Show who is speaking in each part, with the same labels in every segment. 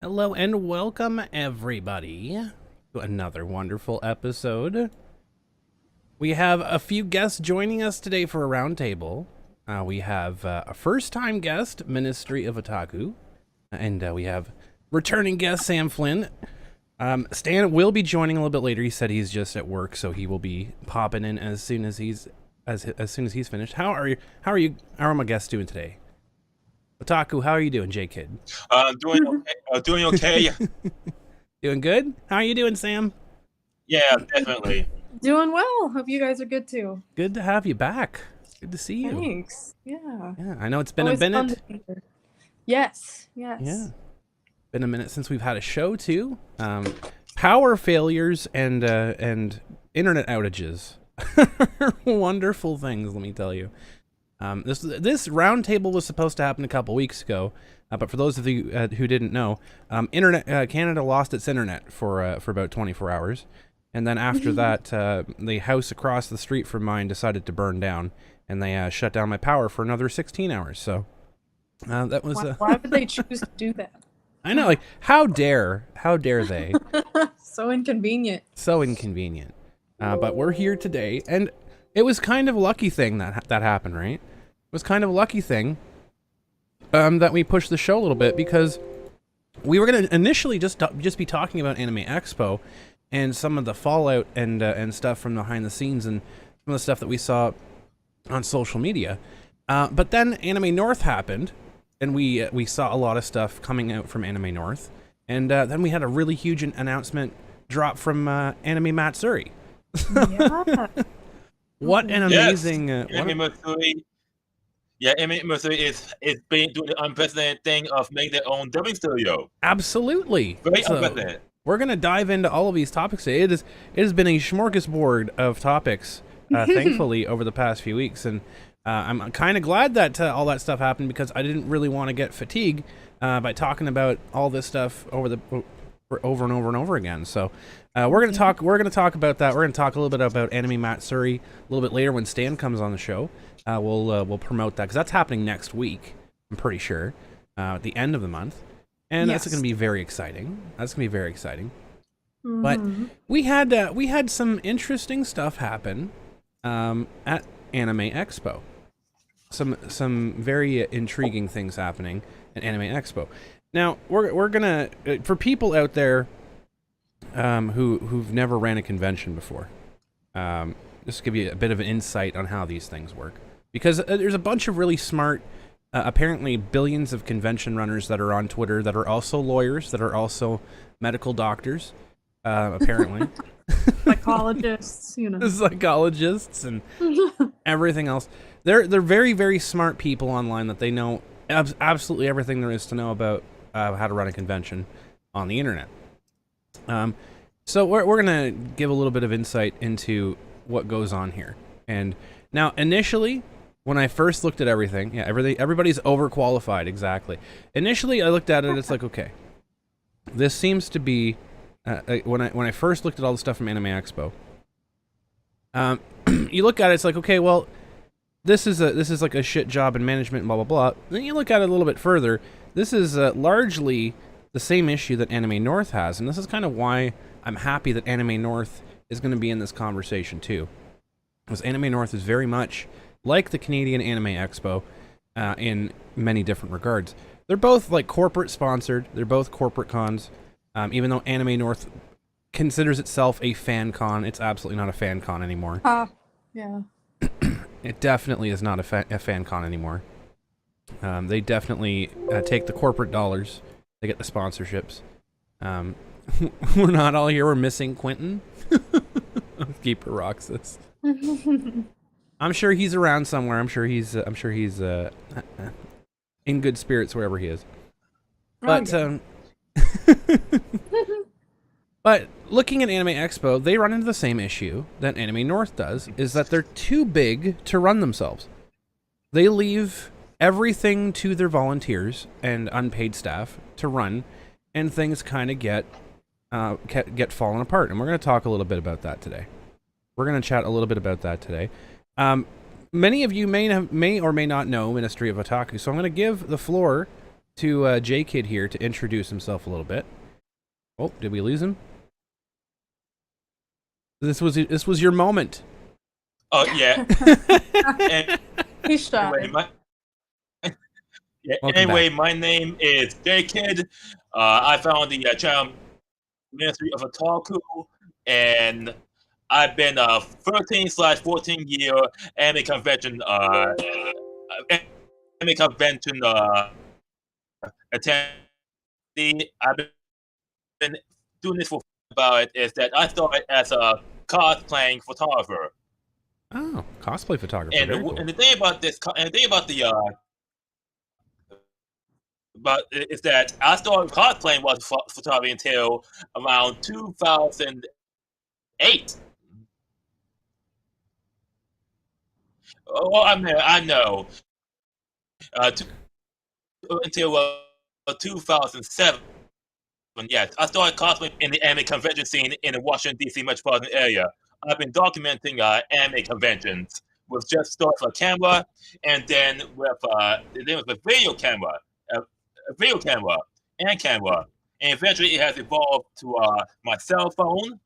Speaker 1: Hello and welcome everybody to another wonderful episode. We have a few guests joining us today for a roundtable. We have a first-time guest, Ministry of Otaku, and we have returning guest Sam Flynn. Stan will be joining a little bit later. He said he's just at work, so he will be popping in as soon as he's finished. How are my guests doing today? Otaku, how are you doing, J-Kid?
Speaker 2: Doing okay. Doing okay.
Speaker 1: Doing good? How are you doing, Sam?
Speaker 2: Yeah, definitely.
Speaker 3: Doing well. Hope you guys are good too.
Speaker 1: Good to have you back. Good to see you.
Speaker 3: Thanks. Yeah.
Speaker 1: Yeah, I know it's been
Speaker 3: Always
Speaker 1: a
Speaker 3: fun
Speaker 1: minute.
Speaker 3: to be here. Yes. Yes.
Speaker 1: Yeah. Been a minute since we've had a show too. Power failures and internet outages. Wonderful things, let me tell you. This roundtable was supposed to happen a couple weeks ago, but for those of you who didn't know, Canada lost its internet for about 24 hours, and then after that, the house across the street from mine decided to burn down, and they shut down my power for another 16 hours. So that was.
Speaker 3: Why would they choose to do that?
Speaker 1: I know, like how dare they?
Speaker 3: So inconvenient.
Speaker 1: So inconvenient. But we're here today, and it was kind of a lucky thing that happened, right? It was kind of a lucky thing that we pushed the show a little bit, because we were going to initially just be talking about Anime Expo and some of the fallout and stuff from behind the scenes and some of the stuff that we saw on social media. But then Anime North happened, and we saw a lot of stuff coming out from Anime North, and then we had a really huge announcement drop from Anime Matsuri.
Speaker 3: Yeah.
Speaker 1: What an amazing...
Speaker 2: Anime Matsuri. Yeah, Anime Matsuri is being doing the unprecedented thing of making their own dubbing studio.
Speaker 1: Absolutely.
Speaker 2: Very
Speaker 1: So,
Speaker 2: unprecedented.
Speaker 1: we're going to dive into all of these topics today. It has been a smorgasbord of topics, thankfully, over the past few weeks. And I'm kind of glad that all that stuff happened, because I didn't really want to get fatigued by talking about all this stuff over and over and over again. So we're going to talk about that. We're going to talk a little bit about Anime Matsuri a little bit later when Stan comes on the show. We'll promote that, because that's happening next week, I'm pretty sure, at the end of the month. And
Speaker 3: Yes.
Speaker 1: that's going to be very exciting.
Speaker 3: Mhm.
Speaker 1: But we had some interesting stuff happen at Anime Expo. Some very intriguing things happening at Anime Expo. Now we're gonna, for people out there who've never ran a convention before, just give you a bit of an insight on how these things work, because there's a bunch of really smart, apparently billions of convention runners that are on Twitter that are also lawyers, that are also medical doctors, apparently.
Speaker 3: Psychologists,
Speaker 1: Psychologists and everything else. They're very, very smart people online that they know absolutely everything there is to know about how to run a convention on the internet. So we're gonna give a little bit of insight into what goes on here. And now, initially, when I first looked at everything, everybody's overqualified, exactly. Initially, I looked at it, it's like, okay, this seems to be when I first looked at all the stuff from Anime Expo. You look at it, it's like, okay, well, this is like a shit job in management and blah blah blah. Then you look at it a little bit further. This is largely the same issue that Anime North has, and this is kind of why I'm happy that Anime North is going to be in this conversation too, because Anime North is very much like the Canadian Anime Expo in many different regards. They're both like corporate sponsored. They're both corporate cons. Even though Anime North considers itself a fan con, it's absolutely not a fan con anymore.
Speaker 3: Yeah.
Speaker 1: It definitely is not a fan con anymore. They definitely take the corporate dollars. They get the sponsorships. We're not all here. We're missing Quentin. Keeper rocks this. I'm sure he's around somewhere. I'm sure he's in good spirits wherever he is. But but looking at Anime Expo, they run into the same issue that Anime North does, is that they're too big to run themselves. They leave everything to their volunteers and unpaid staff to run, and things kind of get fallen apart. And we're going to talk a little bit about that today. We're going to chat a little bit about that today. Many of you may or may not know Ministry of Otaku, so I'm going to give the floor to J-Kid here to introduce himself a little bit. Oh, did we lose him? This was your moment.
Speaker 2: Oh yeah. And
Speaker 3: He's shy.
Speaker 2: anyway,
Speaker 1: Welcome back.
Speaker 2: my name is J-Kid. I found the channel Ministry of Otaku, and I've been 13/14 year anime convention attendee. I've been doing this for about it is that I started as a cosplaying photographer.
Speaker 1: Oh, cosplay photographer.
Speaker 2: And
Speaker 1: Very cool.
Speaker 2: the thing about this, and the thing about the but is that I started cosplaying was photography until around 2008. Oh, I know. Until 2007. Yes, I started cosplaying in the anime convention scene in the Washington D.C. metropolitan area. I've been documenting anime conventions with just start with a camera, and then with a video camera, a video camera, and camera, and eventually it has evolved to my cell phone,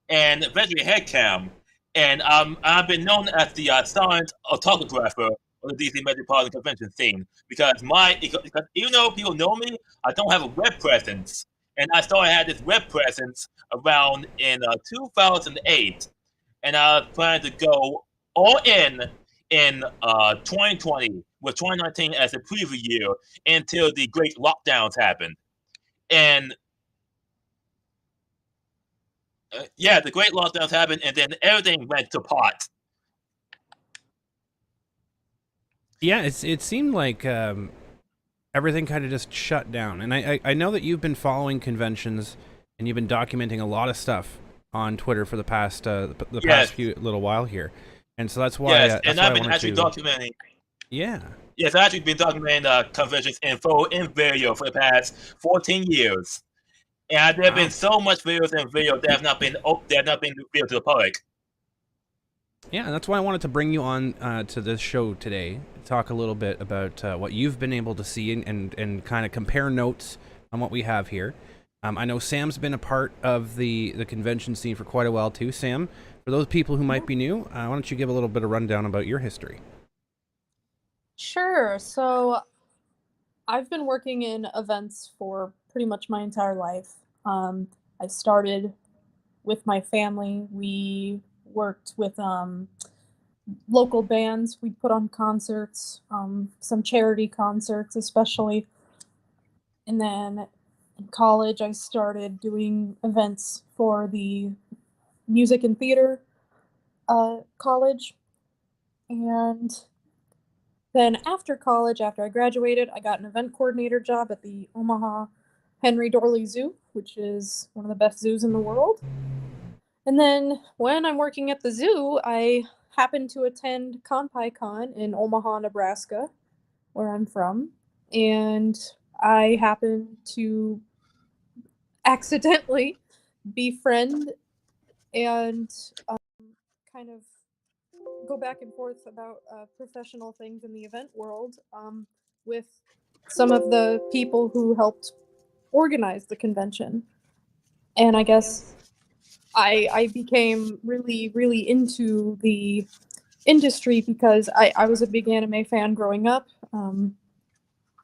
Speaker 2: and eventually head cam, and I've been known as the silent autographer of the DC metropolitan convention scene because even though people know me, I don't have a web presence. And I started had this web presence around in 2008, and I was planning to go all in 2020 with 2019 as a preview year until the great lockdowns happened. And yeah, the great lockdowns happened, and then everything went to pot.
Speaker 1: Yeah, it seemed like everything kind of just shut down. And I know that you've been following conventions and you've been documenting a lot of stuff on Twitter for the past past few little while here, and so that's why.
Speaker 2: Yes, and I've been actually documenting.
Speaker 1: Yeah.
Speaker 2: Yes, I've actually been documenting conventions in photo and video for the past 14 years, and there have been so much videos and video that have not been revealed to the public.
Speaker 1: Yeah, and that's why I wanted to bring you on to this show today, to talk a little bit about what you've been able to see and kind of compare notes on what we have here. I know Sam's been a part of the convention scene for quite a while too. Sam, for those people who might be new, why don't you give a little bit of rundown about your history?
Speaker 3: Sure. So I've been working in events for pretty much my entire life. I started with my family. We worked with local bands. We'd put on concerts, some charity concerts especially. And then in college, I started doing events for the music and theater college. And then after college, after I graduated, I got an event coordinator job at the Omaha Henry Dorley Zoo, which is one of the best zoos in the world. And then when I'm working at the zoo, I happened to attend ConPyCon in Omaha, Nebraska, where I'm from. And I happened to accidentally befriend and kind of go back and forth about professional things in the event world with some of the people who helped organize the convention. And I guess I became really, really into the industry because I was a big anime fan growing up.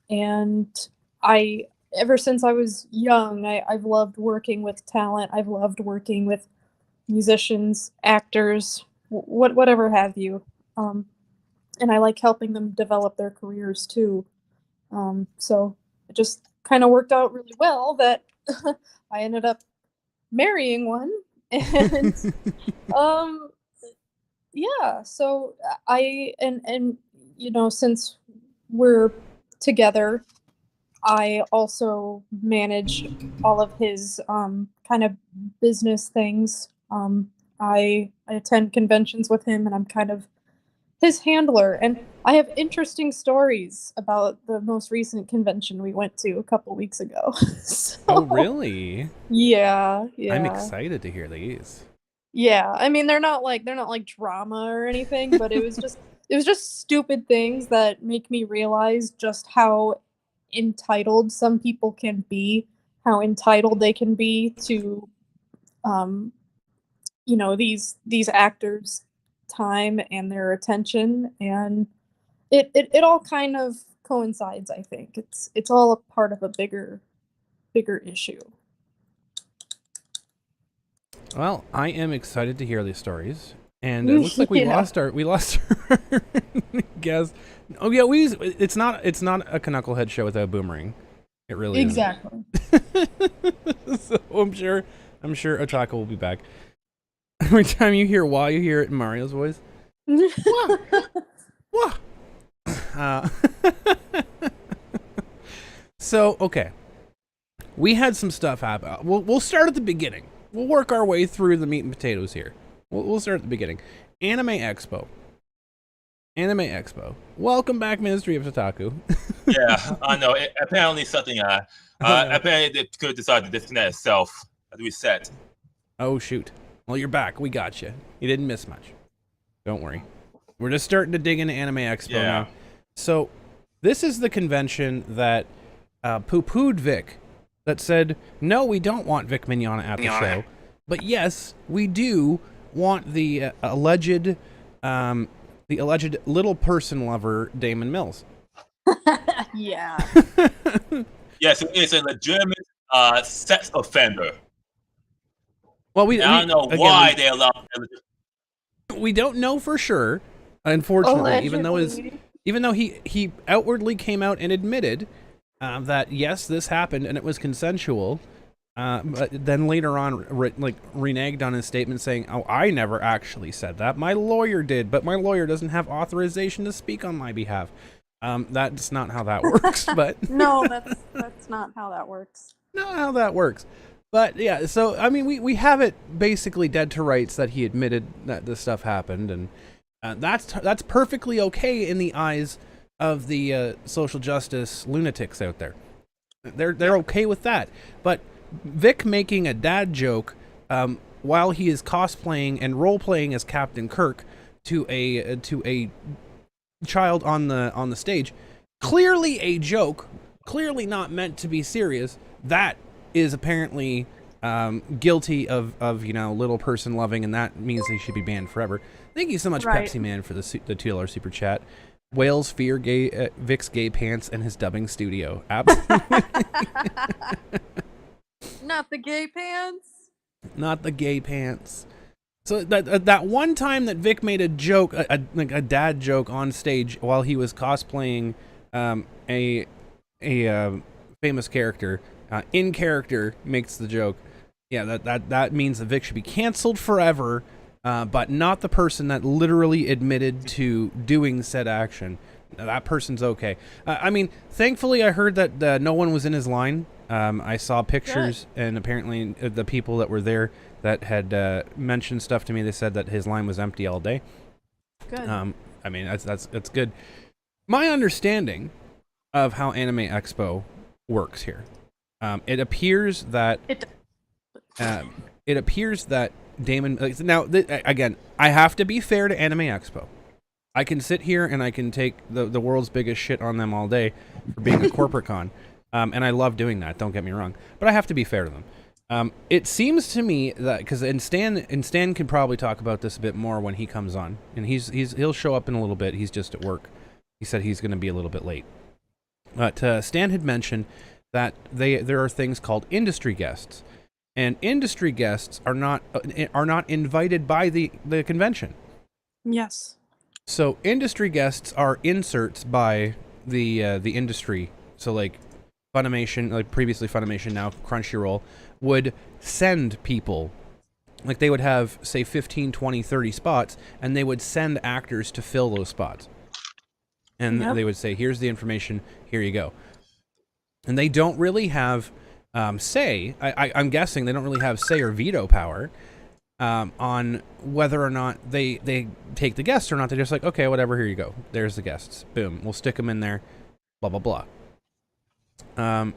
Speaker 3: And ever since I was young, I've loved working with talent. I've loved working with musicians, actors, whatever have you. And I like helping them develop their careers too. So it just kind of worked out really well that I ended up marrying one. And yeah, so and you know, since we're together, I also manage all of his kind of business things. I attend conventions with him, and I'm kind of his handler. And I have interesting stories about the most recent convention we went to a couple weeks ago. So,
Speaker 1: Oh, really?
Speaker 3: yeah.
Speaker 1: I'm excited to hear these.
Speaker 3: Yeah, I mean they're not like drama or anything, but it was just stupid things that make me realize just how entitled some people can be, how entitled they can be to, these actors' time and their attention, and it all kind of coincides. I think it's all a part of a bigger issue.
Speaker 1: Well, I am excited to hear these stories, and it looks like we lost our guest. Oh yeah, it's not a Canucklehead show without Boomerang. It really
Speaker 3: exactly.
Speaker 1: So I'm sure Otaku will be back. Every time you hear "wah," you hear it in Mario's voice. Wah! Wah! So okay, we had some stuff happen. We'll start at the beginning. We'll work our way through the meat and potatoes here. We'll start at the beginning. Anime Expo. Welcome back, Ministry of Otaku.
Speaker 2: Yeah, I know. Apparently something. Apparently it could decide to disconnect itself as we set.
Speaker 1: Oh shoot. Well, you're back. We got you. You didn't miss much. Don't worry. We're just starting to dig into Anime Expo now. So this is the convention that poo-pooed Vic. That said, no, we don't want Vic Mignogna at the show, but yes, we do want the alleged little person lover Damon Mills.
Speaker 3: Yeah.
Speaker 2: Yes, it's a legitimate sex offender.
Speaker 1: Well,
Speaker 2: I don't know why they allow.
Speaker 1: We don't know for sure, unfortunately,
Speaker 3: Allegedly.
Speaker 1: even though he outwardly came out and admitted that yes, this happened and it was consensual, but then later on reneged on his statement saying, "Oh, I never actually said that. My lawyer did, but my lawyer doesn't have authorization to speak on my behalf." That's not how that works. But
Speaker 3: No, that's not how that works.
Speaker 1: Not how that works. But yeah, so I mean, we have it basically dead to rights that he admitted that this stuff happened, and that's perfectly okay in the eyes of the social justice lunatics out there. They're okay with that. But Vic making a dad joke while he is cosplaying and role playing as Captain Kirk to a child on the stage, clearly a joke, clearly not meant to be serious. That is apparently guilty of little person loving, and that means they should be banned forever. Thank you so much,
Speaker 3: Right.
Speaker 1: Pepsi Man, for the $2 super chat. Whales fear Vic's gay pants and his dubbing studio. Absolutely.
Speaker 3: Not the gay pants.
Speaker 1: Not the gay pants. So that one time that Vic made a joke, a dad joke on stage while he was cosplaying a famous character, in character makes the joke. Yeah, that means that Vic should be canceled forever. But not the person that literally admitted to doing said action. That person's okay. I mean, thankfully, I heard that no one was in his line. I saw pictures, and apparently the people that were there that had mentioned stuff to me, they said that his line was empty all day.
Speaker 3: Good.
Speaker 1: I mean, that's good. My understanding of how Anime Expo works here, it appears that Damon, now again, I have to be fair to Anime Expo. I can sit here and I can take the world's biggest shit on them all day for being a corporate con, and I love doing that, don't get me wrong, but I have to be fair to them. It seems to me that, because Stan can probably talk about this a bit more when he comes on, and he'll show up in a little bit. He's just at work. He said he's going to be a little bit late, but Stan had mentioned that there are things called industry guests. And industry guests are not invited by the convention.
Speaker 3: Yes.
Speaker 1: So industry guests are inserts by the industry. So like Funimation, like previously Funimation, now Crunchyroll, would send people. Like they would have, say, 15, 20, 30 spots, and they would send actors to fill those spots. And they would say, here's the information, here you go. And they don't really have say, I'm guessing they don't really have say or veto power on whether or not they take the guests or not. They're just like, okay, whatever, here you go. There's the guests. Boom. We'll stick them in there. Blah, blah, blah.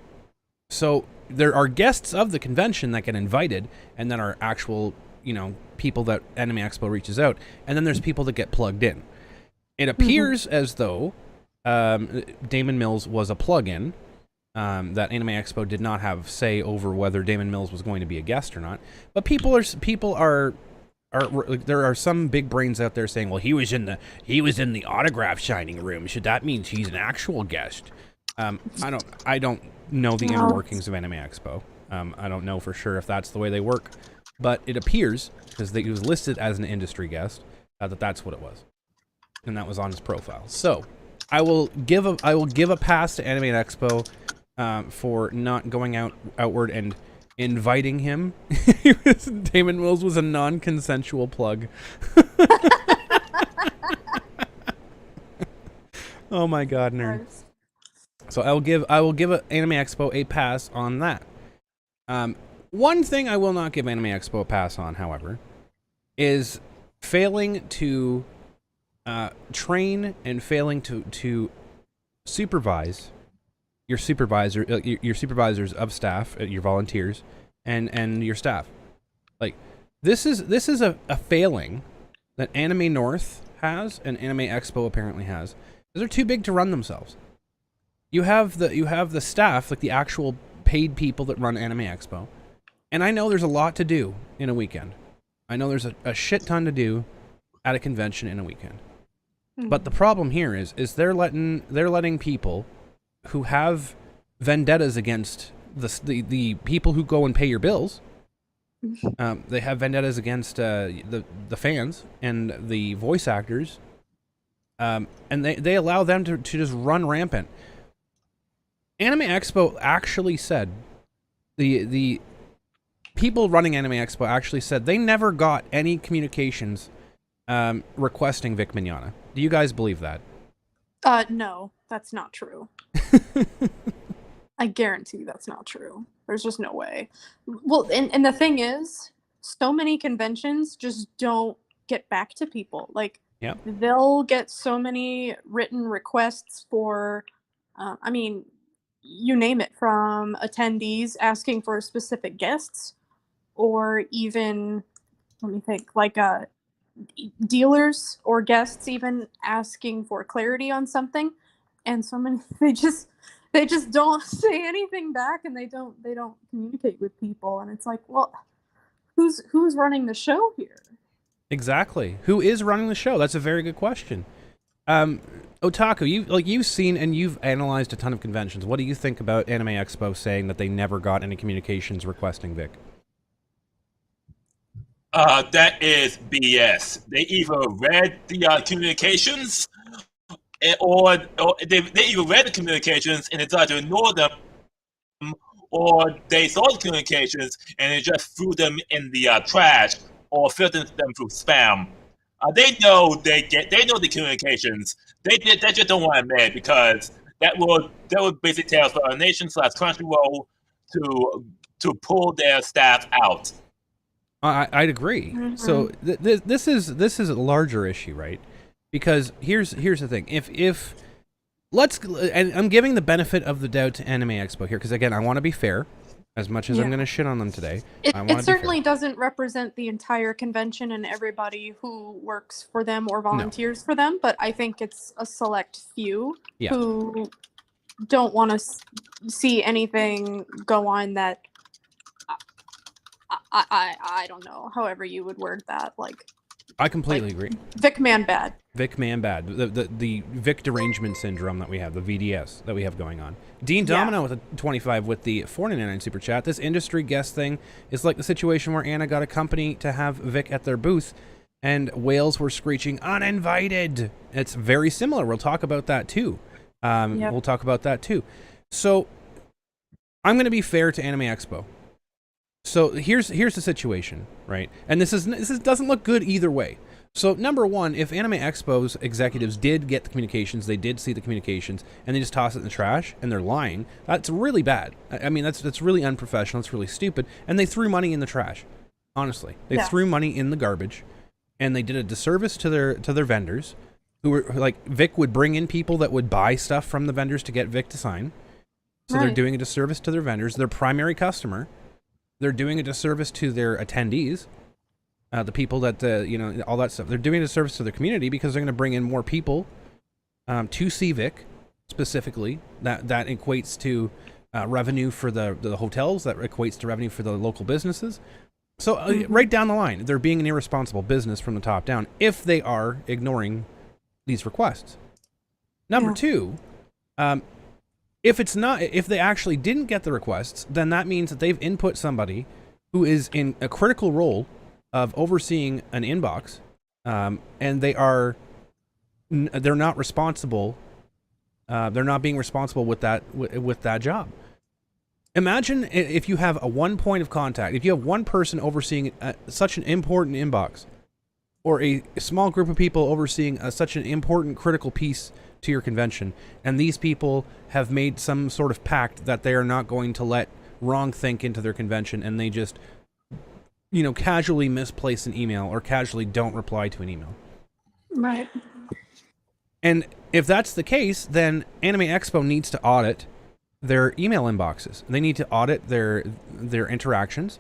Speaker 1: So there are guests of the convention that get invited and that are actual, people that Anime Expo reaches out. And then there's people that get plugged in. It appears as though Damon Mills was a plug-in. that Anime Expo did not have say over whether Damon Mills was going to be a guest or not. But people are there are some big brains out there saying, well, he was in the autograph signing room. Should that mean he's an actual guest? I don't know the inner workings of Anime Expo. I don't know for sure if that's the way they work, but it appears, because he was listed as an industry guest, that that's what it was, and that was on his profile. So I will give a pass to Anime Expo for not going outward and inviting him. Damon Mills was a non-consensual plug. Oh my god, nerd. So I will give Anime Expo a pass on that. One thing I will not give Anime Expo a pass on, however, is failing to train and failing to supervise your supervisors of staff, your volunteers, and your staff. Like, this is a failing that Anime North has and Anime Expo apparently has. They're too big to run themselves. You have the staff, like the actual paid people that run Anime Expo, and I know there's a lot to do in a weekend. I know there's a shit ton to do at a convention in a weekend. But the problem here is they're letting people who have vendettas against the people who go and pay your bills. They have vendettas against the fans and the voice actors, and they allow them to just run rampant. Anime Expo actually said, the people running Anime Expo actually said they never got any communications requesting Vic Mignogna. Do you guys believe that?
Speaker 3: No, that's not true. I guarantee that's not true. There's just no way. Well, and the thing is, so many conventions just don't get back to people. Like,
Speaker 1: yep.
Speaker 3: They'll get so many written requests for, I mean, you name it, from attendees asking for specific guests, or even, let me think, like dealers or guests even asking for clarity on something, and so many they just don't say anything back, and they don't communicate with people, and it's like, well, who's running the show here?
Speaker 1: Exactly. Who is running the show? That's a very good question. Otaku, you've seen and you've analyzed a ton of conventions. What do you think about Anime Expo saying that they never got any communications requesting Vic?
Speaker 2: That is BS. They either read the communications, or they either read the communications and decided to ignore them, or they saw the communications and they just threw them in the trash or filtered them through spam. They know the communications. They just don't want to admit, because that would basically tell for a nation/Crunchyroll to pull their staff out.
Speaker 1: I'd agree. Mm-hmm. So this is a larger issue, right? Because here's the thing. If and I'm giving the benefit of the doubt to Anime Expo here, because again, I want to be fair. As much as I'm going to shit on them today,
Speaker 3: it certainly doesn't represent the entire convention and everybody who works for them or volunteers for them, but I think it's a select few who don't want to see anything go on that I don't know, however you would word that. Like,
Speaker 1: I completely agree.
Speaker 3: Vic Man bad.
Speaker 1: Vic Man bad. The Vic derangement syndrome that we have, the VDS that we have going on. Dean Domino with a 25 with the 499 super chat. This industry guest thing is like the situation where Anna got a company to have Vic at their booth and whales were screeching uninvited. It's very similar. We'll talk about that too. We'll talk about that too. So I'm going to be fair to Anime Expo. So here's the situation, right? And this doesn't look good either way. So number one, if Anime Expo's executives did get the communications, they did see the communications, and they just toss it in the trash, and they're lying, that's really bad. I mean, that's really unprofessional. It's really stupid. And they threw money in the trash. Honestly, they threw money in the garbage, and they did a disservice to their vendors, who were like, Vic would bring in people that would buy stuff from the vendors to get Vic to sign. So they're doing a disservice to their vendors, their primary customer. They're doing a disservice to their attendees. The people that, all that stuff. They're doing a service to their community because they're going to bring in more people to see Vic, specifically. That equates to revenue for the hotels. That equates to revenue for the local businesses. So right down the line, they're being an irresponsible business from the top down if they are ignoring these requests. Number two, if they actually didn't get the requests, then that means that they've input somebody who is in a critical role of overseeing an inbox, and they're not responsible. They're not being responsible with that job. Imagine if you have a one point of contact, if you have one person overseeing such an important inbox, or a small group of people overseeing such an important critical piece to your convention, and these people have made some sort of pact that they are not going to let wrong think into their convention, and they just, casually misplace an email or casually don't reply to an email.
Speaker 3: Right.
Speaker 1: And if that's the case, then Anime Expo needs to audit their email inboxes. They need to audit their interactions.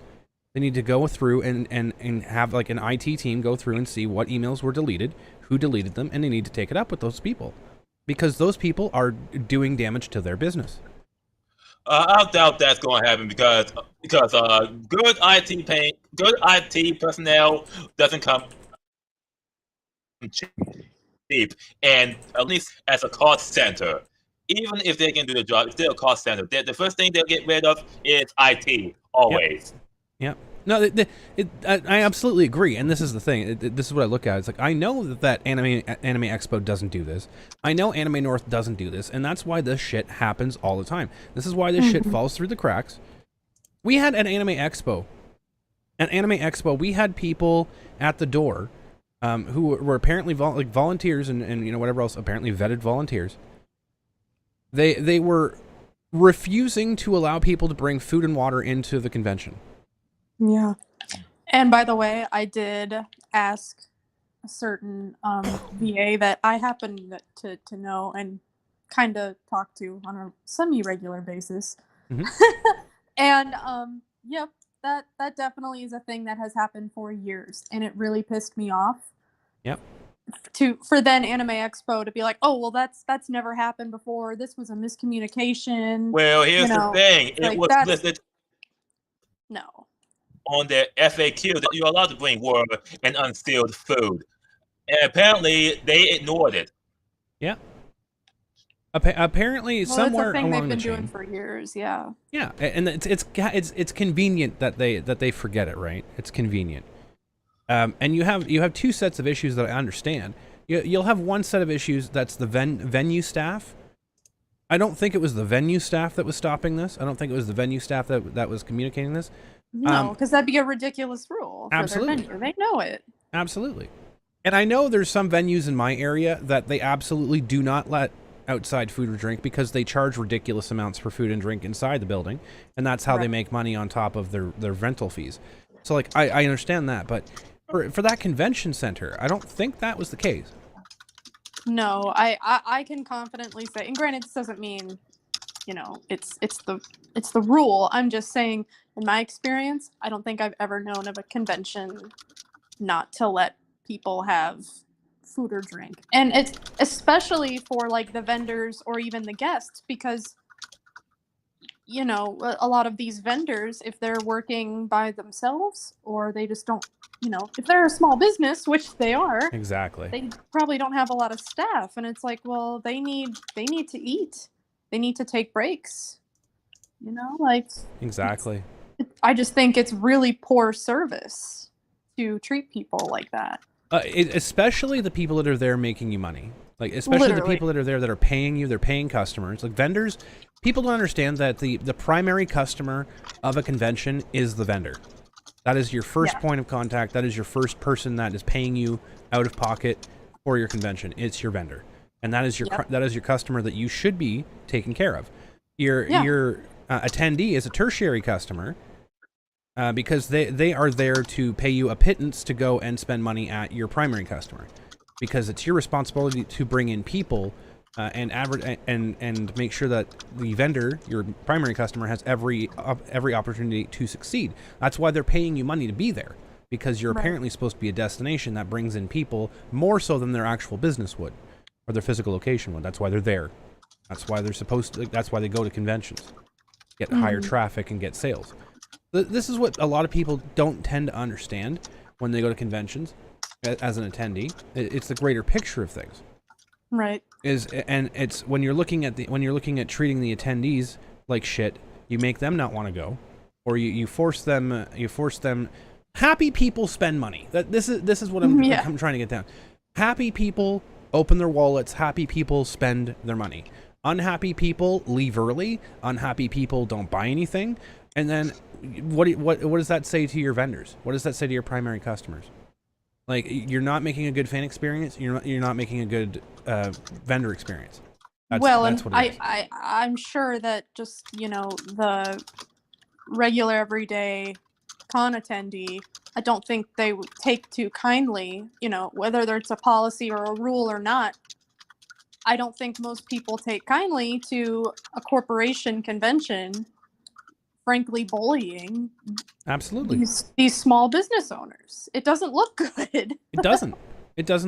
Speaker 1: They need to go through and have like an IT team go through and see what emails were deleted, who deleted them, and they need to take it up with those people, because those people are doing damage to their business.
Speaker 2: I doubt that's going to happen because good IT personnel doesn't come cheap, and at least as a cost center, even if they can do the job, it's still a cost center. The first thing they'll get rid of is IT, always.
Speaker 1: Yep. No, I absolutely agree, and this is the thing. This is what I look at. It's like, I know that Anime Expo doesn't do this. I know Anime North doesn't do this, and that's why this shit happens all the time. This is why this shit falls through the cracks. We had an Anime Expo. At Anime Expo, we had people at the door who were apparently volunteers and whatever else, apparently vetted volunteers. They were refusing to allow people to bring food and water into the convention.
Speaker 3: Yeah. And by the way, I did ask a certain VA that I happen to know and kind of talk to on a semi-regular basis. And yep, that definitely is a thing that has happened for years, and it really pissed me off.
Speaker 1: Yep.
Speaker 3: For then Anime Expo to be like, oh well, that's never happened before. This was a miscommunication.
Speaker 2: Well, here's the thing: it was listed on their FAQ that you're allowed to bring water and unsealed food, and apparently they ignored it.
Speaker 1: Yeah. Apparently, somewhere along the chain.
Speaker 3: It's a thing they've been doing for years. Yeah.
Speaker 1: Yeah, and it's convenient that they forget it, right? It's convenient. And you have two sets of issues that I understand. You'll have one set of issues that's the venue staff. I don't think it was the venue staff that was stopping this. I don't think it was the venue staff that was communicating this.
Speaker 3: No, because that'd be a ridiculous rule for their venue. They know it. Absolutely.
Speaker 1: And I know there's some venues in my area that they absolutely do not let outside food or drink because they charge ridiculous amounts for food and drink inside the building, and that's how they make money on top of their rental fees. So like I understand that, but for that convention center, I don't think that was the case.
Speaker 3: No, I can confidently say, and granted, this doesn't mean, it's the rule. I'm just saying, in my experience, I don't think I've ever known of a convention not to let people have food or drink, and it's especially for like the vendors or even the guests, because a lot of these vendors, if they're working by themselves or they just don't, if they're a small business, which they are,
Speaker 1: exactly,
Speaker 3: they probably don't have a lot of staff, and it's like, well, they need to eat, they need to take breaks,
Speaker 1: exactly.
Speaker 3: I just think it's really poor service to treat people like that.
Speaker 1: Especially the people that are there making you money. Like, especially the people that are there that are paying you, they're paying customers. Like, vendors, people don't understand that the primary customer of a convention is the vendor. That is your first point of contact. That is your first person that is paying you out of pocket for your convention. It's your vendor. And that is your customer that you should be taking care of. Your attendee is a tertiary customer, because they are there to pay you a pittance to go and spend money at your primary customer, because it's your responsibility to bring in people and make sure that the vendor, your primary customer, has every opportunity to succeed. That's why they're paying you money to be there, because you're apparently supposed to be a destination that brings in people more so than their actual business would, or their physical location would. That's why they're there. That's why they're supposed to. That's why they go to conventions. get higher traffic, and get sales. This is what a lot of people don't tend to understand when they go to conventions as an attendee. It's the greater picture of things.
Speaker 3: Right.
Speaker 1: And it's when you're looking at treating the attendees like shit, you make them not want to go, or you force them. Happy people spend money. This is what I'm trying to get down. Happy people open their wallets. Happy people spend their money. Unhappy people leave early. Unhappy people don't buy anything. And then what does that say to your vendors? What does that say to your primary customers? Like, you're not making a good fan experience. You're not making a good vendor experience. That's what it is.
Speaker 3: I'm sure that just, the regular everyday con attendee, I don't think they would take too kindly, whether it's a policy or a rule or not. I don't think most people take kindly to a corporation convention, frankly, bullying
Speaker 1: absolutely
Speaker 3: these small business owners. It doesn't look good.
Speaker 1: It doesn't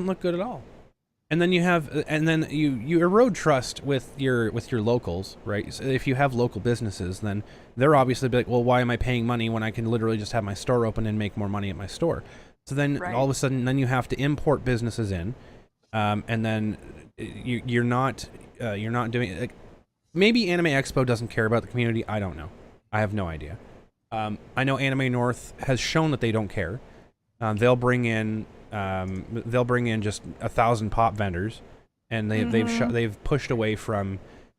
Speaker 1: look good at all. And then you erode trust with your locals, right? So if you have local businesses, then they're obviously be like, well, why am I paying money when I can literally just have my store open and make more money at my store? So then all of a sudden, then you have to import businesses in, and then you're not doing, like, maybe Anime Expo doesn't care about the community. I don't know. I have no idea. I know Anime North has shown that they don't care. They'll bring in just 1,000 pop vendors, and they've pushed away from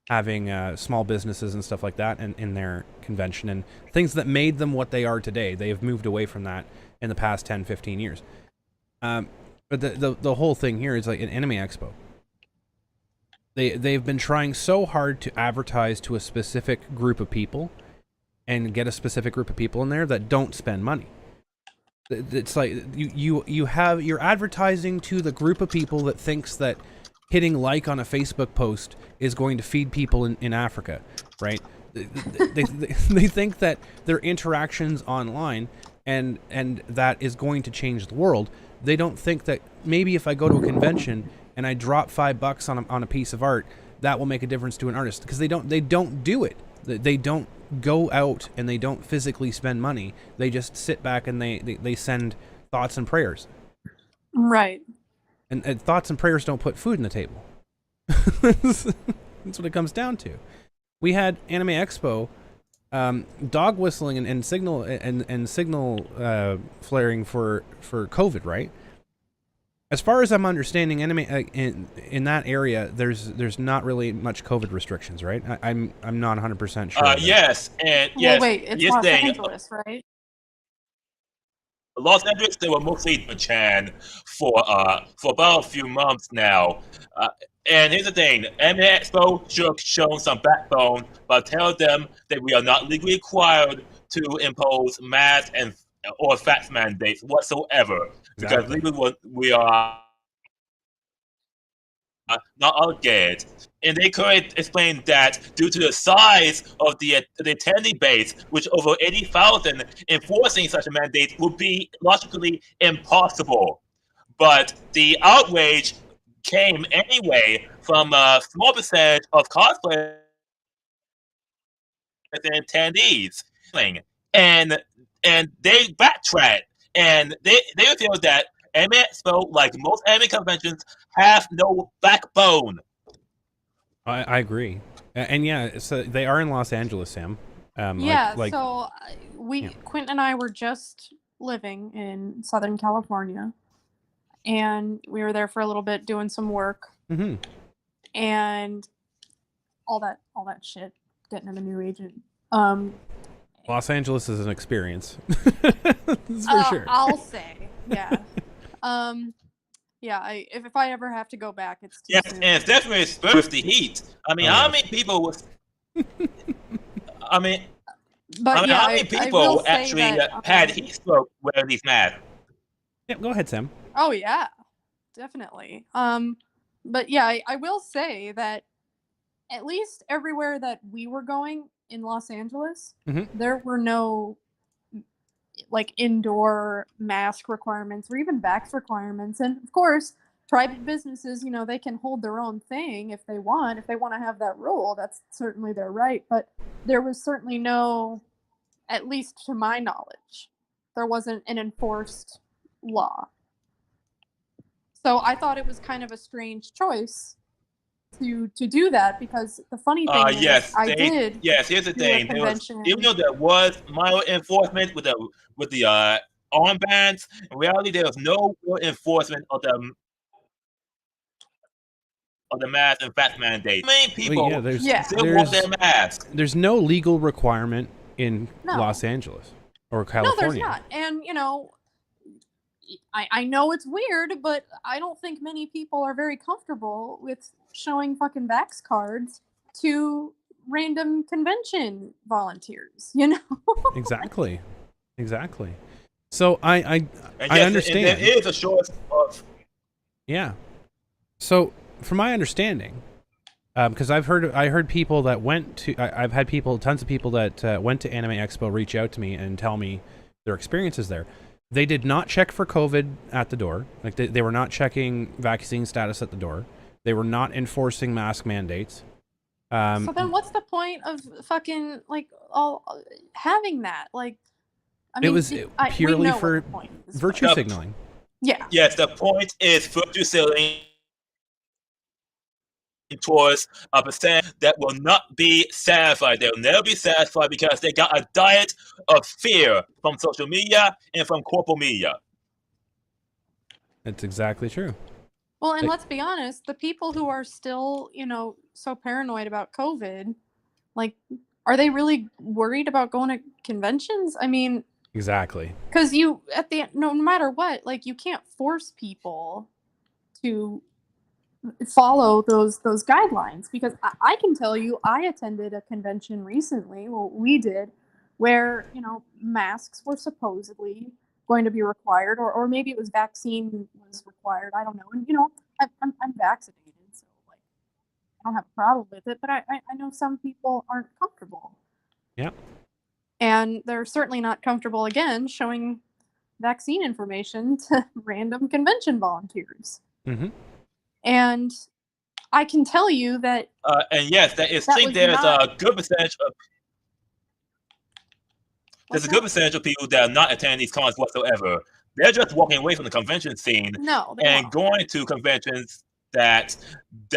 Speaker 1: having small businesses and stuff like that in their convention, and things that made them what they are today. They have moved away from that in the past 10, 15 years. But the whole thing here is like an Anime Expo. They've been trying so hard to advertise to a specific group of people and get a specific group of people in there that don't spend money. It's like you're advertising to the group of people that thinks that hitting like on a Facebook post is going to feed people in Africa, right? They think that their interactions online and that is going to change the world. They don't think that maybe if I go to a convention and I drop $5 on a piece of art, that will make a difference to an artist, because they don't do it. They don't go out and they don't physically spend money. They just sit back and they send thoughts and prayers.
Speaker 3: Right.
Speaker 1: And thoughts and prayers don't put food on the table. That's what it comes down to. We had Anime Expo, dog whistling and signal flaring for COVID, right? As far as I'm understanding, in that area, there's not really much COVID restrictions, right? I'm not 100% sure.
Speaker 2: Yes, and yes.
Speaker 3: Well, wait, it's Los Angeles, right?
Speaker 2: Los Angeles, they were mostly the Chan for about a few months now. And here's the thing: Anime Expo should have shown some backbone, but tell them that we are not legally required to impose mask or fax mandates whatsoever. Because legally we are not obligated. And they could explain that due to the size of the attendee base, which over 80,000, enforcing such a mandate would be logically impossible. But the outrage came anyway from a small percentage of cosplayers and attendees. And they backtracked. And they feel that Anime Expo, like most anime conventions, have no backbone.
Speaker 1: I agree. And yeah, so they are in Los Angeles, Sam.
Speaker 3: So Quentin and I were just living in Southern California, and we were there for a little bit doing some work.
Speaker 1: Mm-hmm.
Speaker 3: And all that shit, getting a new agent.
Speaker 1: Los Angeles is an experience. That's for sure.
Speaker 3: I'll say, yeah. If I ever have to go back, it's too soon.
Speaker 2: And it's definitely with the heat. I mean, how many people was? How many people actually had heat stroke wearing these masks?
Speaker 1: Yeah, go ahead, Sam.
Speaker 3: Oh yeah, definitely. But yeah, I will say that at least everywhere that we were going in Los Angeles, there were no like indoor mask requirements or even vax requirements. And of course, private businesses, you know, they can hold their own thing if they want. If they want to have that rule, that's certainly their right. But there was certainly no, at least to my knowledge, there wasn't an enforced law. So I thought it was kind of a strange choice to do that, because the funny thing is,
Speaker 2: Yes,
Speaker 3: do
Speaker 2: here's the
Speaker 3: a
Speaker 2: thing.
Speaker 3: convention.
Speaker 2: Even though there was mild enforcement with the armbands, in reality there was no real enforcement of the mask and vax mandate. Many people still wore their masks.
Speaker 1: There's no legal requirement in
Speaker 3: No.
Speaker 1: Los Angeles or California.
Speaker 3: No, there's not. And, you know, I know it's weird, but I don't think many people are very comfortable with showing fucking vax cards to random convention volunteers, you know?
Speaker 1: Exactly. So I
Speaker 2: And
Speaker 1: understand.
Speaker 2: And there is a short of...
Speaker 1: Yeah. So from my understanding, because I heard people that went to, I've had tons of people that went to Anime Expo reach out to me and tell me their experiences there. They did not check for COVID at the door. Like they were not checking vaccine status at the door. They were not enforcing mask mandates.
Speaker 3: So then what's the point of fucking, like, all having that? Like, I mean,
Speaker 1: it was purely for virtue signaling.
Speaker 3: Yeah.
Speaker 2: Yes, the point is virtue signaling towards a percent that will not be satisfied. They'll never be satisfied because they got a diet of fear from social media and from corporate media.
Speaker 1: That's exactly true.
Speaker 3: Well, and let's be honest, the people who are still, you know, so paranoid about COVID, like, are they really worried about going to conventions? I mean,
Speaker 1: exactly.
Speaker 3: Because no matter what, like, you can't force people to follow those guidelines, because I can tell you, I attended a convention recently, well, we did, where, you know, masks were supposedly going to be required, or maybe it was vaccine was required, I don't know. And, you know, I'm vaccinated, so, like, I don't have a problem with it, but I know some people aren't comfortable.
Speaker 1: Yep.
Speaker 3: And they're certainly not comfortable, again, showing vaccine information to random convention volunteers.
Speaker 1: Mm-hmm.
Speaker 3: And I can tell you that...
Speaker 2: and yes, there's a good percentage of... There's a good percentage of people that are not attending these cons whatsoever. They're just walking away from the convention scene and going to conventions that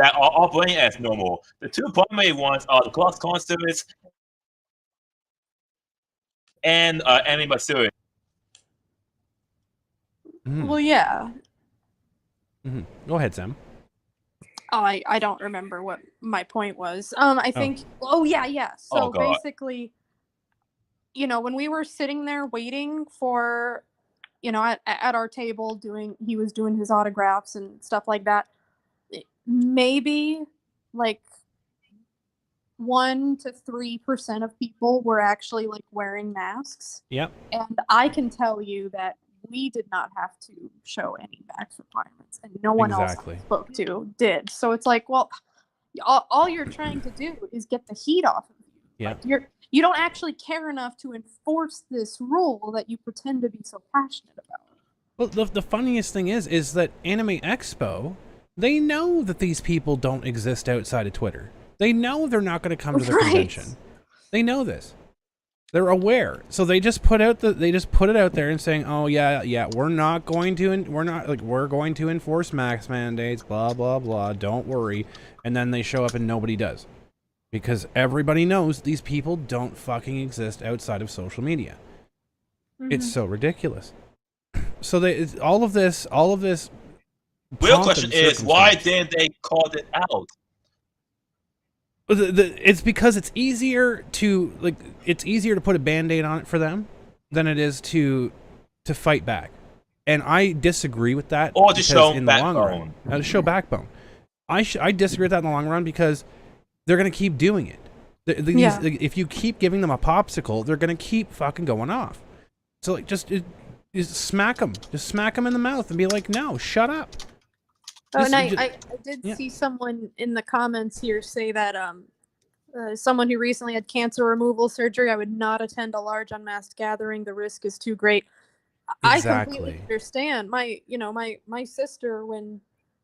Speaker 2: are operating as normal. The two primary ones are the Cross Concerts and Anime Matsuri.
Speaker 1: Mm-hmm.
Speaker 3: Well, yeah.
Speaker 1: Mm-hmm. Go ahead, Sam.
Speaker 3: Oh, I don't remember what my point was. I think... Oh, yeah. So basically, you know, when we were sitting there waiting for, you know, at our table he was doing his autographs and stuff like that, maybe like 1 to 3% of people were actually, like, wearing masks.
Speaker 1: Yep.
Speaker 3: And I can tell you that we did not have to show any vax requirements, and no one else I spoke to did. So it's like, well, all you're trying to do is get the heat off of you.
Speaker 1: Yeah.
Speaker 3: Like, you don't actually care enough to enforce this rule that you pretend to be so passionate about.
Speaker 1: Well, the funniest thing is that Anime Expo, they know that these people don't exist outside of Twitter. They know they're not going to come to the convention. They know this. They're aware. So they just put it out there and saying, "Oh yeah, we're going to enforce mask mandates, blah blah blah. Don't worry." And then they show up and nobody does. Because everybody knows these people don't fucking exist outside of social media. Mm-hmm. It's so ridiculous. So all of this.
Speaker 2: Real question is, why didn't they call it out?
Speaker 1: It's because it's easier to put a Band-Aid on it for them than it is to fight back. And I disagree with that.
Speaker 2: Or to show backbone.
Speaker 1: To show backbone. I disagree with that in the long run, because they're going to keep doing it. If you keep giving them a popsicle, they're going to keep fucking going off. So, like, just smack them. Just smack them in the mouth and be like, no, shut up.
Speaker 3: I did see someone in the comments here say that someone who recently had cancer removal surgery, I would not attend a large unmasked gathering. The risk is too great. Exactly. I completely understand. My sister, when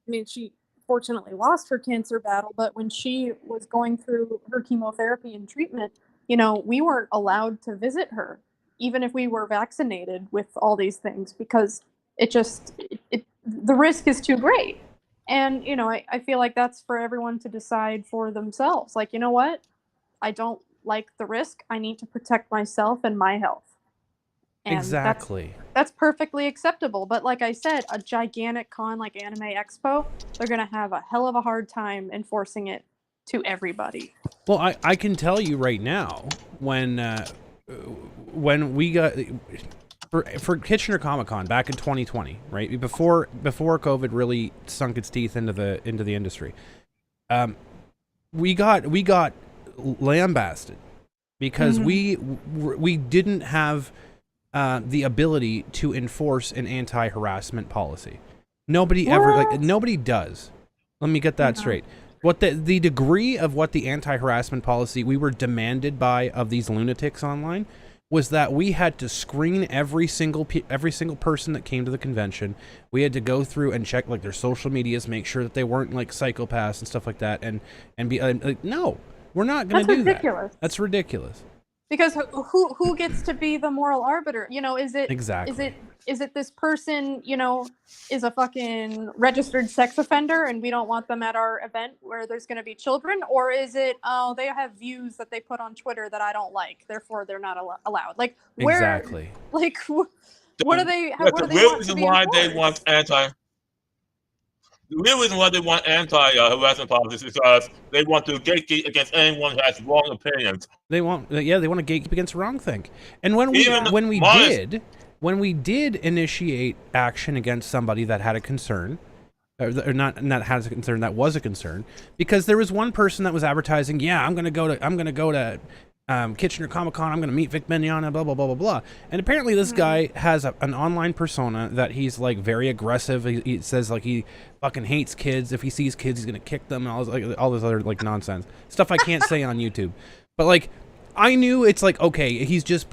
Speaker 3: I mean, she fortunately lost her cancer battle, but when she was going through her chemotherapy and treatment, we weren't allowed to visit her, even if we were vaccinated with all these things, because the risk is too great. And, I feel like that's for everyone to decide for themselves. Like, you know what? I don't like the risk. I need to protect myself and my health. And
Speaker 1: Exactly.
Speaker 3: that's perfectly acceptable. But like I said, a gigantic con like Anime Expo, they're going to have a hell of a hard time enforcing it to everybody.
Speaker 1: Well, I can tell you right now, when we got for Kitchener Comic Con back in 2020, right before COVID really sunk its teeth into the industry, we got lambasted because we didn't have the ability to enforce an anti-harassment policy. Nobody does. Let me get that straight. What the degree of what the anti-harassment policy we were demanded by of these lunatics online was that we had to screen every single person that came to the convention. We had to go through and check like their social medias, make sure that they weren't like psychopaths and stuff like that, and be like, no, we're not going to do
Speaker 3: ridiculous.
Speaker 1: that. That's ridiculous.
Speaker 3: Because who gets to be the moral arbiter? Is it
Speaker 1: exactly?
Speaker 3: Is it this person, is a fucking registered sex offender and we don't want them at our event where there's going to be children? Or is it, they have views that they put on Twitter that I don't like, therefore they're not allowed? Like, where,
Speaker 1: exactly.
Speaker 3: Like, what do they?
Speaker 2: The real reason why they want anti-harassment policies is because they want to gatekeep against anyone who has wrong opinions.
Speaker 1: They want to gatekeep against wrongthink. And when we did initiate action against somebody that had a concern, or not has a concern, that was a concern, because there was one person that was advertising, yeah, I'm gonna go to Kitchener Comic Con, I'm gonna meet Vic Mignogna, blah blah blah blah blah. And apparently this guy has an online persona that he's like very aggressive. He says like he fucking hates kids. If he sees kids, he's gonna kick them, and all this other like nonsense stuff I can't say on YouTube. But like, I knew it's like, okay, he's just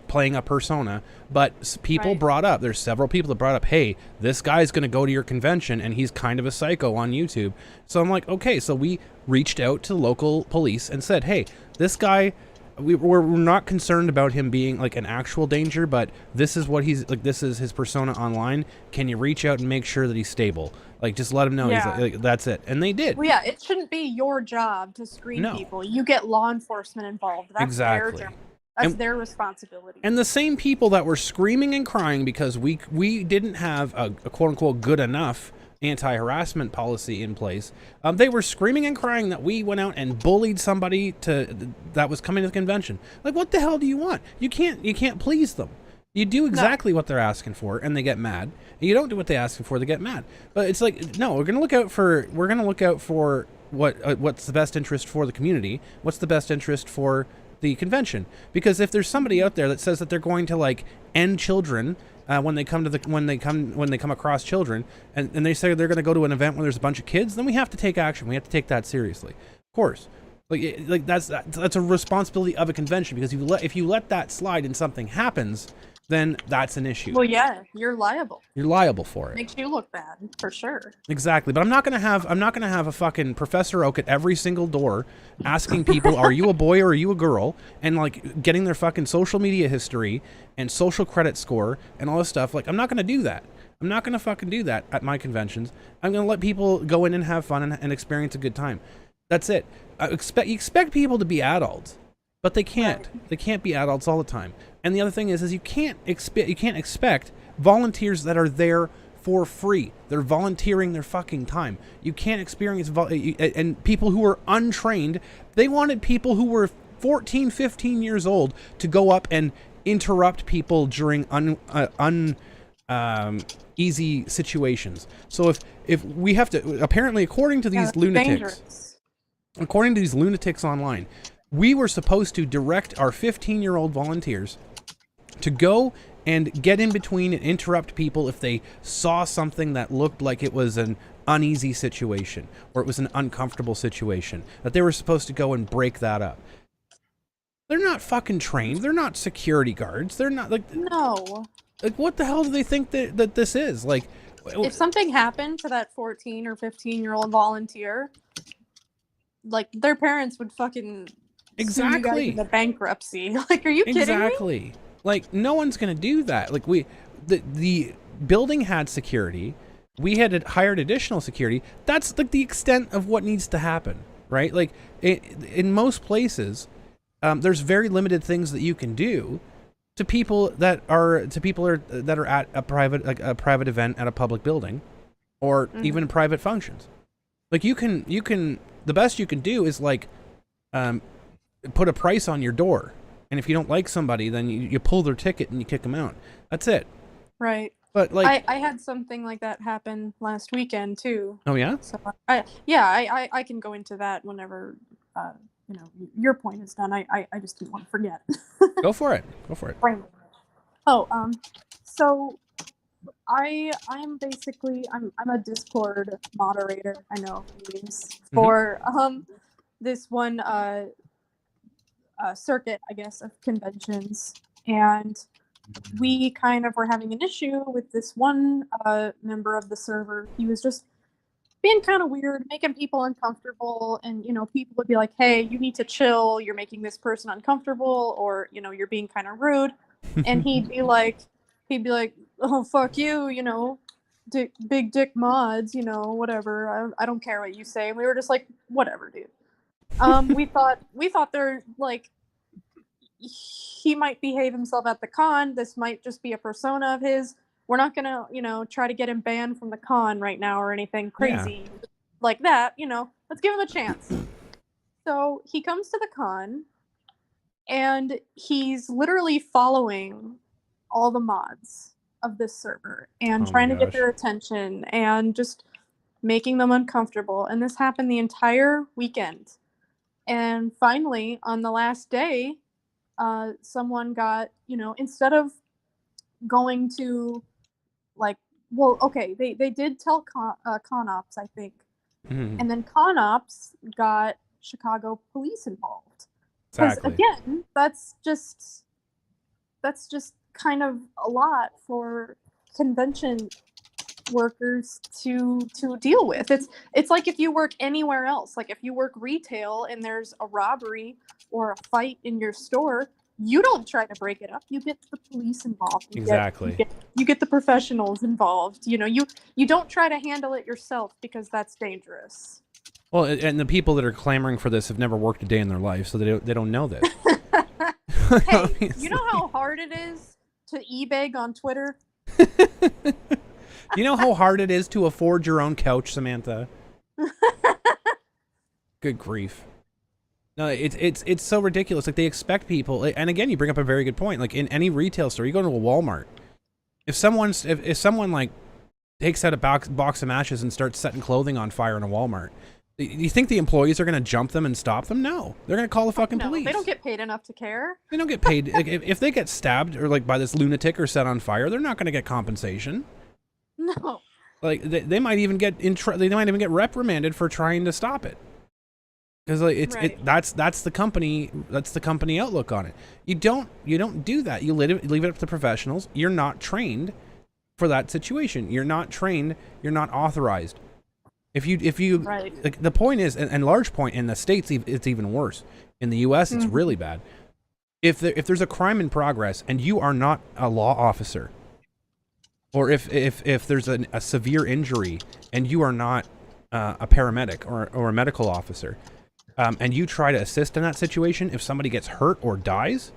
Speaker 1: playing a persona, but people brought up, there's several people that brought up, hey, this guy's going to go to your convention and he's kind of a psycho on YouTube. So I'm like, okay, so we reached out to local police and said, hey, this guy, we're not concerned about him being like an actual danger, but this is what he's like, this is his persona online. Can you reach out and make sure that he's stable? Like, just let him know.
Speaker 3: Yeah.
Speaker 1: He's like, that's it. And they did.
Speaker 3: Well, yeah, it shouldn't be your job to screen people. You get law enforcement involved. That's
Speaker 1: exactly.
Speaker 3: their job. That's their responsibility.
Speaker 1: And the same people that were screaming and crying because we didn't have a quote unquote good enough anti-harassment policy in place, they were screaming and crying that we went out and bullied somebody that was coming to the convention. Like, what the hell do you want? You can't please them. You do exactly what they're asking for, and they get mad. And you don't do what they ask for, they get mad. But it's like, no, we're gonna look out for what's the best interest for the community. What's the best interest for the convention? Because if there's somebody out there that says that they're going to like end children when they come across children, and they say they're going to go to an event where there's a bunch of kids, then we have to take action. We have to take that seriously, of course. Like that's a responsibility of a convention, because if you let that slide and something happens, then that's an issue.
Speaker 3: Well, yeah, you're liable.
Speaker 1: You're liable for it.
Speaker 3: Makes you look bad, for sure.
Speaker 1: Exactly, but I'm not gonna have a fucking Professor Oak at every single door asking people, are you a boy or are you a girl, and like getting their fucking social media history and social credit score and all this stuff. Like, I'm not gonna do that. I'm not gonna fucking do that at my conventions. I'm gonna let people go in and have fun and experience a good time. That's it. You expect people to be adults, but they can't. They can't be adults all the time. And the other thing is you can't expect volunteers that are there for free. They're volunteering their fucking time. You can't experience and people who are untrained. They wanted people who were 14, 15 years old to go up and interrupt people during easy situations. So if we have to, apparently, according to these lunatics online, we were supposed to direct our 15-year-old volunteers to go and get in between and interrupt people if they saw something that looked like it was an uneasy situation or it was an uncomfortable situation, that they were supposed to go and break that up. They're not fucking trained. They're not security guards. They're not like...
Speaker 3: No.
Speaker 1: Like, what the hell do they think that this is? Like,
Speaker 3: if something happened to that 14 or 15-year-old volunteer, like their parents would fucking sue you guys into bankruptcy. Like, are you kidding me?
Speaker 1: Exactly. Like, no one's gonna do that. Like, the building had security. We had hired additional security. That's like the extent of what needs to happen, right? Like, in most places, there's very limited things that you can do to people that are at a private event at a public building, or even private functions. Like, you can the best you can do is like put a price on your door, and if you don't like somebody, then you pull their ticket and you kick them out. That's it.
Speaker 3: Right.
Speaker 1: But like,
Speaker 3: I had something like that happen last weekend too.
Speaker 1: oh yeah.
Speaker 3: So I can go into that whenever your point is done. I just didn't want to forget.
Speaker 1: Go for it.
Speaker 3: Oh, so I'm basically I'm a Discord moderator. I know memes for this one circuit, I guess, of conventions, and we kind of were having an issue with this one member of the server. He was just being kind of weird, making people uncomfortable, and people would be like, "Hey, you need to chill. You're making this person uncomfortable," or you're being kind of rude. And he'd be like, "Oh, fuck you, big dick mods, whatever. I don't care what you say." And we were just like, "Whatever, dude." We thought they're like, he might behave himself at the con. This might just be a persona of his. We're not gonna, try to get him banned from the con right now or anything crazy like that. Let's give him a chance. So he comes to the con, and he's literally following all the mods of this server and trying to get their attention and just making them uncomfortable. And this happened the entire weekend. And finally, on the last day, someone got, instead of going to, like, well, okay, they did tell ConOps, I think. And then ConOps got Chicago police involved. Because, again, that's just kind of a lot for convention workers to deal with. It's like if you work anywhere else, like if you work retail and there's a robbery or a fight in your store, you don't try to break it up. You get the police involved. You get the professionals involved. You don't try to handle it yourself because that's dangerous.
Speaker 1: Well, and the people that are clamoring for this have never worked a day in their life, so they don't know this.
Speaker 3: Hey, you know how hard it is to e-beg on Twitter?
Speaker 1: You know how hard it is to afford your own couch, Samantha? Good grief. No, it's so ridiculous. Like, they expect people, and again, you bring up a very good point. Like, in any retail store, you go to a Walmart, if someone like takes out a box of matches and starts setting clothing on fire in a Walmart, you think the employees are going to jump them and stop them? No, they're going to call the fucking police.
Speaker 3: They don't get paid enough to care.
Speaker 1: They don't get paid. Like, if they get stabbed or like by this lunatic or set on fire, they're not going to get compensation.
Speaker 3: No.
Speaker 1: Like, they might even get they might even get reprimanded for trying to stop it. Because like that's the company outlook on it. You don't do that. You leave it up to the professionals. You're not trained for that situation. You're not trained. You're not authorized. If you like, the point is, and large point in the States, it's even worse. In the U.S., it's really bad. If there's a crime in progress and you are not a law officer, or if there's a severe injury and you are not a paramedic or a medical officer, and you try to assist in that situation, if somebody gets hurt or dies,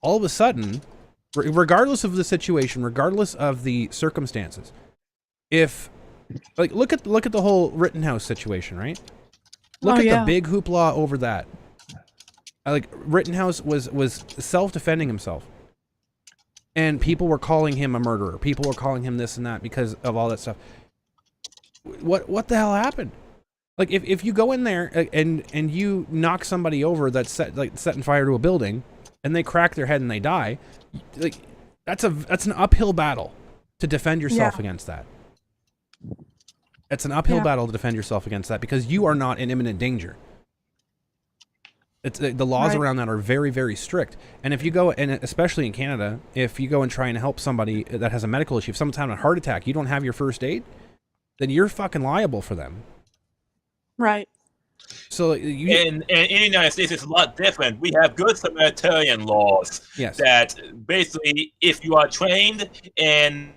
Speaker 1: all of a sudden, regardless of the situation, regardless of the circumstances, if like look at the whole Rittenhouse situation, right? Look at the big hoopla over that. Like, Rittenhouse was self-defending himself, and people were calling him a murderer. People were calling him this and that because of all that stuff. What the hell happened? Like, if you go in there and you knock somebody over that's setting fire to a building, and they crack their head and they die, like, that's an uphill battle to defend yourself against that. It's an uphill battle to defend yourself against that because you are not in imminent danger. The laws
Speaker 3: Right.
Speaker 1: around that are very, very strict. And if you go, and especially in Canada, if you go and try and help somebody that has a medical issue, if someone's having a heart attack, you don't have your first aid, then you're fucking liable for them.
Speaker 3: Right.
Speaker 1: So
Speaker 2: in the United States, it's a lot different. We have good Samaritan laws
Speaker 1: yes,
Speaker 2: that basically, if you are trained and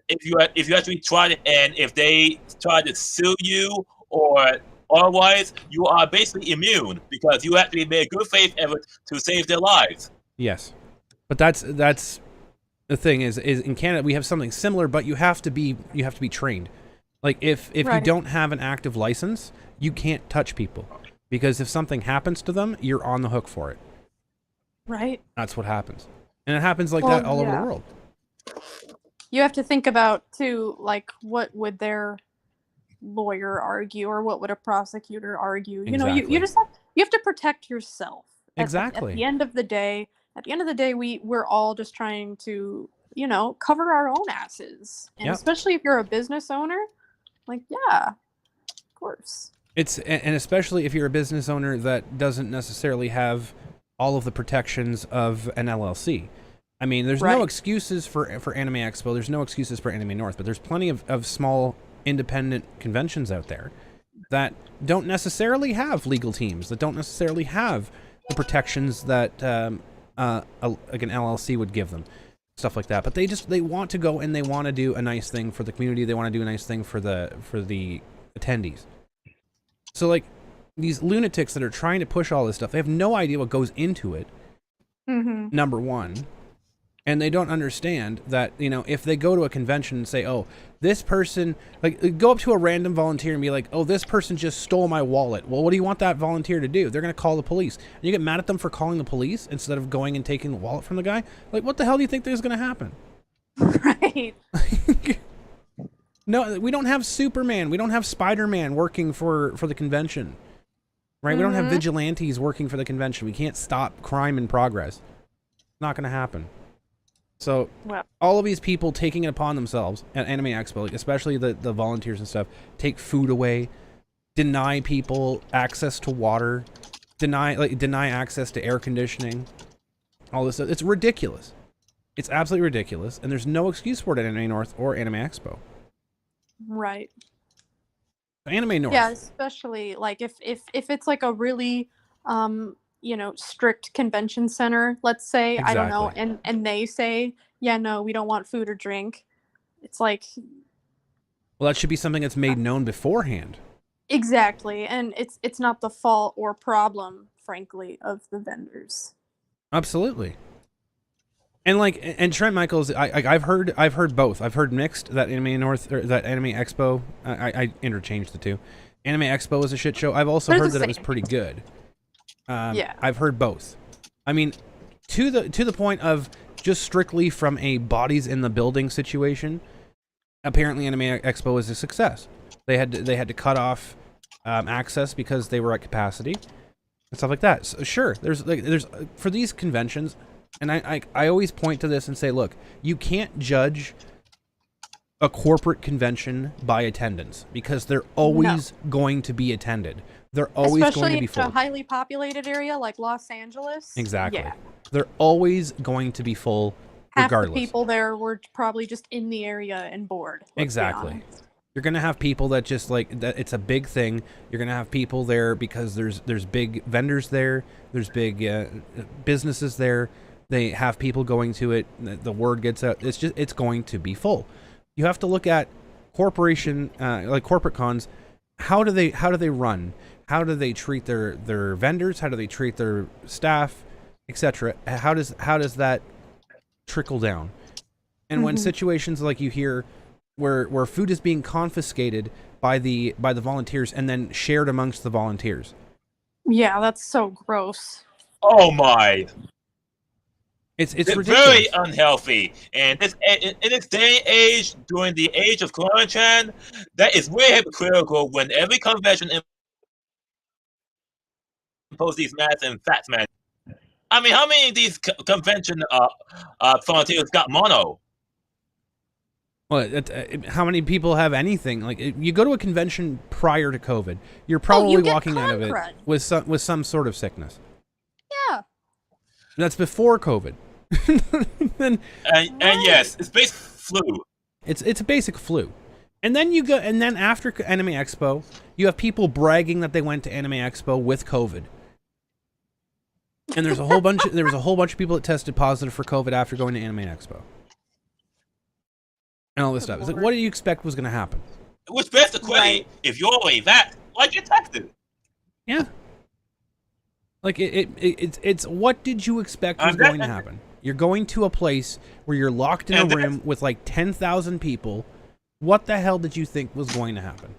Speaker 2: if you actually try to, and if they try to sue you or otherwise, you are basically immune because you actually made a good faith effort to save their lives.
Speaker 1: yes, but that's the thing is in Canada we have something similar, but you have to be trained. Like if you
Speaker 3: Right.
Speaker 1: don't have an active license, you can't touch people because if something happens to them, you're on the hook for it.
Speaker 3: Right.
Speaker 1: That's what happens, and it happens like
Speaker 3: Well,
Speaker 1: that all over the
Speaker 3: yeah.
Speaker 1: world.
Speaker 3: You have to think about too, like what would their lawyer argue, or what would a prosecutor argue? You know,
Speaker 1: Exactly.
Speaker 3: you just have to protect yourself.
Speaker 1: Exactly.
Speaker 3: At the end of the day, we're all just trying to, cover our own asses, and
Speaker 1: Yep.
Speaker 3: especially if you're a business owner, like yeah, of course.
Speaker 1: And especially if you're a business owner that doesn't necessarily have all of the protections of an LLC. I mean, there's no
Speaker 3: Right.
Speaker 1: excuses for Anime Expo. There's no excuses for Anime North, but there's plenty of small independent conventions out there that don't necessarily have legal teams, that don't necessarily have the protections that like an LLC would give them, stuff like that. But they want to go and they want to do a nice thing for the community. They want to do a nice thing for the attendees. So like these lunatics that are trying to push all this stuff, they have no idea what goes into it.
Speaker 3: Mm-hmm.
Speaker 1: Number one. And they don't understand that, if they go to a convention and say, oh, this person, like, go up to a random volunteer and be like, oh, this person just stole my wallet. Well, what do you want that volunteer to do? They're going to call the police. And you get mad at them for calling the police instead of going and taking the wallet from the guy? Like, what the hell do you think is going to happen?
Speaker 3: Right.
Speaker 1: No, we don't have Superman. We don't have Spider-Man working for the convention. Right? We don't have vigilantes working for the convention. We can't stop crime in progress. Not going to happen. So
Speaker 3: Well,
Speaker 1: all of these people taking it upon themselves at Anime Expo, like especially the volunteers and stuff, take food away, deny people access to water, deny access to air conditioning, all this stuff. It's ridiculous. It's absolutely ridiculous, and there's no excuse for it at Anime North or Anime Expo.
Speaker 3: right.
Speaker 1: Anime North.
Speaker 3: Yeah, especially like if it's like a really strict convention center, let's say, I don't know,
Speaker 1: Exactly.
Speaker 3: and they say, yeah, no, we don't want food or drink. It's like
Speaker 1: Well, that should be something that's made known beforehand.
Speaker 3: exactly, and it's not the fault or problem, frankly, of the vendors.
Speaker 1: Absolutely. And Trent Michaels, I've heard both. I've heard mixed that Anime North or that Anime Expo. I interchanged the two. Anime Expo is a shit show. I've also
Speaker 3: They're
Speaker 1: heard
Speaker 3: the
Speaker 1: that it was
Speaker 3: same.
Speaker 1: pretty good.
Speaker 3: Yeah.
Speaker 1: I've heard both. I mean, to the point of just strictly from a bodies in the building situation. Apparently, Anime Expo is a success. They had to cut off access because they were at capacity and stuff like that. So, sure, there's for these conventions, and I always point to this and say, look, you can't judge a corporate convention by attendance because they're always going to be attended. They're always
Speaker 3: Especially
Speaker 1: going to be
Speaker 3: in
Speaker 1: full.
Speaker 3: a highly populated area like Los Angeles.
Speaker 1: Exactly.
Speaker 3: Yeah.
Speaker 1: They're always going to be full
Speaker 3: Half
Speaker 1: regardless.
Speaker 3: the people there were probably just in the area and bored. Let's be
Speaker 1: Exactly.
Speaker 3: honest.
Speaker 1: You're gonna have people that just like that. It's a big thing. You're gonna have people there because there's big vendors there. There's big businesses there. They have people going to it. The word gets out. It's going to be full. You have to look at corporate cons. How do they run? How do they treat their vendors? How do they treat their staff, etc.? How does that trickle down? And when situations like you hear where food is being confiscated by the volunteers and then shared amongst the volunteers.
Speaker 3: Yeah, that's so gross.
Speaker 2: Oh my!
Speaker 1: It's
Speaker 2: It's
Speaker 1: ridiculous.
Speaker 2: very unhealthy. And in this day and age, during the age of quarantine, that is way hypocritical when every convention imposes these masks and fat man. I mean, how many of these convention volunteers got mono?
Speaker 1: Well, how many people have anything? Like, you go to a convention prior to COVID, you're probably
Speaker 3: you get
Speaker 1: walking out of it
Speaker 3: con-crud.
Speaker 1: with some sort of sickness.
Speaker 3: Yeah.
Speaker 1: That's before COVID. Then
Speaker 2: And yes, it's basically flu.
Speaker 1: it's a basic flu. And then you go, and then after Anime Expo, you have people bragging that they went to Anime Expo with COVID. And there was a whole bunch of people that tested positive for COVID after going to Anime Expo. And all this stuff. It's like, what do you expect was going to happen?
Speaker 2: Which begs the question:
Speaker 3: Right.
Speaker 2: if you're already that, why get tested?
Speaker 1: Yeah. Like it's what did you expect was going to happen? You're going to a place where you're locked in a room with like 10,000 people. What the hell did you think was going to happen?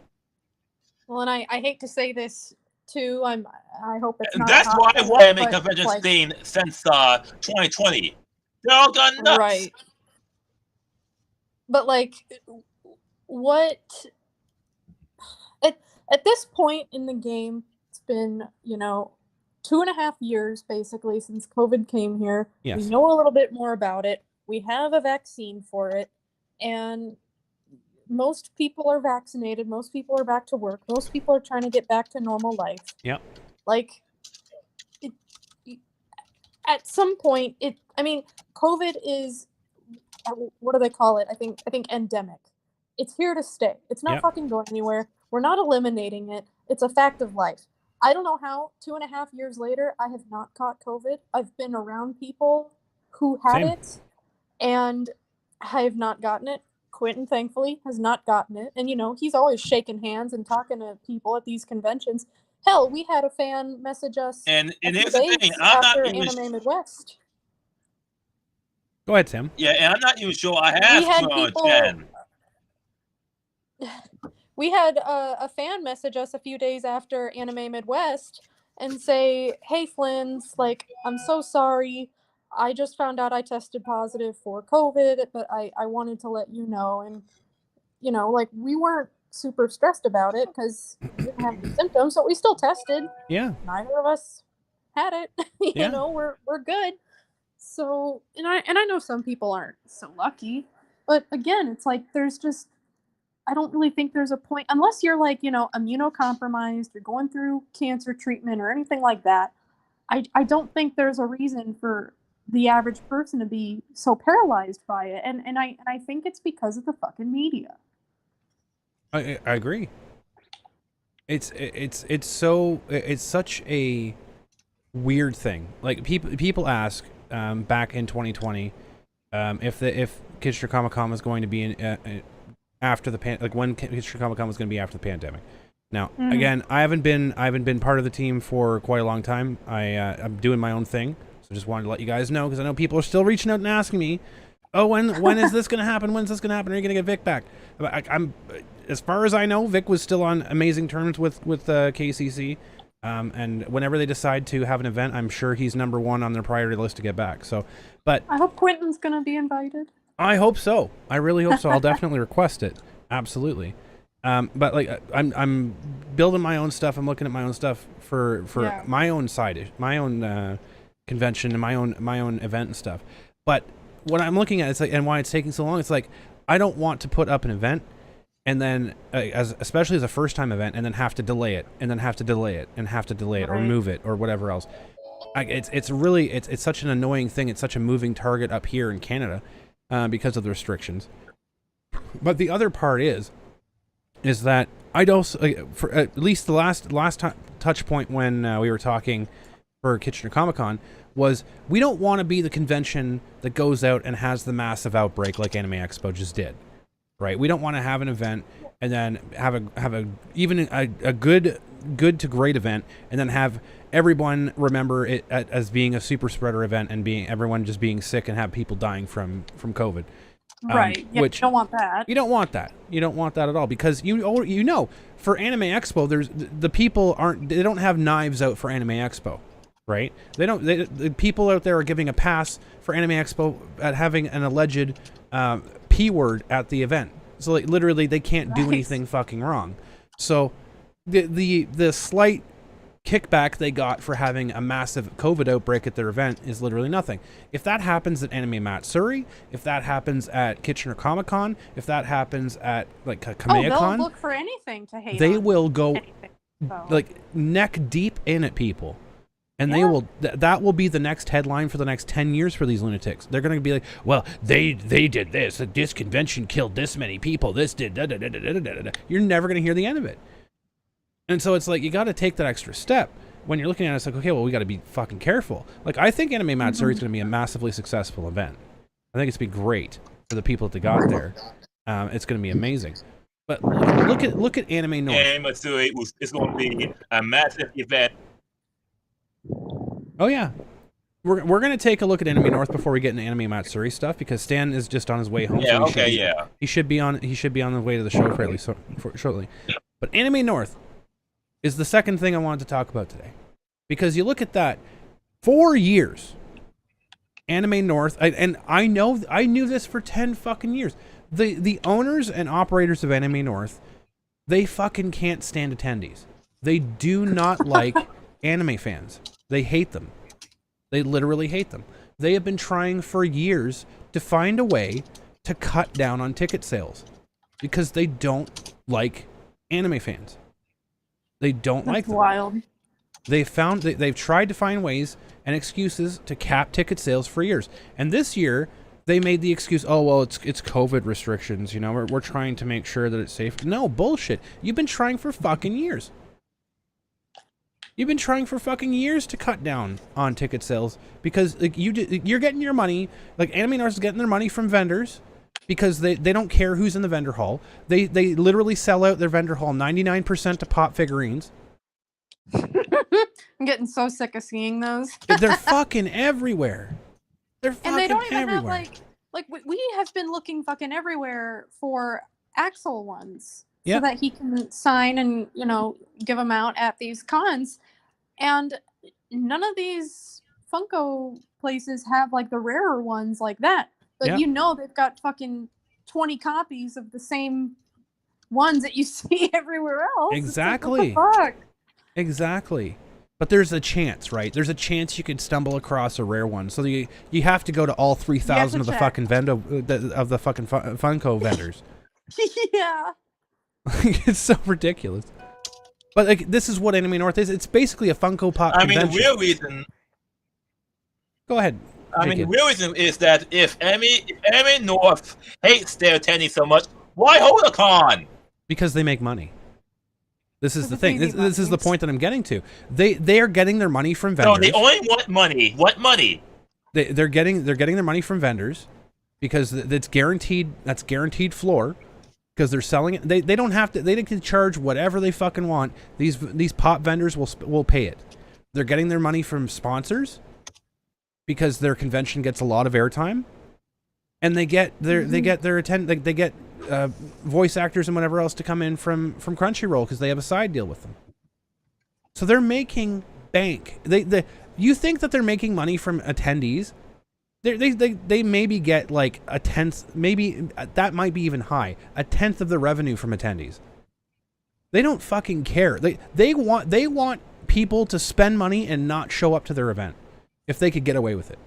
Speaker 3: Well, and I hate to say this too. I hope it's
Speaker 2: And
Speaker 3: not.
Speaker 2: that's
Speaker 3: hot,
Speaker 2: why
Speaker 3: but,
Speaker 2: anime convention
Speaker 3: like,
Speaker 2: scene since 2020. They all got nuts.
Speaker 3: Right. But like, what? At this point in the game, it's been 2.5 years basically since COVID came here.
Speaker 1: Yes.
Speaker 3: We know a little bit more about it. We have a vaccine for it, and most people are vaccinated. Most people are back to work. Most people are trying to get back to normal life.
Speaker 1: Yep.
Speaker 3: Like, at some point, COVID is, what do they call it? I think endemic. It's here to stay. It's not
Speaker 1: Yep.
Speaker 3: fucking going anywhere. We're not eliminating it. It's a fact of life. I don't know how 2.5 years later I have not caught COVID. I've been around people who had
Speaker 1: Same.
Speaker 3: it, and I have not gotten it. Quentin, thankfully, has not gotten it. And, he's always shaking hands and talking to people at these conventions. Hell, we had a fan message us
Speaker 2: And
Speaker 3: a few
Speaker 2: here's the
Speaker 3: days
Speaker 2: thing: I'm not
Speaker 3: after
Speaker 2: even.
Speaker 3: Anime Midwest.
Speaker 1: Go ahead, Tim.
Speaker 2: Yeah, and I'm not even sure I have
Speaker 3: had
Speaker 2: Corona,
Speaker 3: people-
Speaker 2: Jen.
Speaker 3: We had a fan message us a few days after Anime Midwest and say, "Hey, Flynn's, like, I'm so sorry. I just found out I tested positive for COVID, but I wanted to let you know." And, like, we weren't super stressed about it because we didn't have any symptoms, so we still tested.
Speaker 1: Yeah.
Speaker 3: Neither of us had it.
Speaker 1: Yeah.
Speaker 3: We're good. So, and I know some people aren't so lucky, but again, it's like I don't really think there's a point unless you're like, immunocompromised, you're going through cancer treatment or anything like that. I don't think there's a reason for the average person to be so paralyzed by it. And I think it's because of the fucking media.
Speaker 1: I agree. It's such a weird thing. Like people ask back in 2020 if Kitchener Comic Con was going to be after the when Kitchener Comic Con was going to be after the pandemic. Now, again, I haven't been part of the team for quite a long time. I'm doing my own thing, so just wanted to let you guys know because I know people are still reaching out and asking me, "Oh, when is this going to happen? When's this going to happen? Are you going to get Vic back?" I'm as far as I know, Vic was still on amazing terms with KCC, and whenever they decide to have an event, I'm sure he's number one on their priority list to get back. So, but
Speaker 3: I hope Quentin's going to be invited.
Speaker 1: I hope so. I really hope so. I'll definitely request it. Absolutely. But like I'm building my own stuff. I'm looking at my own stuff for
Speaker 3: Yeah.
Speaker 1: my own my own convention and my own event and stuff. But what I'm looking at is like, and why it's taking so long. It's like I don't want to put up an event and then especially as a first time event and then have to delay it and then have to delay it and have to delay it or
Speaker 3: Right.
Speaker 1: move it or whatever else. It's such an annoying thing. It's such a moving target up here in Canada because of the restrictions. But the other part is that I'd also, for at least the last touch point when we were talking for Kitchener Comic Con was we don't want to be the convention that goes out and has the massive outbreak like Anime Expo just did, right? We don't want to have an event and then have a good to great event and then have everyone remember it as being a super spreader event and everyone just being sick and have people dying from COVID.
Speaker 3: Right. Yeah,
Speaker 1: Which
Speaker 3: you don't want that.
Speaker 1: You don't want that. You don't want that at all because for Anime Expo there's the people they don't have knives out for Anime Expo, right? The people out there are giving a pass for Anime Expo at having an alleged P word at the event. So like literally they can't do anything fucking wrong. So the slight kickback they got for having a massive COVID outbreak at their event is literally nothing. If that happens at Anime Matsuri, if that happens at Kitchener Comic Con, if that happens at like Kamea Con,
Speaker 4: they'll look for anything to hate
Speaker 1: they
Speaker 4: on.
Speaker 1: will go
Speaker 4: Anything, so.
Speaker 1: like neck deep in at people. And they will that will be the next headline for the next 10 years for these lunatics. They're going to be like, well, they did this convention killed this many people, this did da da da da da da da. You're never going to hear the end of it. And so it's like, you got to take that extra step when you're looking at it. It's like, okay, well, we got to be fucking careful. Like, I think Anime Matsuri is going to be a massively successful event. I think it's going to be great for the people that got there. It's going to be amazing. But look at Anime North.
Speaker 2: Anime Matsuri is going to be a massive event.
Speaker 1: Oh yeah, we're gonna take a look at Anime North before we get into Anime Matsuri stuff, because Stan is just on his way home.
Speaker 2: Yeah,
Speaker 1: so
Speaker 2: okay,
Speaker 1: he should be on the way to the show fairly shortly. But Anime North is the second thing I wanted to talk about today, because you look at that, 4 years, Anime North, and I knew this for 10 fucking years. The owners and operators of Anime North, they fucking can't stand attendees. They do not like anime fans. They hate them. They literally hate them. They have been trying for years to find a way to cut down on ticket sales because they don't like anime fans. They don't like them.
Speaker 3: Wild.
Speaker 1: They've tried to find ways and excuses to cap ticket sales for years. And this year they made the excuse, oh well, it's COVID restrictions, you know, we're trying to make sure that it's safe. No, bullshit. You've been trying for fucking years. You've been trying for fucking years to cut down on ticket sales because like you're getting your money, like Anime North is getting their money from vendors because they don't care who's in the vendor hall. They literally sell out their vendor hall 99% to pop figurines.
Speaker 4: I'm getting so sick of seeing those.
Speaker 1: They're fucking everywhere. They're fucking everywhere.
Speaker 4: And they don't even have like we have been looking fucking everywhere for Axel ones. So that he can sign and, you know, give them out at these cons. And none of these Funko places have like the rarer ones like that. But you know they've got fucking 20 copies of the same ones that you see everywhere else.
Speaker 1: Exactly.
Speaker 4: Like, what the fuck?
Speaker 1: Exactly. But there's a chance, right? There's a chance you could stumble across a rare one. So you have to go to all 3,000 of the fucking Funko vendors.
Speaker 4: Yeah.
Speaker 1: It's so ridiculous. But like, this is what Anime North is. It's basically a Funko Pop convention.
Speaker 2: The real reason.
Speaker 1: Go ahead.
Speaker 2: The real reason is that if Anime North hates their attendees so much, why hold a con?
Speaker 1: Because they make money. This is the thing. This is the point that I'm getting to. They are getting their money from vendors.
Speaker 2: No, they only want money. What money?
Speaker 1: They're getting their money from vendors because that's guaranteed. That's guaranteed floor. Because they're selling it, they don't have to. They can charge whatever they fucking want. These pop vendors will pay it. They're getting their money from sponsors because their convention gets a lot of airtime, and they get their voice actors and whatever else to come in from Crunchyroll because they have a side deal with them. So they're making bank. You think that they're making money from attendees? They maybe get like a tenth, maybe that might be even high, a tenth of the revenue from attendees. They don't fucking care. They want people to spend money and not show up to their event if they could get away with it.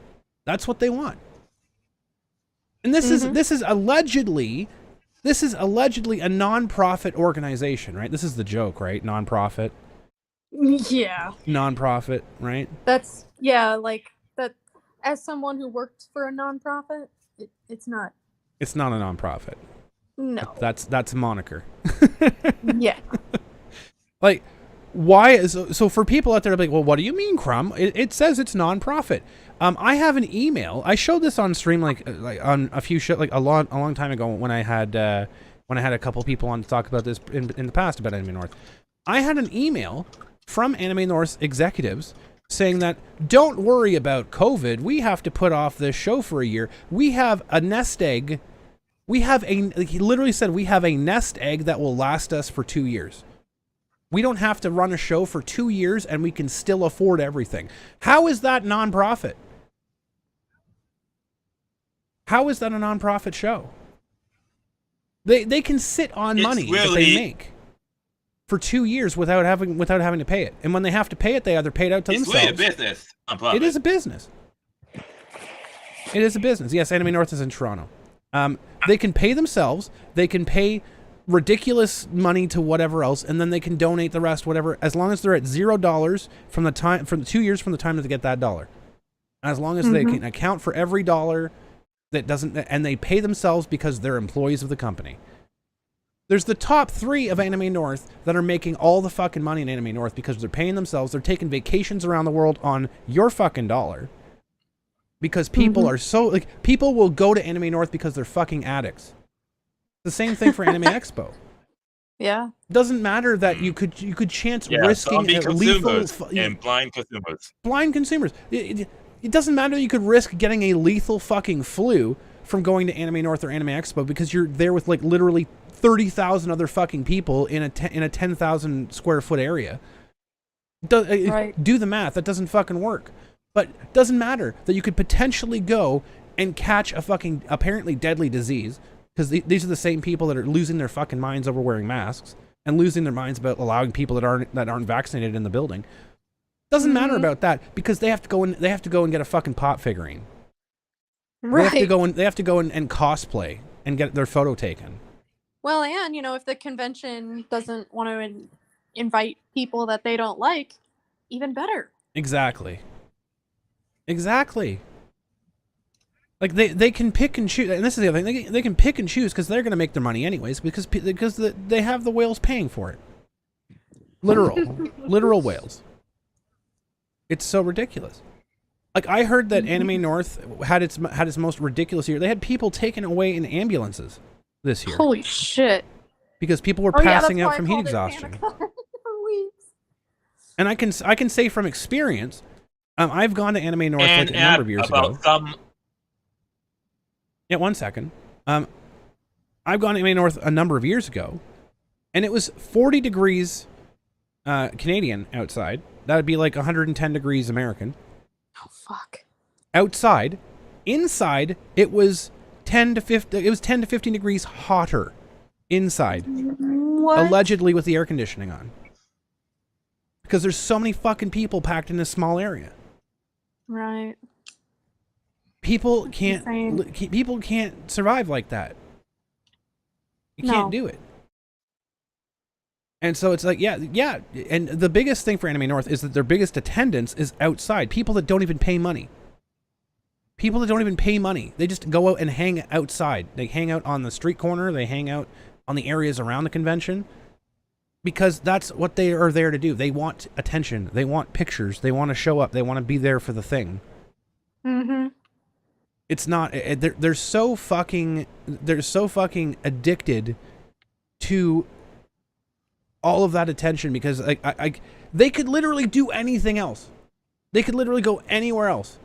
Speaker 1: That's what they want. And this is allegedly a non-profit organization, right? This is the joke, right? Non-profit.
Speaker 3: Yeah.
Speaker 1: Non-profit, right?
Speaker 3: That's like that. As someone who worked for a nonprofit, it's not.
Speaker 1: It's not a nonprofit.
Speaker 3: No.
Speaker 1: That's a moniker.
Speaker 3: Yeah.
Speaker 1: Like, why? So for people out there, like, well, what do you mean, Crumb? It says it's nonprofit. I have an email. I showed this on stream, like on a few shows, like a long time ago when I had a couple people on to talk about this in the past about Anime North. I had an email from Anime North executives saying that don't worry about COVID. We have to put off this show for a year. We have a nest egg. He literally said we have a nest egg that will last us for 2 years. We don't have to run a show for 2 years and we can still afford everything. How is that non-profit? How is that a non-profit show? They can sit on money that they make. for 2 years without having to pay it. And when they have to pay it, they either pay it out to
Speaker 2: It's
Speaker 1: themselves.
Speaker 2: really a business.
Speaker 1: It is a business. It is a business. Yes, Anime North is in Toronto. They can pay themselves. They can pay ridiculous money to whatever else, and then they can donate the rest, whatever, as long as they're at $0 from 2 years from the time that they get that dollar. As long as they can account for every dollar that doesn't, and they pay themselves because they're employees of the company. There's the top 3 of Anime North that are making all the fucking money in Anime North because they're paying themselves. They're taking vacations around the world on your fucking dollar. Because people are so, like, people will go to Anime North because they're fucking addicts. The same thing for Anime Expo.
Speaker 3: Yeah.
Speaker 1: Doesn't matter that you could chance risking
Speaker 2: lethal
Speaker 1: and
Speaker 2: blind consumers.
Speaker 1: Blind consumers. It doesn't matter that you could risk getting a lethal fucking flu from going to Anime North or Anime Expo because you're there with like literally 30,000 other fucking people in a 10,000 square foot area. Do the math. That doesn't fucking work. But it doesn't matter that you could potentially go and catch a fucking apparently deadly disease, because these are the same people that are losing their fucking minds over wearing masks and losing their minds about allowing people that aren't vaccinated in the building. Doesn't matter about that because they have to go and get a fucking pop figurine. Right. They have to go and cosplay and get their photo taken.
Speaker 4: Well, and if the convention doesn't want to invite people that they don't like, even better.
Speaker 1: Exactly. Like they can pick and choose, and this is the other thing. They can pick and choose because they're going to make their money anyways because they have the whales paying for it. Literal whales. It's so ridiculous. Like I heard that Anime North had its most ridiculous year. They had people taken away in ambulances this year.
Speaker 4: Holy shit!
Speaker 1: Because people were passing out from heat exhaustion. And I can say from experience. I've gone to Anime North like a number of years ago. Yeah, 1 second. I've gone to Anime North a number of years ago, and it was 40 degrees Canadian outside. That would be like 110 degrees American.
Speaker 4: Oh fuck!
Speaker 1: Outside, inside it was 10 to 15. It was 10 to 15 degrees hotter inside.
Speaker 3: What?
Speaker 1: Allegedly with the air conditioning on. Because there's so many fucking people packed in this small area.
Speaker 4: Right.
Speaker 1: People can't survive like that. You can't do it. And so it's like, yeah. And the biggest thing for Anime North is that their biggest attendance is outside. People that don't even pay money. They just go out and hang outside. They hang out on the street corner. They hang out on the areas around the convention. Because that's what they are there to do. They want attention. They want pictures. They want to show up. They want to be there for the thing. It's not. They're so fucking addicted to all of that attention because they could literally do anything else. They could literally go anywhere else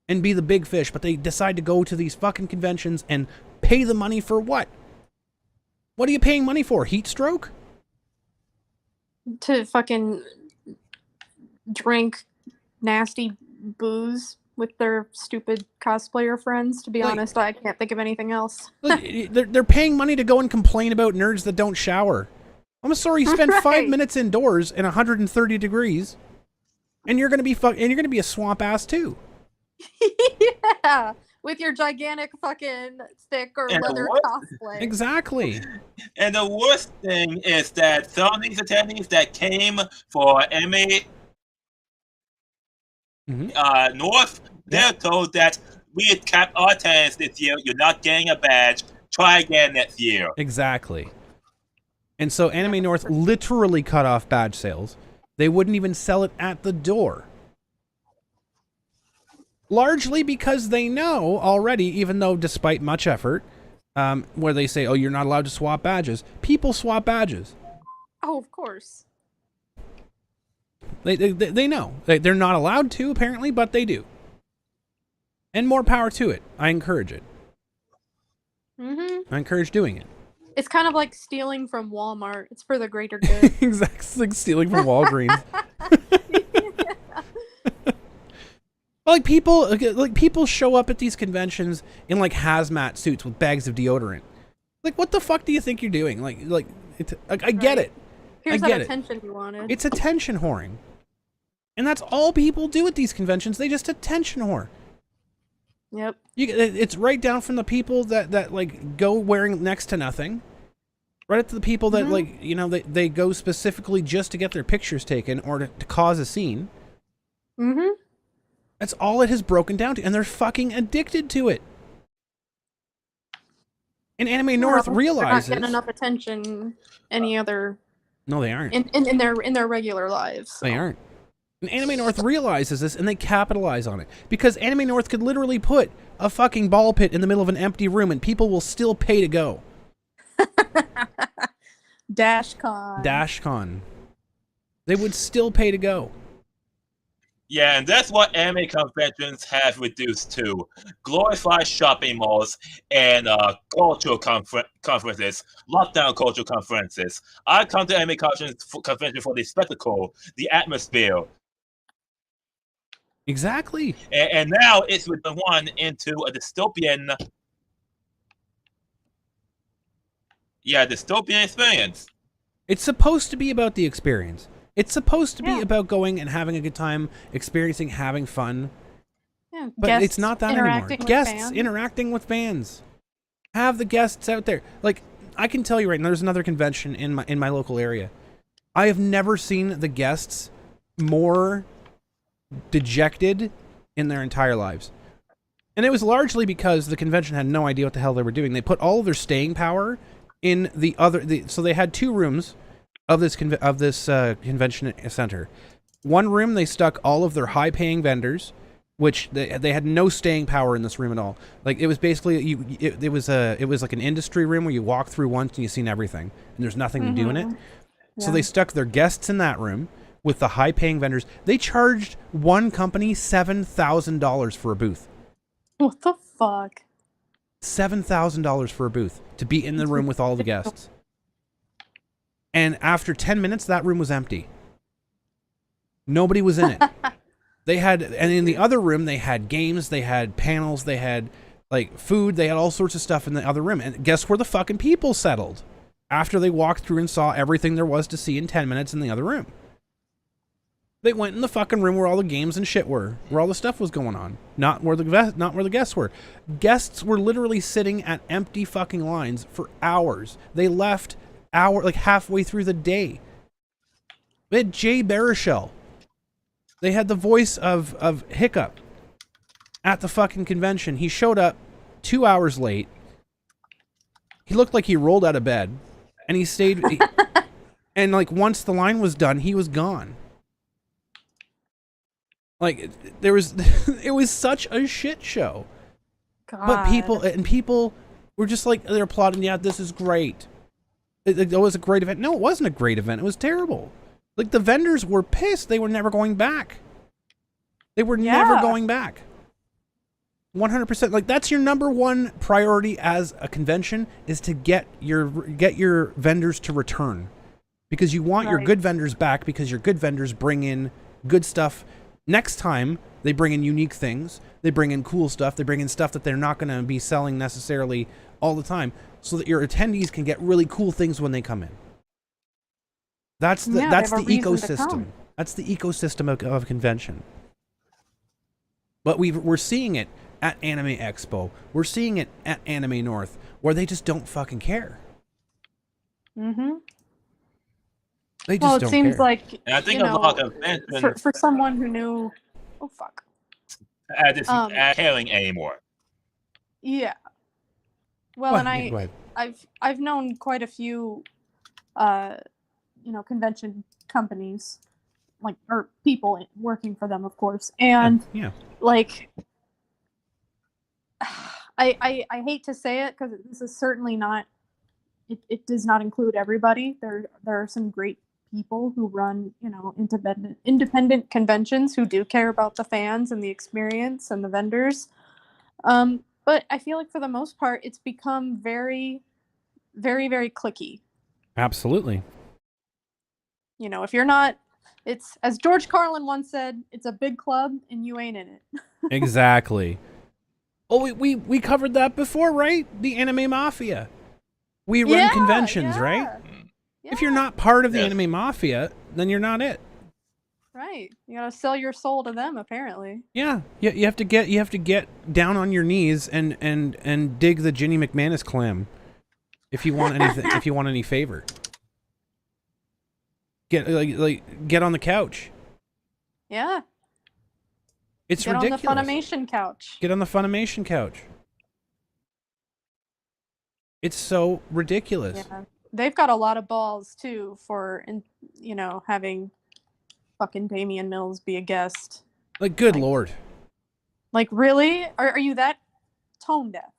Speaker 1: and be the big fish, but they decide to go to these fucking conventions and pay the money for what? What are you paying money for? Heat stroke?
Speaker 4: To fucking drink nasty booze with their stupid cosplayer friends. To be honest, I can't think of anything else.
Speaker 1: They're paying money to go and complain about nerds that don't shower. I'm sorry, you spend 5 minutes indoors in 130 degrees, and you're gonna be a swamp ass too.
Speaker 4: Yeah, with your gigantic fucking stick or leather cosplay.
Speaker 1: Exactly.
Speaker 2: And the worst thing is that some of these attendees that came for Anime North, they're told that we had capped our attendance this year. You're not getting a badge. Try again next year.
Speaker 1: Exactly. And so Anime North literally cut off badge sales. They wouldn't even sell it at the door. Largely because they know already, even though despite much effort, where they say, oh, you're not allowed to swap badges. People swap badges.
Speaker 4: Oh, of course.
Speaker 1: They know. They're not allowed to, apparently, but they do. And more power to it. I encourage it. I encourage doing it.
Speaker 4: It's kind of like stealing from Walmart. It's for the greater good.
Speaker 1: Exactly, like stealing from Walgreens. Like people show up at these conventions in like hazmat suits with bags of deodorant. Like, what the fuck do you think you're doing? I get it.
Speaker 4: Here's
Speaker 1: I get
Speaker 4: that
Speaker 1: it.
Speaker 4: attention you wanted.
Speaker 1: It's attention whoring. And that's all people do at these conventions. They just attention whore.
Speaker 4: Yep.
Speaker 1: It's right down from the people that like go wearing next to nothing, right up to the people that like, you know, they go specifically just to get their pictures taken or to cause a scene.
Speaker 4: Mm-hmm.
Speaker 1: That's all it has broken down to, and they're fucking addicted to it. And Anime North realizes
Speaker 4: they're not getting enough attention any other.
Speaker 1: No, they aren't.
Speaker 4: In their regular lives. So.
Speaker 1: They aren't. And Anime North realizes this, and they capitalize on it. Because Anime North could literally put a fucking ball pit in the middle of an empty room, and people will still pay to go.
Speaker 4: DashCon.
Speaker 1: DashCon. They would still pay to go.
Speaker 2: Yeah, and that's what anime conventions have reduced to. Glorified shopping malls and cultural conferences, lockdown cultural conferences. I come to anime convention for the spectacle, the atmosphere.
Speaker 1: Exactly.
Speaker 2: And now it's with the one into a dystopian... Yeah, dystopian experience.
Speaker 1: It's supposed to be about the experience. It's supposed to be about going and having a good time, experiencing, having fun.
Speaker 4: Yeah,
Speaker 1: but it's not that anymore. Guests interacting with fans. Have the guests out there. Like, I can tell you right now, there's another convention in my local area. I have never seen the guests more dejected in their entire lives. And it was largely because the convention had no idea what the hell they were doing. They put all of their staying power in the other... so they had two rooms of this convention center. One room, they stuck all of their high-paying vendors, which they had no staying power in this room at all. Like, it was basically... it was like an industry room where you walk through once and you've seen everything. And there's nothing to do in it. Yeah. So they stuck their guests in that room with the high-paying vendors. They charged one company $7,000 for a booth.
Speaker 4: What the fuck?
Speaker 1: $7,000 for a booth to be in the room with all the guests. And after 10 minutes, that room was empty. Nobody was in it. They had, and in the other room, they had games, they had panels, they had like food, they had all sorts of stuff in the other room. And guess where the fucking people settled? After they walked through and saw everything there was to see in 10 minutes in the other room. They went in the fucking room where all the games and shit were, where all the stuff was going on, not where the guests were. Guests were literally sitting at empty fucking lines for hours. They left like halfway through the day. They had Jay Baruchel. They had the voice of Hiccup at the fucking convention. He showed up 2 hours late. He looked like he rolled out of bed, and he stayed. And like once the line was done, he was gone. Like there was, it was such a shit show. God. But people were just like, they're applauding. Yeah, this is great. It was a great event. No, it wasn't a great event. It was terrible. Like, the vendors were pissed. They were never going back. They were never going back. 100%. Like, that's your number one priority as a convention, is to get your vendors to return. Because you want your good vendors back, because your good vendors bring in good stuff. Next time, they bring in unique things. They bring in cool stuff. They bring in stuff that they're not going to be selling necessarily all the time, so that your attendees can get really cool things when they come in. That's the ecosystem. That's the ecosystem of a convention. But we're seeing it at Anime Expo. We're seeing it at Anime North, where they just don't fucking care.
Speaker 4: Mm-hmm.
Speaker 1: They just don't care. Well, it
Speaker 4: seems like,
Speaker 2: and I think a lot of conventions...
Speaker 4: For someone who knew... Oh, fuck.
Speaker 2: Caring anymore.
Speaker 4: Yeah. Well, and I've known quite a few, convention companies, like, or people working for them, of course, and like, I hate to say it because this is certainly not. It does not include everybody. There are some great people who run, independent conventions who do care about the fans and the experience and the vendors. But I feel like for the most part, it's become very, very, very cliquey.
Speaker 1: Absolutely.
Speaker 4: If you're not, it's, as George Carlin once said, it's a big club and you ain't in it.
Speaker 1: Exactly. Oh, we covered that before, right? The Anime Mafia. We run conventions, right? If you're not part of the
Speaker 2: Yes.
Speaker 1: anime mafia, then you're not it.
Speaker 4: Right. You gotta sell your soul to them, apparently.
Speaker 1: Yeah, you have to get down on your knees and dig the Ginny McManus clam if you want anything. If you want any favor, get get on the couch.
Speaker 4: Yeah.
Speaker 1: It's
Speaker 4: Get
Speaker 1: ridiculous.
Speaker 4: on the Funimation couch.
Speaker 1: Get on the Funimation couch. It's so ridiculous.
Speaker 4: Yeah. They've got a lot of balls too for, you know, having fucking Damian Mills be a guest.
Speaker 1: Like, good
Speaker 4: Like-
Speaker 1: lord.
Speaker 4: Like, really? Are you that tone deaf?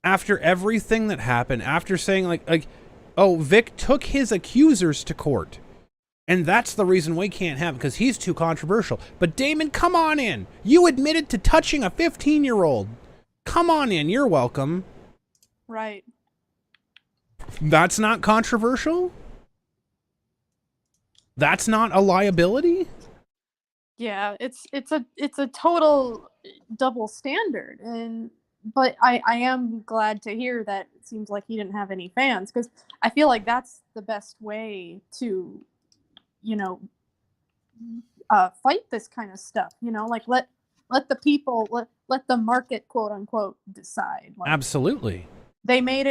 Speaker 1: After everything that happened, after saying like, oh, Vic took his accusers to court, and that's the reason we can't have him because he's too controversial. But Damon, come on in. You admitted to touching a 15-year-old. Come on in. You're welcome.
Speaker 4: Right.
Speaker 1: That's not controversial? That's not a liability?
Speaker 4: Yeah, it's a total double standard, but I am glad to hear that it seems like he didn't have any fans, because I feel like that's the best way to, you know, fight this kind of stuff. You know, like let the people, let the market, quote unquote, decide. Like,
Speaker 1: Absolutely.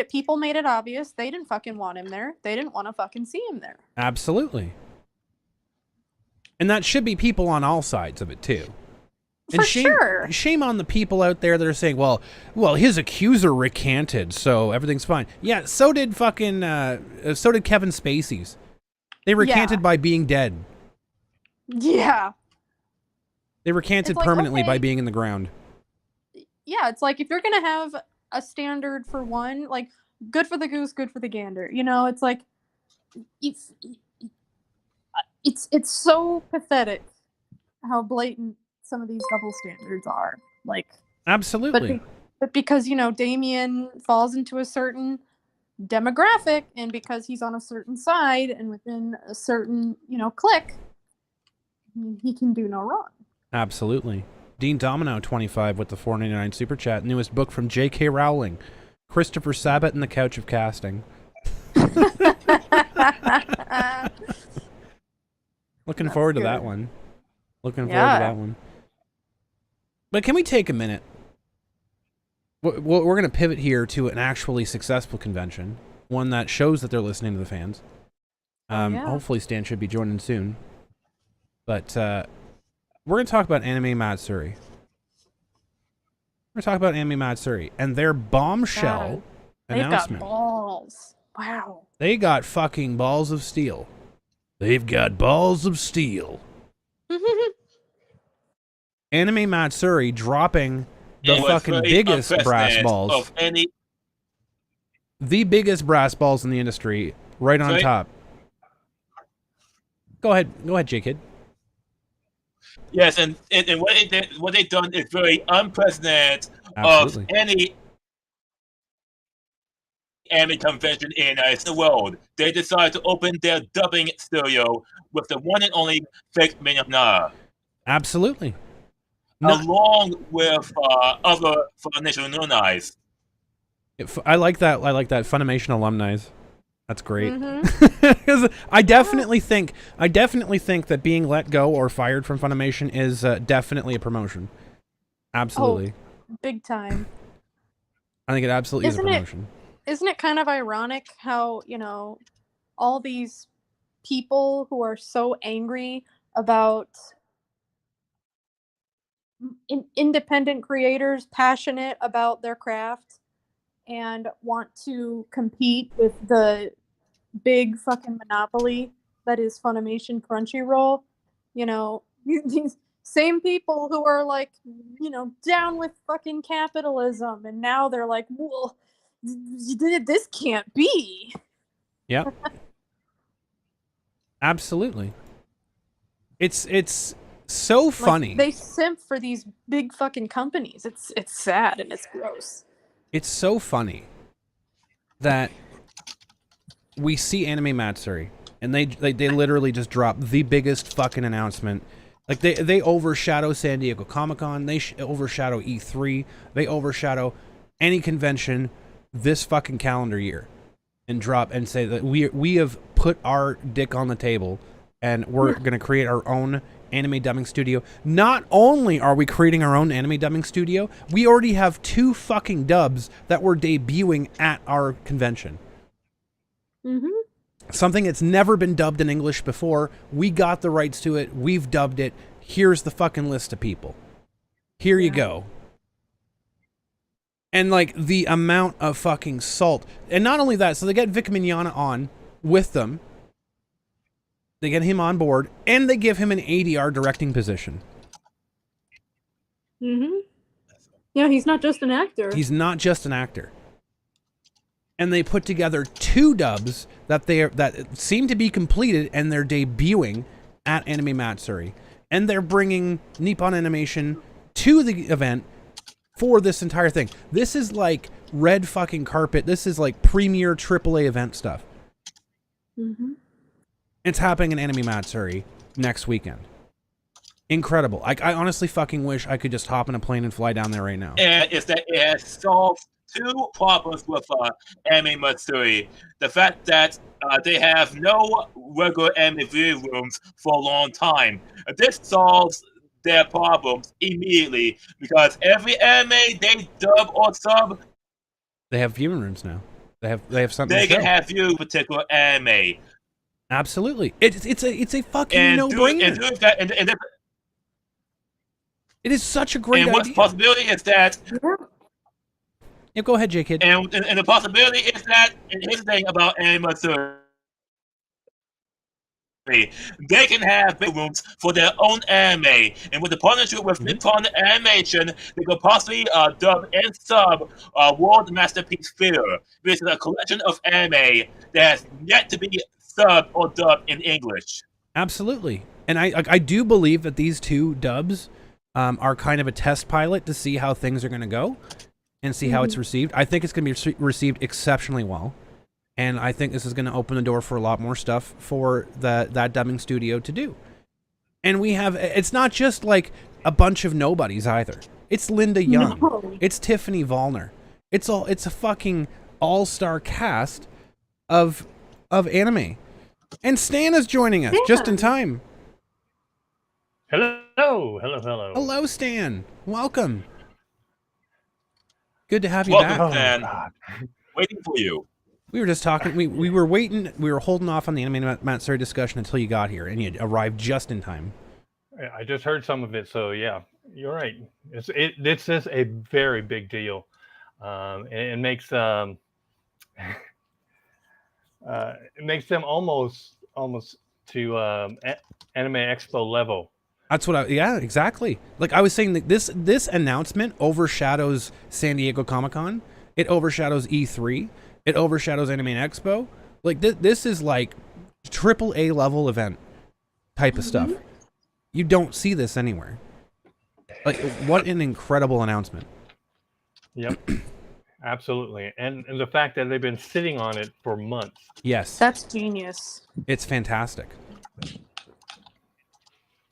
Speaker 4: people made it obvious they didn't fucking want him there. They didn't want to fucking see him there.
Speaker 1: Absolutely. And that should be people on all sides of it too. And
Speaker 4: For sure.
Speaker 1: Shame on the people out there that are saying, well, his accuser recanted, so everything's fine. Yeah, so did Kevin Spacey's. They recanted by being dead.
Speaker 4: Yeah.
Speaker 1: They recanted
Speaker 4: It's like,
Speaker 1: permanently by
Speaker 4: okay.
Speaker 1: being in the ground.
Speaker 4: Yeah, it's like, if you're gonna have a standard for one, like, good for the goose, good for the gander. You know, it's like, it's so pathetic how blatant some of these double standards are. Like,
Speaker 1: Absolutely.
Speaker 4: but because, you know, Damien falls into a certain demographic, and because he's on a certain side and within a certain, you know, clique, he can do no wrong.
Speaker 1: Absolutely. Dean Domino 25 with the $4.99 super chat. Newest book from J.K. Rowling. Christopher Sabat and the Couch of Casting. Looking forward to that
Speaker 4: good.
Speaker 1: one. Looking forward to
Speaker 4: Yeah.
Speaker 1: that one. But can we take a minute? We're going to pivot here to an actually successful convention. One that shows that they're listening to the fans.
Speaker 4: Yeah.
Speaker 1: Hopefully Stan should be joining soon. But we're going to talk about Anime Matsuri. We're going to talk about Anime Matsuri and their bombshell
Speaker 4: They've
Speaker 1: announcement.
Speaker 4: got balls. Wow.
Speaker 1: They got fucking balls of steel. They've got balls of steel. Anime Matsuri dropping the
Speaker 2: It was
Speaker 1: fucking
Speaker 2: very
Speaker 1: biggest brass
Speaker 2: unprecedented
Speaker 1: balls.
Speaker 2: of any.
Speaker 1: The biggest brass balls in the industry, right on
Speaker 2: Sorry?
Speaker 1: top. Go ahead, J Kid.
Speaker 2: Yes, and what they've done is very unprecedented
Speaker 1: Absolutely.
Speaker 2: of any anime convention in the world. They decided to open their dubbing studio with the one and only Vic Mignogna,
Speaker 1: Absolutely. No,
Speaker 2: along with other Funimation alumni.
Speaker 1: I like that. I like that. Funimation alumni. That's great.
Speaker 4: Mhm.
Speaker 1: 'Cause I definitely think that being let go or fired from Funimation is definitely a promotion. Absolutely.
Speaker 4: Big time.
Speaker 1: I think it absolutely is a
Speaker 4: Isn't it-
Speaker 1: promotion.
Speaker 4: Isn't it kind of ironic how, you know, all these people who are so angry about independent creators, passionate about their craft, and want to compete with the big fucking monopoly that is Funimation Crunchyroll, you know, these same people who are like, you know, down with fucking capitalism, and now they're like, well, this can't be.
Speaker 1: Yep. Absolutely. It's so funny.
Speaker 4: Like, they simp for these big fucking companies. It's sad and it's gross.
Speaker 1: It's so funny that we see Anime Matsuri and they literally just drop the biggest fucking announcement. Like they overshadow San Diego Comic-Con, they overshadow E3, they overshadow any convention this fucking calendar year. and drop and say that we have put our dick on the table and we're going to create our own anime dubbing studio. Not only are we creating our own anime dubbing studio, we already have 2 fucking dubs that were debuting at our convention.
Speaker 3: Mm-hmm.
Speaker 1: Something that's never been dubbed in English before. We got the rights to it. We've dubbed it. Here's the fucking list of people. Here you go. And like the amount of fucking salt. And not only that, so they get Vic Mignogna on with them. They get him on board and they give him an ADR directing position.
Speaker 3: Mm-hmm. Yeah, he's not just an actor.
Speaker 1: He's not just an actor. And they put together 2 dubs that seem to be completed and they're debuting at Anime Matsuri. And they're bringing Nippon Animation to the event for this entire thing. This is like red fucking carpet. This is like premier AAA event stuff.
Speaker 3: Mm-hmm. It's
Speaker 1: happening in Anime Matsuri next weekend. Incredible. I honestly fucking wish I could just hop in a plane and fly down there right now.
Speaker 2: And it's that it has solved 2 problems with Anime Matsuri. The fact that they have no regular anime viewing rooms for a long time. This solves their problems immediately because every anime they dub or sub,
Speaker 1: they have viewing rooms now. They have something.
Speaker 2: They
Speaker 1: to
Speaker 2: can
Speaker 1: show.
Speaker 2: have view particular anime.
Speaker 1: Absolutely, it's a fucking no-brainer. It is such a great idea.
Speaker 2: And what's the possibility is that.
Speaker 1: Yeah, go ahead, J-Kid.
Speaker 2: And the possibility is that, and here's the thing about Anime Matsuri, they can have big rooms for their own anime, and with the partnership with Nippon Animation, they could possibly dub and sub World Masterpiece Theater, which is a collection of anime that has yet to be subbed or dubbed in English.
Speaker 1: Absolutely, and I do believe that these 2 dubs are kind of a test pilot to see how things are going to go and see how it's received. I think it's going to be received exceptionally well. And I think this is going to open the door for a lot more stuff for that dubbing studio to do. And it's not just like a bunch of nobodies either. It's Linda Young. No. It's Tiffany Vollner. It's a fucking all-star cast of anime. And Stan is joining us just in time.
Speaker 5: Hello.
Speaker 1: Hello, Stan. Welcome. Good to have you
Speaker 2: back.
Speaker 1: Welcome,
Speaker 2: Stan. Waiting for you.
Speaker 1: We were just talking. We were waiting. We were holding off on the Anime Matsuri discussion until you got here, and you arrived just in time.
Speaker 5: I just heard some of it, so yeah, you're right. This is a very big deal. It makes them almost to Anime Expo level.
Speaker 1: That's what yeah, exactly. Like I was saying, that this announcement overshadows San Diego Comic-Con. It overshadows E3. It overshadows Anime Expo. Like this is like AAA level event type of stuff. You don't see this anywhere. Like what an incredible announcement.
Speaker 5: Yep. Absolutely. And the fact that they've been sitting on it for months.
Speaker 1: Yes.
Speaker 3: That's genius.
Speaker 1: It's fantastic.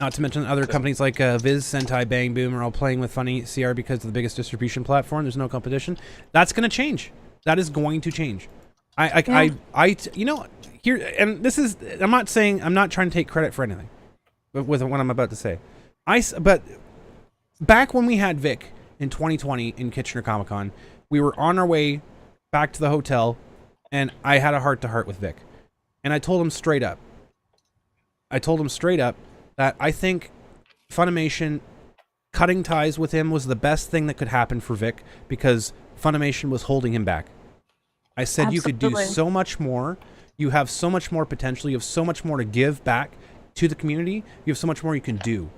Speaker 1: Not to mention other companies like Viz, Sentai, Bang Boom are all playing with Funny CR because of the biggest distribution platform. There's no competition. That's going to change. That is going to change. You know, here, and this is, I'm not trying to take credit for anything with what I'm about to say. But back when we had Vic in 2020 in Kitchener Comic-Con, we were on our way back to the hotel, and I had a heart-to-heart with Vic. And I told him straight up that I think Funimation cutting ties with him was the best thing that could happen for Vic because Funimation was holding him back. I said, You could do so much more. You have so much more potential. You have so much more to give back to the community. You have so much more you can do.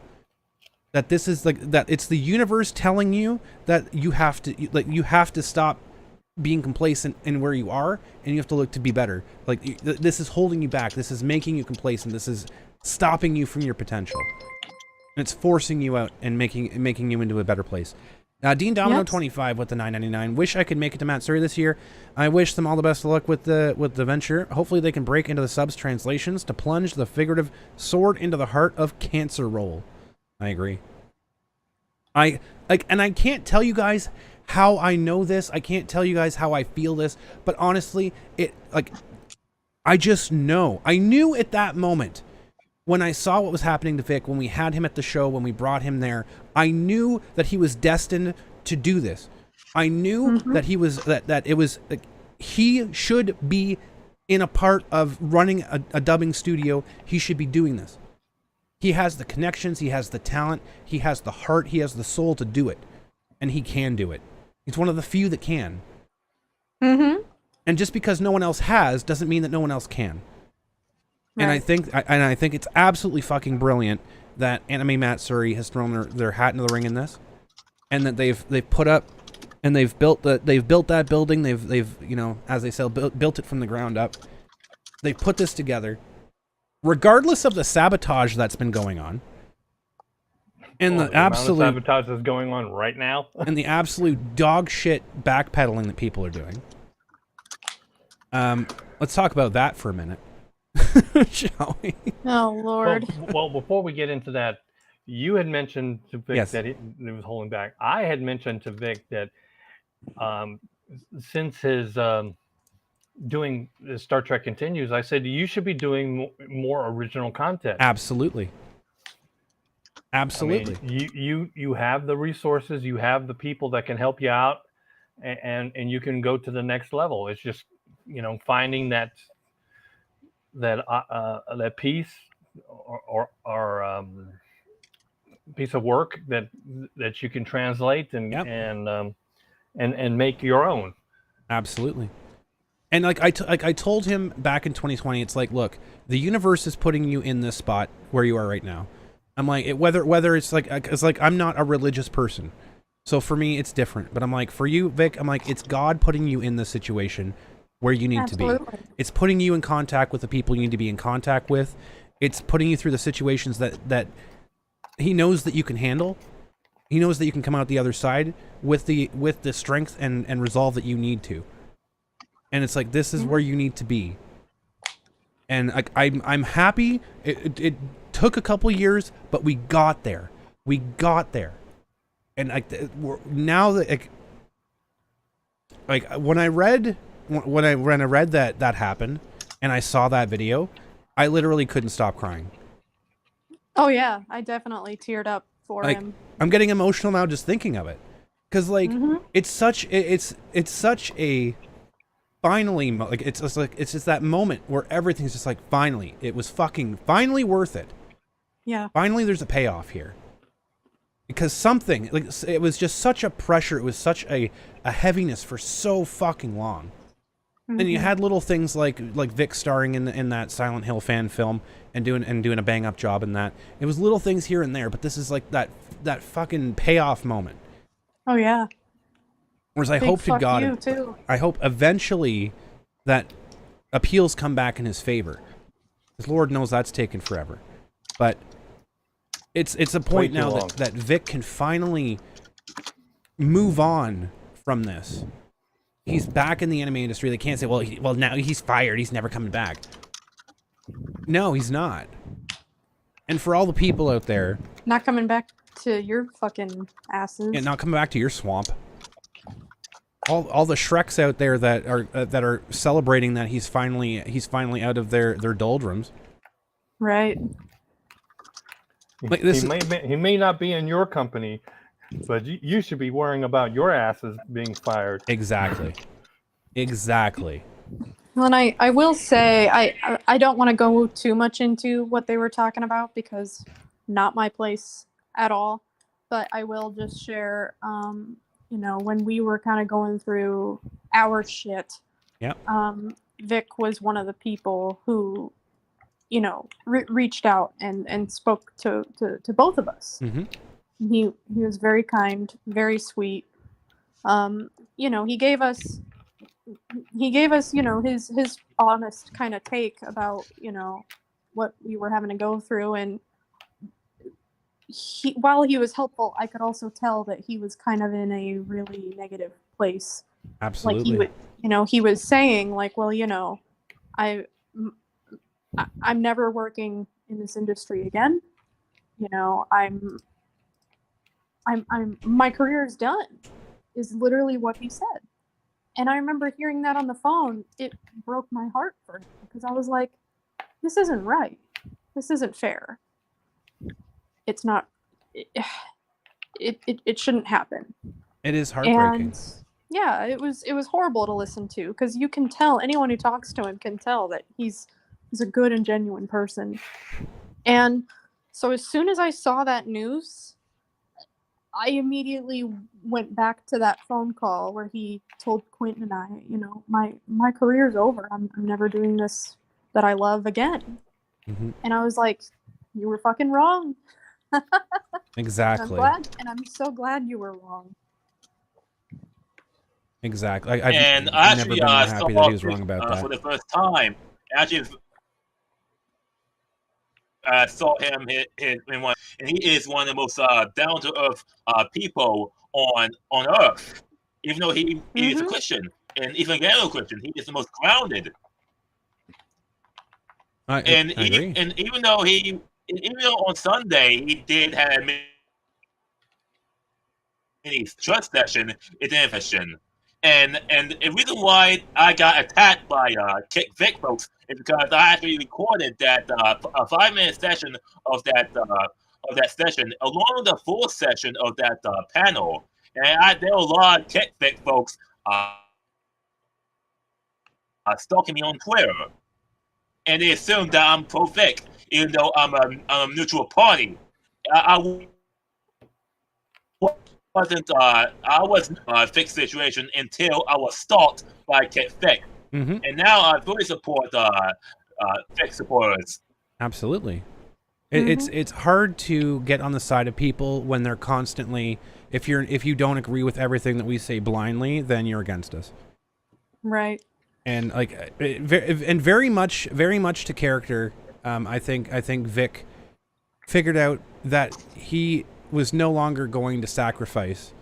Speaker 1: That this is like that. It's the universe telling you that you have to stop being complacent in where you are, and you have to look to be better. Like this is holding you back. This is making you complacent. This is stopping you from your potential. And it's forcing you out and making you into a better place. Dean Domino 25 with the $9.99. Wish I could make it to Matsuri this year. I wish them all the best of luck with the venture. Hopefully they can break into the subs translations to plunge the figurative sword into the heart of Cancer Roll. I agree. And I can't tell you guys how I know this. I can't tell you guys how I feel this, but honestly, I just know. I knew at that moment when I saw what was happening to Vic, when we had him at the show, when we brought him there, I knew that he was destined to do this. I knew that he was that it was he should be in a part of running a dubbing studio. He should be doing this. He has the connections, he has the talent, he has the heart, he has the soul to do it, and he can do it. He's one of the few that can.
Speaker 4: Mm-hmm.
Speaker 1: And just because no one else has doesn't mean that no one else can.
Speaker 4: Right.
Speaker 1: And I think it's absolutely fucking brilliant that Anime Matsuri has thrown their hat into the ring in this, and that they've put up and they've built that building. They've you know, as they say, built it from the ground up. They put this together, regardless of the sabotage that's been going on, and the absolute
Speaker 5: sabotage that's going on right now,
Speaker 1: and the absolute dog shit backpedaling that people are doing. Let's talk about that for a minute. Shall we?
Speaker 4: Oh Lord.
Speaker 5: Well, before we get into that, you had mentioned to Vic that he was holding back. I had mentioned to Vic that since his doing Star Trek Continues, I said you should be doing more original content.
Speaker 1: Absolutely. Absolutely.
Speaker 5: I mean, you have the resources, you have the people that can help you out, and you can go to the next level. It's just, you know, finding that piece or piece of work that you can translate and make your own.
Speaker 1: Absolutely. And like I told him back in 2020, it's like, look, the universe is putting you in this spot where you are right now. I'm like, whether it's like I'm not a religious person, so for me it's different. But I'm like, for you, Vic, I'm like, it's God putting you in this situation where you need to be. It's putting you in contact with the people you need to be in contact with. It's putting you through the situations that he knows that you can handle. He knows that you can come out the other side with the strength and resolve that you need to. And it's like, this is where you need to be. And like, I'm happy. It took a couple years, but we got there. We got there. And like, now that like when I read that happened and I saw that video, I literally couldn't stop crying.
Speaker 4: Oh yeah, I definitely teared up for him.
Speaker 1: I'm getting emotional now just thinking of it, because like it's such a finally, like it's just that moment where everything's just like, finally, it was finally worth it.
Speaker 4: Yeah.
Speaker 1: Finally, there's a payoff here. Because something, like, it was just such a pressure, it was such a heaviness for so fucking long. And you had little things like Vic starring in that Silent Hill fan film and doing a bang up job in that. It was little things here and there, but this is like that fucking payoff moment.
Speaker 4: Oh yeah.
Speaker 1: Whereas I hope to God, I hope eventually that appeals come back in his favor. Because Lord knows that's taken forever. But it's a point now that Vic can finally move on from this. He's back in the anime industry. They can't say, well, now he's fired. He's never coming back. No, he's not. And for all the people out there,
Speaker 4: not coming back to your fucking asses.
Speaker 1: Yeah, not coming back to your swamp. All the Shreks out there that are celebrating that he's finally out of their doldrums.
Speaker 4: Right.
Speaker 1: Like
Speaker 5: he may not be in your company, but you should be worrying about your asses being fired.
Speaker 1: Exactly.
Speaker 4: Well, and I will say, I don't want to go too much into what they were talking about because not my place at all. But I will just share, you know, when we were kind of going through our shit, Vic was one of the people who, you know, reached out and spoke to both of us. He was very kind, very sweet. You know, he gave us, you know, his honest kind of take about, you know, what we were having to go through. And while he was helpful, I could also tell that he was kind of in a really negative place.
Speaker 1: Absolutely.
Speaker 4: Like he would, you know, he was saying like, well, you know, I'm never working in this industry again. You know, my career is done. is literally what he said. And I remember hearing that on the phone. It broke my heart for him because I was like, this isn't right. This isn't fair. It's not. It shouldn't happen.
Speaker 1: It is heartbreaking.
Speaker 4: And yeah, it was horrible to listen to because you can tell, anyone who talks to him can tell that he's a good and genuine person. And so as soon as I saw that news, I immediately went back to that phone call where he told Quentin and I, you know, my career's over. I'm never doing this that I love again.
Speaker 1: Mm-hmm.
Speaker 4: And I was like, you were fucking wrong.
Speaker 1: Exactly.
Speaker 4: And I'm so glad you were wrong.
Speaker 1: Exactly.
Speaker 2: I
Speaker 1: never
Speaker 2: actually
Speaker 1: been more happy that he was wrong about that.
Speaker 2: For the first time. Actually, I saw him in one, and he is one of the most down to earth people on earth. Even though he is a Christian, and evangelical Christian, he is the most grounded.
Speaker 1: I agree.
Speaker 2: And even though on Sunday he did have many trust session, it didn't fashion. And the reason why I got attacked by Vic folks is because I actually recorded that a 5-minute session of that session along with the full session of that panel. And there were a lot of Vic folks stalking me on Twitter, and they assumed that I'm pro-Vic, even though I'm a neutral party. I wasn't a Vic situation until I was stalked by Vic.
Speaker 1: Mm-hmm.
Speaker 2: And now I fully support Vic supporters.
Speaker 1: Absolutely. It's hard to get on the side of people when they're constantly, if you don't agree with everything that we say blindly, then you're against us.
Speaker 4: Right.
Speaker 1: And very much to character. I think Vic figured out that he was no longer going to sacrifice.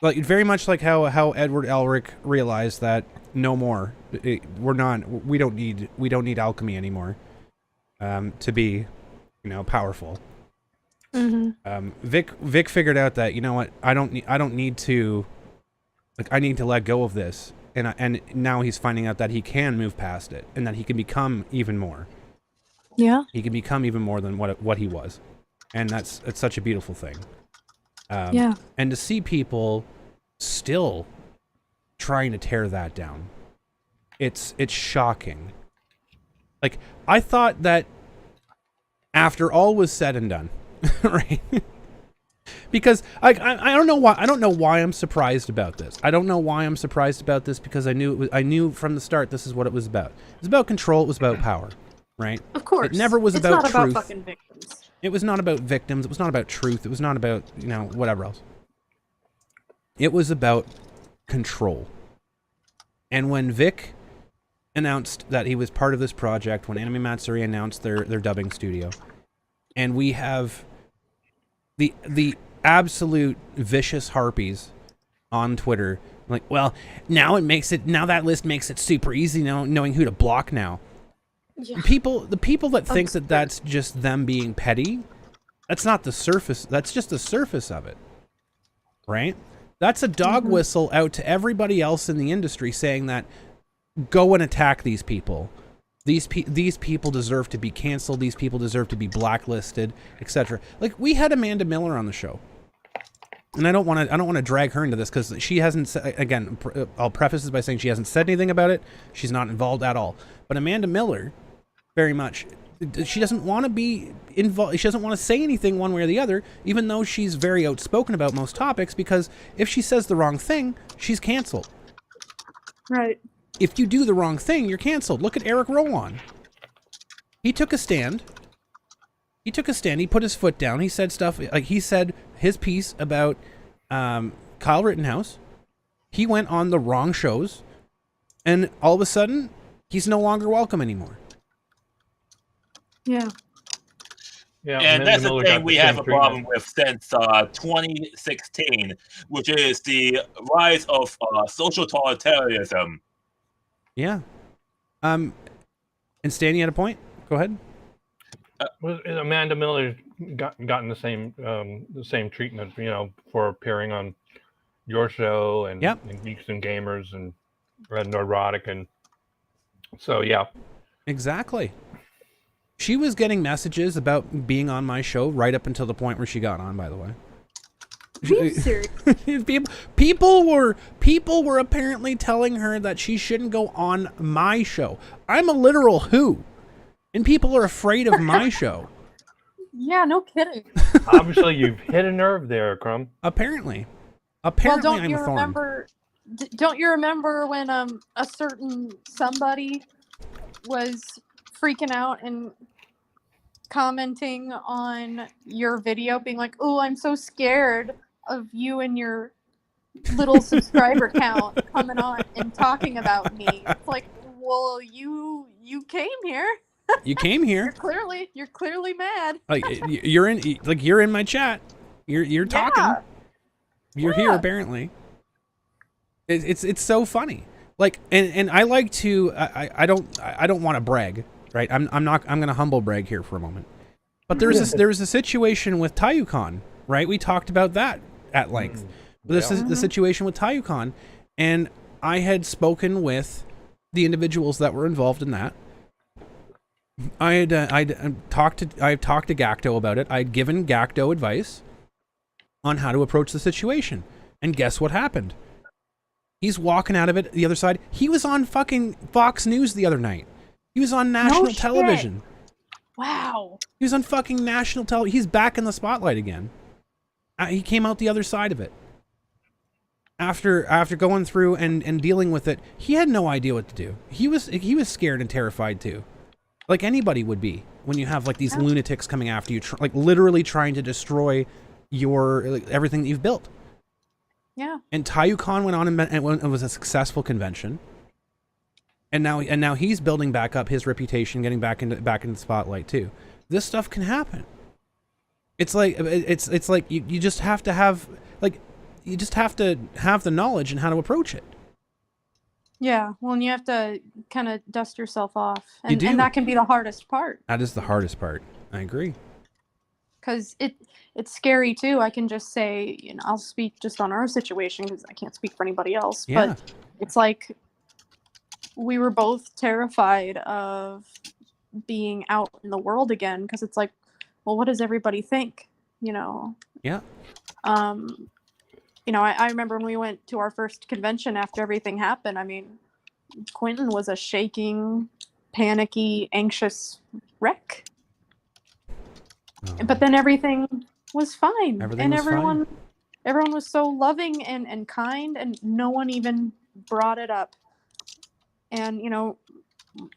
Speaker 1: Like very much like how Edward Elric realized that no more. We don't need alchemy anymore to be, powerful.
Speaker 4: Mm-hmm.
Speaker 1: Vic figured out that, you know what, I don't need to, like, I need to let go of this, and now he's finding out that he can move past it and that he can become even more.
Speaker 4: Yeah.
Speaker 1: He can become even more than what he was. And it's such a beautiful thing.
Speaker 4: Yeah.
Speaker 1: And to see people still trying to tear that down, it's shocking. Like, I thought that after all was said and done, right? Because I don't know why I'm surprised about this. I don't know why I'm surprised about this because I knew from the start this is what it was about. It was about control. It was about power, right?
Speaker 4: Of course.
Speaker 1: It never was about truth.
Speaker 4: It's not about fucking victims.
Speaker 1: It was not about victims. It was not about truth. It was not about, whatever else. It was about control. And when Vic announced that he was part of this project, when Anime Matsuri announced their dubbing studio, and we have the absolute vicious harpies on Twitter, like, well, now that list makes it super easy knowing who to block now.
Speaker 4: Yeah.
Speaker 1: The people that think that that's just them being petty, that's not the surface. That's just the surface of it, right? That's a dog whistle out to everybody else in the industry saying that go and attack these people. These people deserve to be canceled. These people deserve to be blacklisted, etc. Like, we had Amanda Miller on the show, and I don't want to drag her into this because she hasn't. Again, I'll preface this by saying she hasn't said anything about it. She's not involved at all. But Amanda Miller, very much, she doesn't want to be involved. She doesn't want to say anything one way or the other, even though she's very outspoken about most topics, because if she says the wrong thing, she's canceled.
Speaker 4: Right.
Speaker 1: If you do the wrong thing, you're canceled. Look at Eric Rowan. He took a stand. He put his foot down. He said stuff, like he said his piece about Kyle Rittenhouse. He went on the wrong shows, and all of a sudden, he's no longer welcome anymore.
Speaker 4: Yeah.
Speaker 5: Yeah,
Speaker 2: and that's the thing we have a problem with since 2016, which is the rise of social totalitarianism.
Speaker 1: Yeah. And Stan, you had a point? Go ahead.
Speaker 5: Amanda Miller gotten the same treatment, for appearing on your show and,
Speaker 1: Yep.
Speaker 5: and Geeks and Gamers and Red Neurotic, and so yeah.
Speaker 1: Exactly. She was getting messages about being on my show right up until the point where she got on, by the way.
Speaker 4: Are you serious?
Speaker 1: people were apparently telling her that she shouldn't go on my show. I'm a literal who, and people are afraid of my show.
Speaker 4: Yeah, no kidding.
Speaker 5: Obviously, you've hit a nerve there, Crumb.
Speaker 1: Apparently,
Speaker 4: Well, don't
Speaker 1: I'm
Speaker 4: you
Speaker 1: a thorn.
Speaker 4: remember? Don't you remember when a certain somebody was freaking out and commenting on your video, being like, "Oh, I'm so scared of you and your little subscriber count coming on and talking about me." It's like, well, you came here.
Speaker 1: You came here.
Speaker 4: You're clearly mad.
Speaker 1: Like you're in my chat. You're talking.
Speaker 4: Yeah.
Speaker 1: You're here apparently. It's so funny. Like and I like to I don't want to brag, right? I'm gonna humble brag here for a moment. But there was a situation with Tayucon, right? We talked about that at length. This is the situation with Tayucon, and I had spoken with the individuals that were involved in that. I've talked to Gacto about it. I'd given Gacto advice on how to approach the situation, and guess what happened? He's walking out of it the other side. He was on fucking Fox News the other night. He was on national television.
Speaker 4: Wow.
Speaker 1: He was on fucking national television. He's back in the spotlight again. He came out the other side of it. After going through and dealing with it, he had no idea what to do. He was scared and terrified too. Like anybody would be when you have like these lunatics coming after you, like literally trying to destroy your everything that you've built.
Speaker 4: Yeah. And
Speaker 1: Tayucon went on and it was a successful convention. And now he's building back up his reputation, getting back into the spotlight too. This stuff can happen. It's like you just have to have the knowledge and how to approach it.
Speaker 4: Yeah, well, and you have to kind of dust yourself off, and that can be the hardest part.
Speaker 1: That is the hardest part. I agree.
Speaker 4: Because it's scary too. I can just say, I'll speak just on our situation because I can't speak for anybody else.
Speaker 1: Yeah.
Speaker 4: But it's like we were both terrified of being out in the world again because it's like, well, what does everybody think?
Speaker 1: Yeah.
Speaker 4: I remember when we went to our first convention after everything happened. I mean, Quentin was a shaking, panicky, anxious wreck. But then everything was fine. Everyone was so loving and kind, and no one even brought it up. And,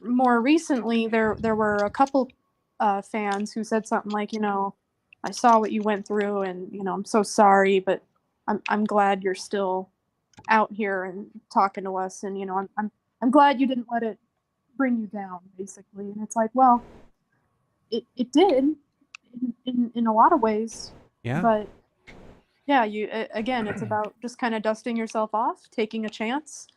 Speaker 4: more recently, there were a couple fans who said something like, I saw what you went through, and, I'm so sorry, but I'm glad you're still out here and talking to us, and I'm glad you didn't let it bring you down, basically. And it's like, well, it did in a lot of ways.
Speaker 1: Yeah.
Speaker 4: But yeah, it's about just kind of dusting yourself off, taking a chance,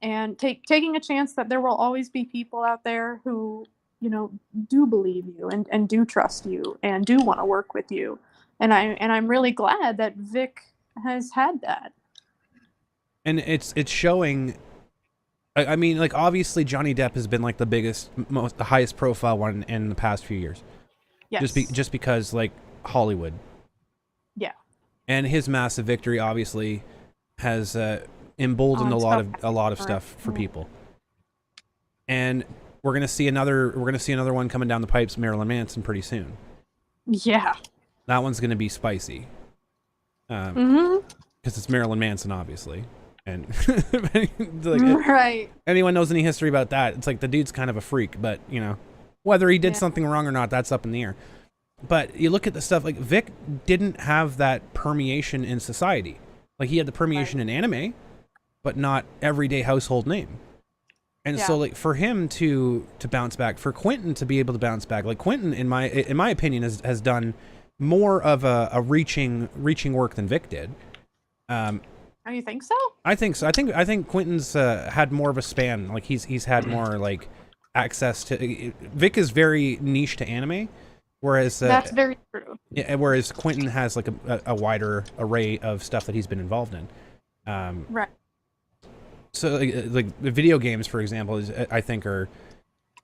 Speaker 4: and taking a chance that there will always be people out there who do believe you and do trust you and do want to work with you. And I'm really glad that Vic has had that.
Speaker 1: And it's showing. I mean, like obviously Johnny Depp has been like the biggest, the highest profile one in the past few years.
Speaker 4: Yes.
Speaker 1: Just because like Hollywood.
Speaker 4: Yeah.
Speaker 1: And his massive victory obviously has emboldened a lot of stuff for people. And we're gonna see another one coming down the pipes, Marilyn Manson, pretty soon.
Speaker 4: Yeah.
Speaker 1: That one's going to be spicy. Because it's Marilyn Manson, obviously. And
Speaker 4: right.
Speaker 1: Anyone knows any history about that, it's like the dude's kind of a freak, but, whether he did something wrong or not, that's up in the air. But you look at the stuff, like Vic didn't have that permeation in society. Like he had the permeation in anime, but not everyday household name. And so like for him to bounce back, for Quentin to be able to bounce back, like Quentin, in my opinion, has done more of a reaching work than Vic did.
Speaker 4: Oh, you think so?
Speaker 1: I think so. I think Quentin's had more of a span. Like he's had more like access to. Vic is very niche to anime, Whereas
Speaker 4: That's very true.
Speaker 1: yeah, whereas Quentin has like a wider array of stuff that he's been involved in.
Speaker 4: Right.
Speaker 1: So like the video games, for example, I think are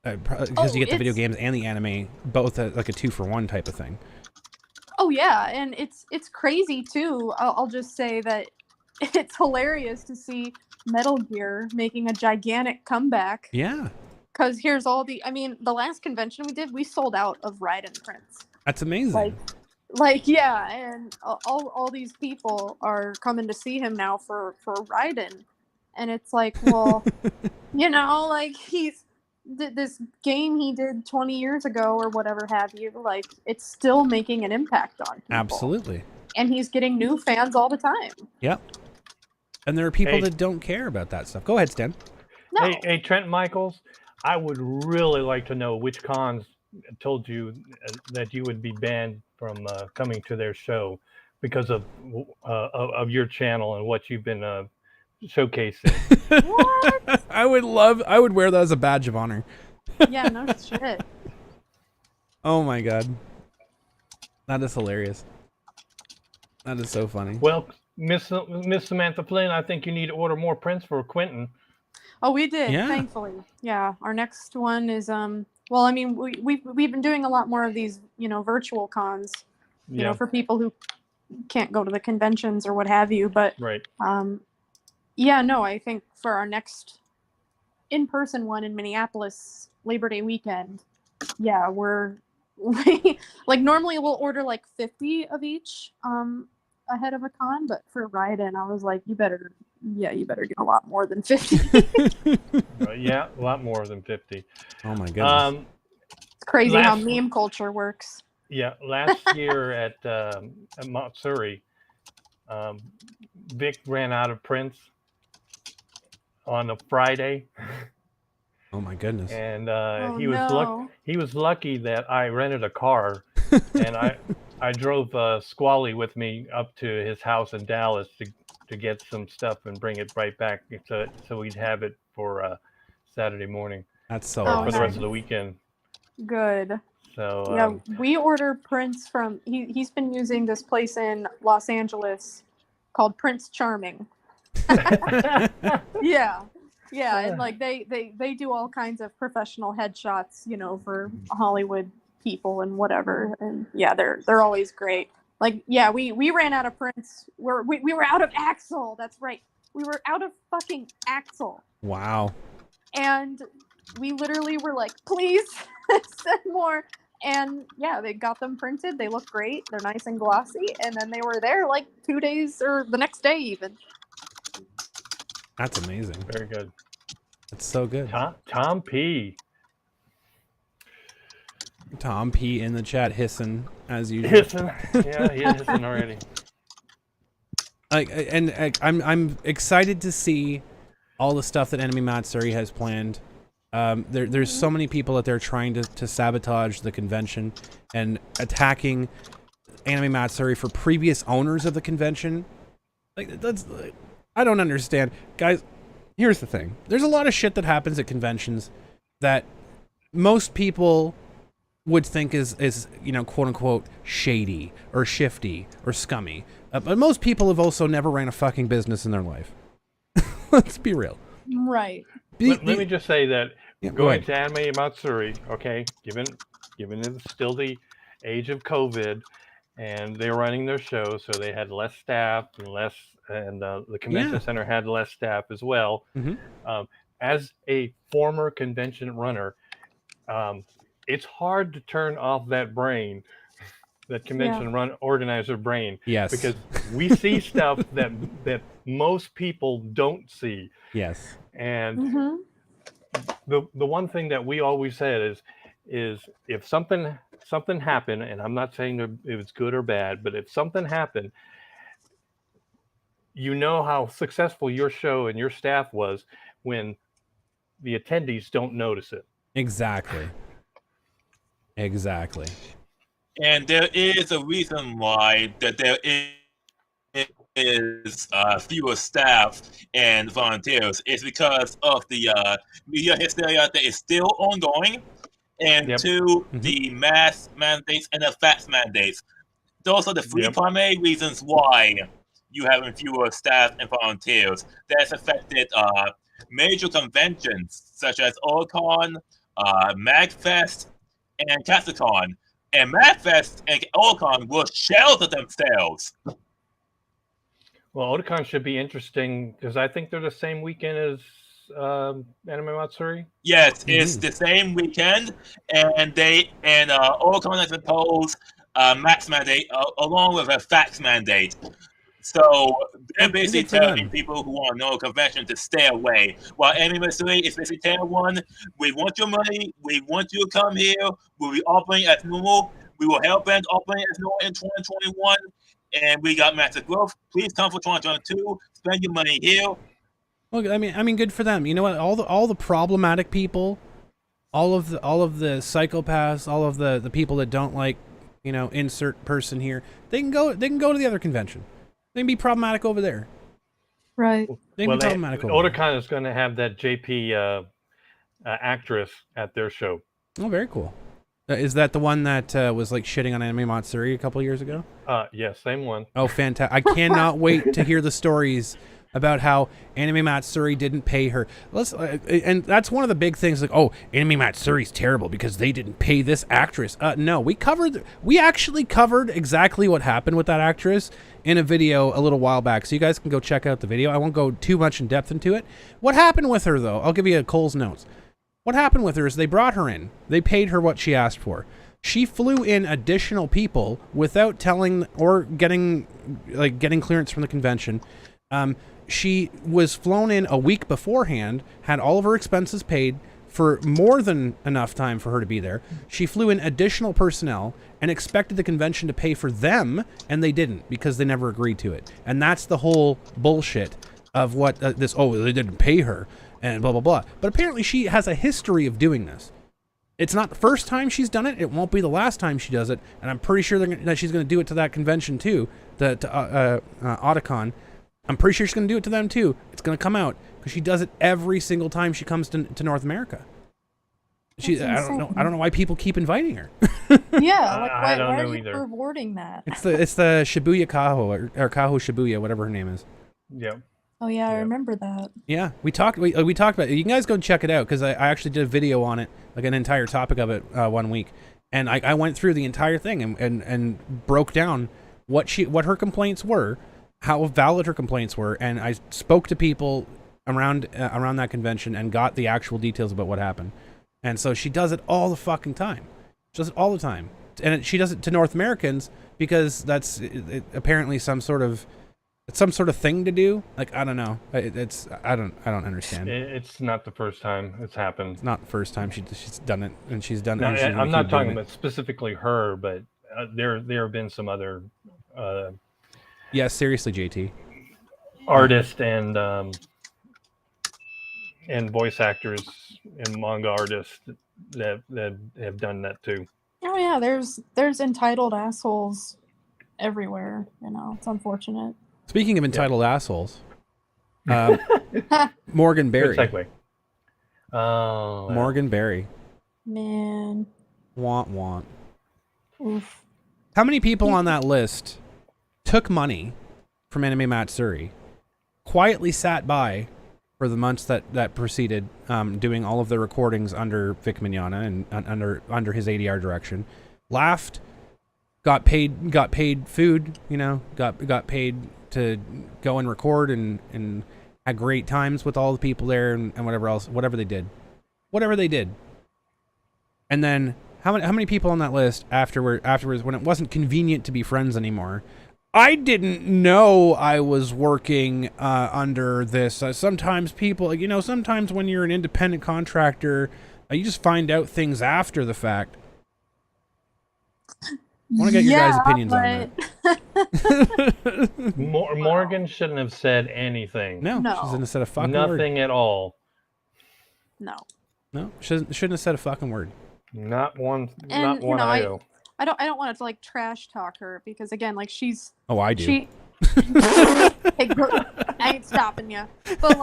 Speaker 1: because you get the video games and the anime both like a 2-for-1 type of thing.
Speaker 4: Oh yeah, and it's crazy too. I'll just say that it's hilarious to see Metal Gear making a gigantic comeback.
Speaker 1: Yeah.
Speaker 4: Because here's all the, I mean, the last convention we did, we sold out of Raiden prints.
Speaker 1: That's amazing.
Speaker 4: Like yeah, and all these people are coming to see him now for Raiden, and it's like, well, you know, like he's this game he did 20 years ago or whatever have you, like it's still making an impact on people.
Speaker 1: Absolutely.
Speaker 4: And he's getting new fans all the time.
Speaker 1: Yep. And there are people that don't care about that stuff. Go ahead, Stan.
Speaker 4: No.
Speaker 5: Hey, Trent Michaels, I would really like to know which cons told you that you would be banned from coming to their show because of your channel and what you've been showcasing.
Speaker 4: What?
Speaker 1: I would wear that as a badge of honor.
Speaker 4: Yeah, no shit.
Speaker 1: Oh my god. That is hilarious. That is so funny.
Speaker 5: Well, Miss Samantha Flynn, I think you need to order more prints for Quentin.
Speaker 4: Oh, we did,
Speaker 1: Yeah.
Speaker 4: thankfully. Yeah, our next one is well, I mean, we've been doing a lot more of these, you know, virtual cons, you know, for people who can't go to the conventions or what have you. But
Speaker 5: right.
Speaker 4: Yeah, no, I think for our next in-person one in Minneapolis, Labor Day weekend, yeah, like normally we'll order like 50 of each ahead of a con, but for Raiden, I was like, you better get a lot more than 50.
Speaker 5: Yeah, a lot more than 50.
Speaker 1: Oh my goodness.
Speaker 4: It's crazy how meme culture works.
Speaker 5: Yeah, last year at Matsuri, Vic ran out of prints on a Friday.
Speaker 1: Oh my goodness.
Speaker 5: And he was lucky that I rented a car, and I drove Squally with me up to his house in Dallas to get some stuff and bring it right back so we'd have it for Saturday morning.
Speaker 1: That's so
Speaker 5: for
Speaker 1: awesome.
Speaker 5: the rest of the weekend.
Speaker 4: Good.
Speaker 5: So
Speaker 4: yeah, we order prints from he's been using this place in Los Angeles called Prince Charming. Yeah, and like they do all kinds of professional headshots, you know, for Hollywood people and whatever, and yeah, they're always great. Like yeah, we ran out of prints. We were out of Axel. That's right, we were out of fucking Axel.
Speaker 1: Wow.
Speaker 4: And we literally were like, please send more. And yeah, they got them printed. They look great. They're nice and glossy. And then they were there like 2 days or the next day even.
Speaker 1: That's amazing.
Speaker 5: Very good.
Speaker 1: That's so good.
Speaker 5: Tom P.
Speaker 1: Tom P in the chat hissing as usual.
Speaker 5: Hissing. Yeah, he is hissing already.
Speaker 1: I'm excited to see all the stuff that Anime Matsuri has planned. There's so many people that they're trying to sabotage the convention and attacking Anime Matsuri for previous owners of the convention. Like I don't understand, guys. Here's the thing: there's a lot of shit that happens at conventions that most people would think is you know, quote unquote shady or shifty or scummy. But most people have also never ran a fucking business in their life. Let's be real.
Speaker 4: Right.
Speaker 5: Let me just say that going
Speaker 1: go
Speaker 5: to Anime Matsuri, okay, given it's still the age of COVID, and they're running their show, so they had less staff and the convention center had less staff as well.
Speaker 1: Mm-hmm.
Speaker 5: As a former convention runner, it's hard to turn off that brain, that convention run organizer brain.
Speaker 1: Yes.
Speaker 5: Because we see stuff that most people don't see.
Speaker 1: Yes.
Speaker 5: And the one thing that we always said is if something happened, and I'm not saying that it was good or bad, but if something happened, you know how successful your show and your staff was when the attendees don't notice it.
Speaker 1: Exactly.
Speaker 2: And there is a reason why that there is fewer staff and volunteers. It's because of the media hysteria that is still ongoing, and
Speaker 5: Yep.
Speaker 2: 2, the mask mandates and the fax mandates. Those are the 3 primary reasons why you having fewer staff and volunteers. That's affected major conventions such as Oricon, MagFest, and Capsicon. And MagFest and Oricon will shelter themselves.
Speaker 5: Well, Otaku should be interesting because I think they're the same weekend as Anime Matsuri.
Speaker 2: Yes, it's the same weekend, and Oricon has imposed a max mandate along with a fax mandate. So they're basically telling people who want to know a convention to stay away. While Anime Matsuri is basically telling everyone, we want your money, we want you to come here, we'll be operating as normal, we will help bands operate as normal in 2021, and we got massive growth. Please come for 2022, spend your money here.
Speaker 1: Well, I mean, good for them. You know what? All the problematic people, all of the psychopaths, all of the people that don't like, insert person here, they can go to the other convention. They can be problematic over there.
Speaker 3: Right.
Speaker 1: They can be problematic over there.
Speaker 5: Otaku is going to have that JP actress at their show.
Speaker 1: Oh, very cool. Is that the one that was like shitting on Anime Matsuri a couple years ago?
Speaker 5: Yeah, same one.
Speaker 1: Oh, fantastic. I cannot wait to hear the stories about how Anime Matsuri didn't pay her. And that's one of the big things, like, oh, Anime Matsuri's terrible because they didn't pay this actress. No, we actually covered exactly what happened with that actress in a video a little while back, so you guys can go check out the video. I won't go too much in depth into it. What happened with her, though, I'll give you a Cole's notes. What happened with her is they brought her in. They paid her what she asked for. She flew in additional people without telling or getting clearance from the convention. She was flown in a week beforehand, had all of her expenses paid for more than enough time for her to be there. She flew in additional personnel and expected the convention to pay for them, and they didn't because they never agreed to it. And that's the whole bullshit of what they didn't pay her and blah, blah, blah. But apparently she has a history of doing this. It's not the first time she's done it. It won't be the last time she does it. And I'm pretty sure that she's going to do it to that convention too, to Otakon. I'm pretty sure she's going to do it to them too. It's going to come out because she does it every single time she comes to North America. I don't know why people keep inviting her.
Speaker 3: Yeah, like
Speaker 5: I don't know
Speaker 3: why are you
Speaker 5: either.
Speaker 3: rewarding that?
Speaker 1: It's the Shibuya Kaho or Kaho Shibuya, whatever her name is.
Speaker 5: Yeah.
Speaker 3: Oh yeah, I remember that.
Speaker 1: Yeah, we talked about it. You can guys go check it out because I actually did a video on it, like an entire topic of it 1 week, and I went through the entire thing and broke down what her complaints were, how valid her complaints were, and I spoke to people around that convention and got the actual details about what happened. And so she does it all the fucking time. She does it all the time, and she does it to North Americans because that's apparently some sort of thing to do. Like, I don't know. I don't understand.
Speaker 5: It's not the first time it's happened.
Speaker 1: It's not the first time she's done it, and she's done it.
Speaker 5: No, I'm not talking about specifically her, but there have been some other.
Speaker 1: Yeah, seriously, JT.
Speaker 5: Artists and voice actors and manga artists that have done that too.
Speaker 3: Oh yeah, there's entitled assholes everywhere. It's unfortunate.
Speaker 1: Speaking of entitled assholes, Morgan Berry.
Speaker 5: Good segue. Oh,
Speaker 1: Morgan Berry.
Speaker 3: Man.
Speaker 1: Want.
Speaker 3: Oof.
Speaker 1: How many people on that list took money from Anime Matsuri, quietly sat by for the months that preceded, doing all of the recordings under Vic Mignogna and under his ADR direction, laughed, got paid food, got paid to go and record and had great times with all the people there and whatever they did. And then how many people on that list afterwards when it wasn't convenient to be friends anymore? I didn't know I was working under this. Sometimes people, sometimes when you're an independent contractor, you just find out things after the fact. I want to get your guys' opinions on that.
Speaker 5: Morgan shouldn't have said anything.
Speaker 1: No, she shouldn't have said a fucking word.
Speaker 5: Nothing at all.
Speaker 3: No,
Speaker 1: shouldn't have said a fucking word.
Speaker 5: Not one.
Speaker 3: And,
Speaker 5: not one IO.
Speaker 3: I don't want to trash talk her because again, she's.
Speaker 1: Oh, I do.
Speaker 3: Hey, girl, I ain't stopping you, but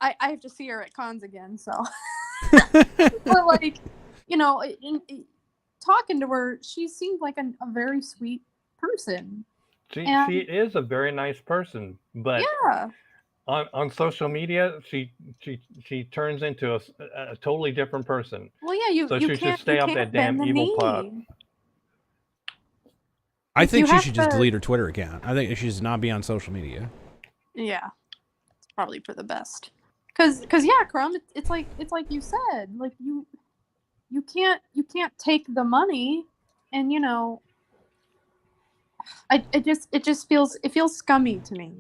Speaker 3: I have to see her at cons again, so. But
Speaker 4: you know, talking to her, she seemed like a very sweet person.
Speaker 5: She is a very nice person, but
Speaker 4: yeah,
Speaker 5: on social media, she turns into a totally different person.
Speaker 4: Well, yeah,
Speaker 5: So
Speaker 4: you
Speaker 5: she should
Speaker 4: can't
Speaker 5: stay
Speaker 4: you
Speaker 5: off
Speaker 4: can't
Speaker 5: that damn
Speaker 4: bend the
Speaker 5: evil pot.
Speaker 4: knee.
Speaker 1: I
Speaker 4: Like,
Speaker 1: think
Speaker 4: you
Speaker 1: she
Speaker 4: have
Speaker 1: should just
Speaker 4: to-
Speaker 1: delete her Twitter account. I think she should not be on social media.
Speaker 4: Yeah, it's probably for the best. Cause yeah, Crumb, it's like you said, like you can't take the money, and you know, it just feels scummy to me,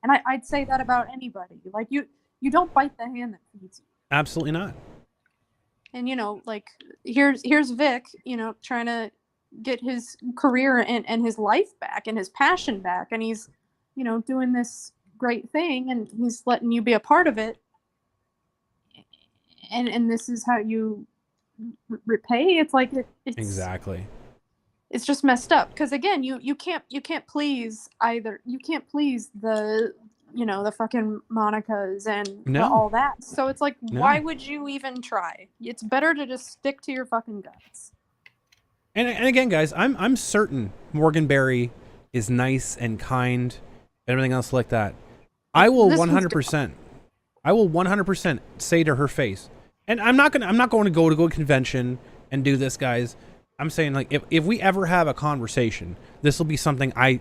Speaker 4: and I'd say that about anybody. Like you don't bite the hand that feeds you.
Speaker 1: Absolutely not.
Speaker 4: And you know, like here's Vic, you know, trying to get his career and his life back and his passion back, and he's, you know, doing this great thing, and he's letting you be a part of it, and this is how you repay. It's like it's
Speaker 1: Exactly.
Speaker 4: It's just messed up, because again, you can't please either. You can't please the, you know, the fucking Monicas and all that. So it's like, why would you even try? It's better to just stick to your fucking guts.
Speaker 1: And again, guys, I'm certain Morgan Berry is nice and kind and everything else like that. I will 100%. I will 100% say to her face, and I'm not going to go to a convention and do this, guys. I'm saying, like, if we ever have a conversation, this will be something I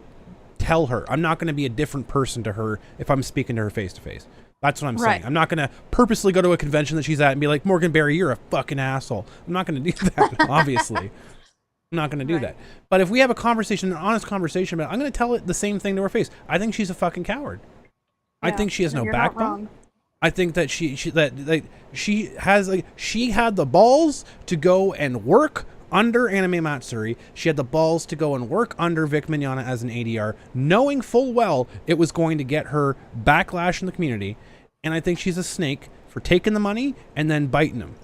Speaker 1: tell her. I'm not going to be a different person to her if I'm speaking to her face to face. That's what I'm saying. I'm not going to purposely go to a convention that she's at and be like, Morgan Berry, you're a fucking asshole. I'm not going to do that, obviously. I'm not going to do that. But if we have a conversation, an honest conversation about it, I'm going to tell it the same thing to her face. I think she's a fucking coward. I think she has no backbone. I think that she had the balls to go and work under Anime Matsuri. She had the balls to go and work under Vic Mignogna as an ADR, knowing full well it was going to get her backlash in the community. And I think she's a snake for taking the money and then biting him.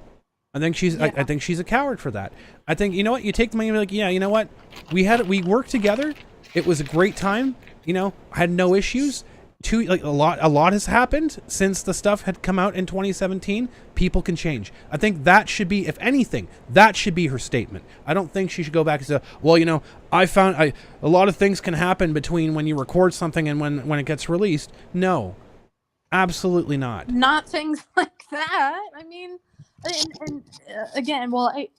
Speaker 1: I think she's I think she's a coward for that. I think, you know what, you take the money and be like, yeah, you know what, we worked together. It was a great time. You know, I had no issues. A lot has happened since the stuff had come out in 2017. People can change. I think that should be, if anything, that should be her statement. I don't think she should go back and say, well, you know, I found a lot of things can happen between when you record something and when it gets released. No, absolutely not.
Speaker 4: Not things like that. I mean, and again, well, I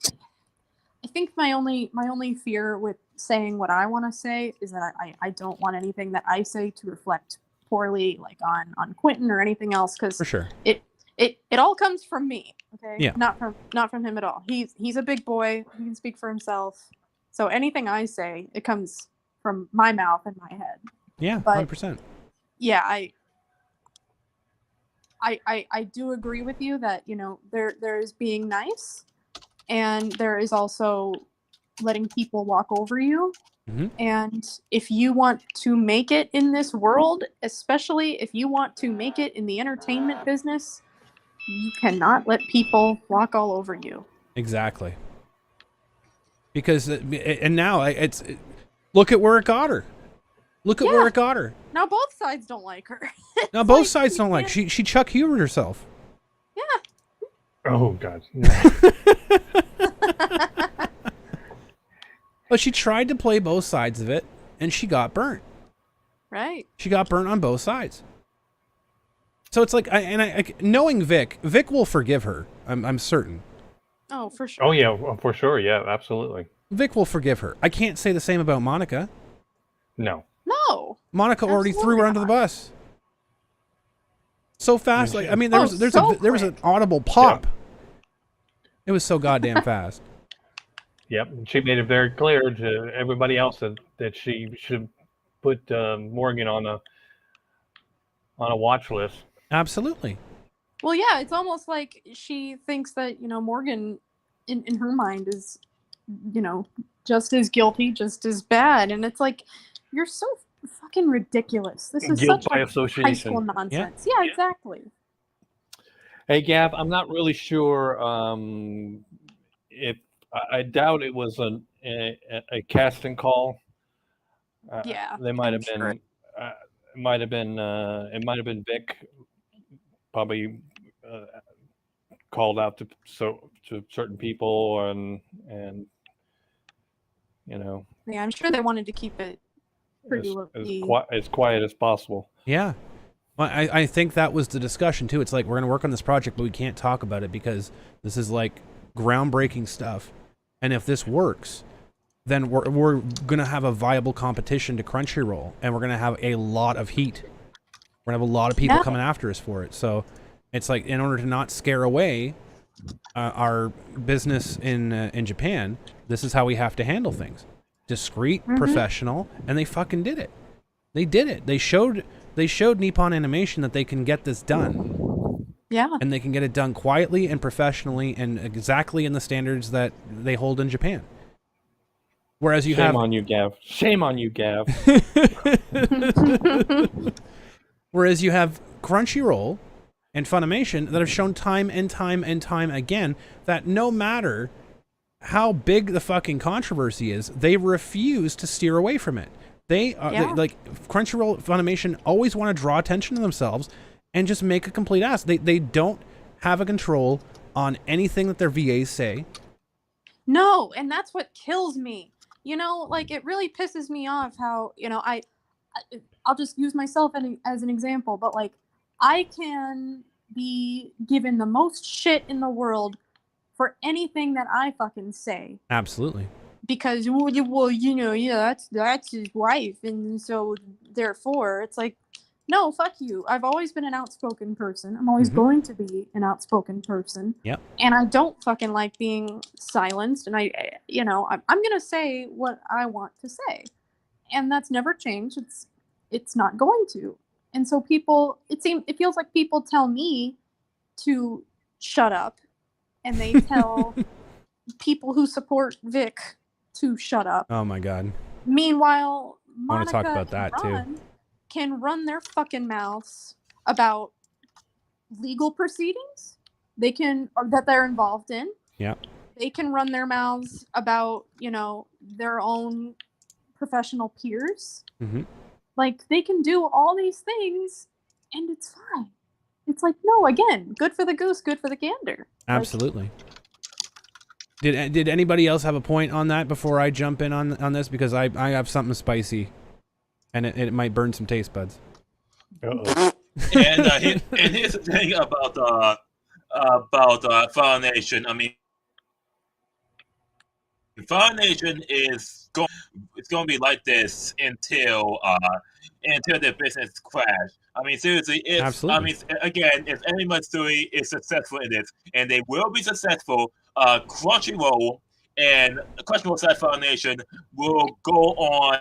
Speaker 4: think my only fear with saying what I want to say is that I don't want anything that I say to reflect poorly, like on Quentin or anything else, because
Speaker 1: for sure
Speaker 4: it all comes from me. Okay,
Speaker 1: yeah,
Speaker 4: not from him at all. He's a big boy. He can speak for himself. So anything I say, it comes from my mouth and my head.
Speaker 1: Yeah, 100%.
Speaker 4: Yeah, I do agree with you that, you know, there is being nice, and there is also letting people walk over you.
Speaker 1: Mm-hmm.
Speaker 4: And if you want to make it in this world, especially if you want to make it in the entertainment business, you cannot let people walk all over you.
Speaker 1: Exactly. Because and now look at where it got her. Look at where it got her.
Speaker 4: Now both sides don't like her.
Speaker 1: Now both sides don't like. She Chuck Humored herself.
Speaker 5: Yeah. Oh God.
Speaker 1: But she tried to play both sides of it, and she got burnt.
Speaker 4: Right.
Speaker 1: She got burnt on both sides. So it's like, knowing Vic will forgive her. I'm certain.
Speaker 4: Oh, for sure.
Speaker 5: Oh yeah, for sure. Yeah, absolutely.
Speaker 1: Vic will forgive her. I can't say the same about Monica.
Speaker 5: No.
Speaker 1: Monica already threw her under the bus. So fast, like, I mean, there was an audible pop. Yeah. It was so goddamn fast.
Speaker 5: Yep, she made it very clear to everybody else that she should put Morgan on a watch list.
Speaker 1: Absolutely.
Speaker 4: Well, yeah, it's almost like she thinks that, you know, Morgan, in her mind, is, you know, just as guilty, just as bad, and it's like, you're so fucking ridiculous. This is
Speaker 5: Guilt
Speaker 4: such
Speaker 5: by
Speaker 4: like
Speaker 5: association.
Speaker 4: High school nonsense. Yeah, exactly.
Speaker 5: Hey, Gab, I'm not really sure if I doubt it was a casting call.
Speaker 4: Yeah,
Speaker 5: they might have been. Sure. It might have been Vic, probably called out certain people, and you know,
Speaker 4: Yeah, I'm sure they wanted to keep it pretty
Speaker 5: as quiet as possible.
Speaker 1: Yeah. Well, I think that was the discussion too. It's like, we're going to work on this project, but we can't talk about it because this is like groundbreaking stuff. And if this works, then we're going to have a viable competition to Crunchyroll, and we're going to have a lot of heat. We're going to have a lot of people coming after us for it. So it's like, in order to not scare away our business in Japan, this is how we have to handle things. Discreet, professional, and they fucking did it. They did it. They showed Nippon Animation that they can get this done.
Speaker 4: Yeah.
Speaker 1: And they can get it done quietly and professionally and exactly in the standards that they hold in Japan. Whereas you
Speaker 5: Shame on you, Gav. Shame on you, Gav.
Speaker 1: Whereas you have Crunchyroll and Funimation that have shown time and time and time again that no matter how big the fucking controversy is, they refuse to steer away from it. They like Crunchyroll, Funimation always want to draw attention to themselves and just make a complete ass. They don't have a control on anything that their VAs say.
Speaker 4: No, and that's what kills me. You know, like, it really pisses me off how, you know, I'll just use myself as an example, but like, I can be given the most shit in the world for anything that I fucking say.
Speaker 1: Absolutely.
Speaker 4: Because, well, you know, yeah, that's his wife, and so therefore, it's like, no, fuck you. I've always been an outspoken person. I'm always going to be an outspoken person.
Speaker 1: Yep.
Speaker 4: And I don't fucking like being silenced. And I'm gonna say what I want to say, and that's never changed. It's not going to. And so it feels like people tell me to shut up, and they tell people who support Vic to shut up.
Speaker 1: Oh my god.
Speaker 4: Meanwhile,
Speaker 1: I want to talk about that
Speaker 4: Ron can run their fucking mouths about legal proceedings that they're involved in.
Speaker 1: Yeah.
Speaker 4: They can run their mouths about, you know, their own professional peers. Like, they can do all these things and it's fine. It's like, no, again, good for the goose, good for the gander.
Speaker 1: Absolutely. Did anybody else have a point on that before I jump in on this? Because I have something spicy, and it might burn some taste buds.
Speaker 5: Uh-oh.
Speaker 2: And here's the thing about Funimation. I mean, Funimation is going to be like this until their business crash. I mean, seriously, if Anime Matsuri is successful in this, and they will be successful, Crunchyroll and Crunchyroll / Funimation will go on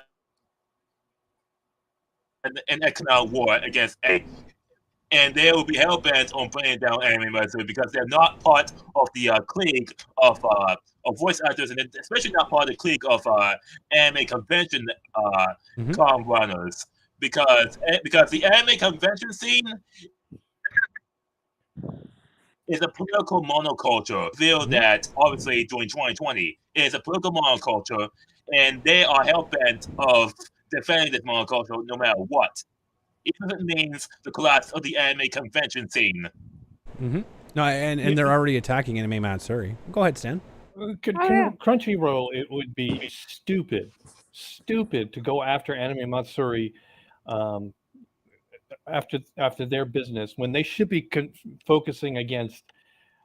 Speaker 2: an economic war against A. And they will be hell-bent on bringing down Anime Matsuri because they're not part of the clique of voice actors, and especially not part of the clique of anime convention con runners. Because the anime convention scene is a political monoculture. Feel that obviously during 2020 is a political monoculture, and they are hell-bent of defending this monoculture no matter what. Even if it means the collapse of the anime convention scene.
Speaker 1: No, and they're already attacking Anime Matsuri. Go ahead, Stan.
Speaker 5: Crunchyroll, it would be stupid to go after Anime Matsuri after their business when they should be focusing against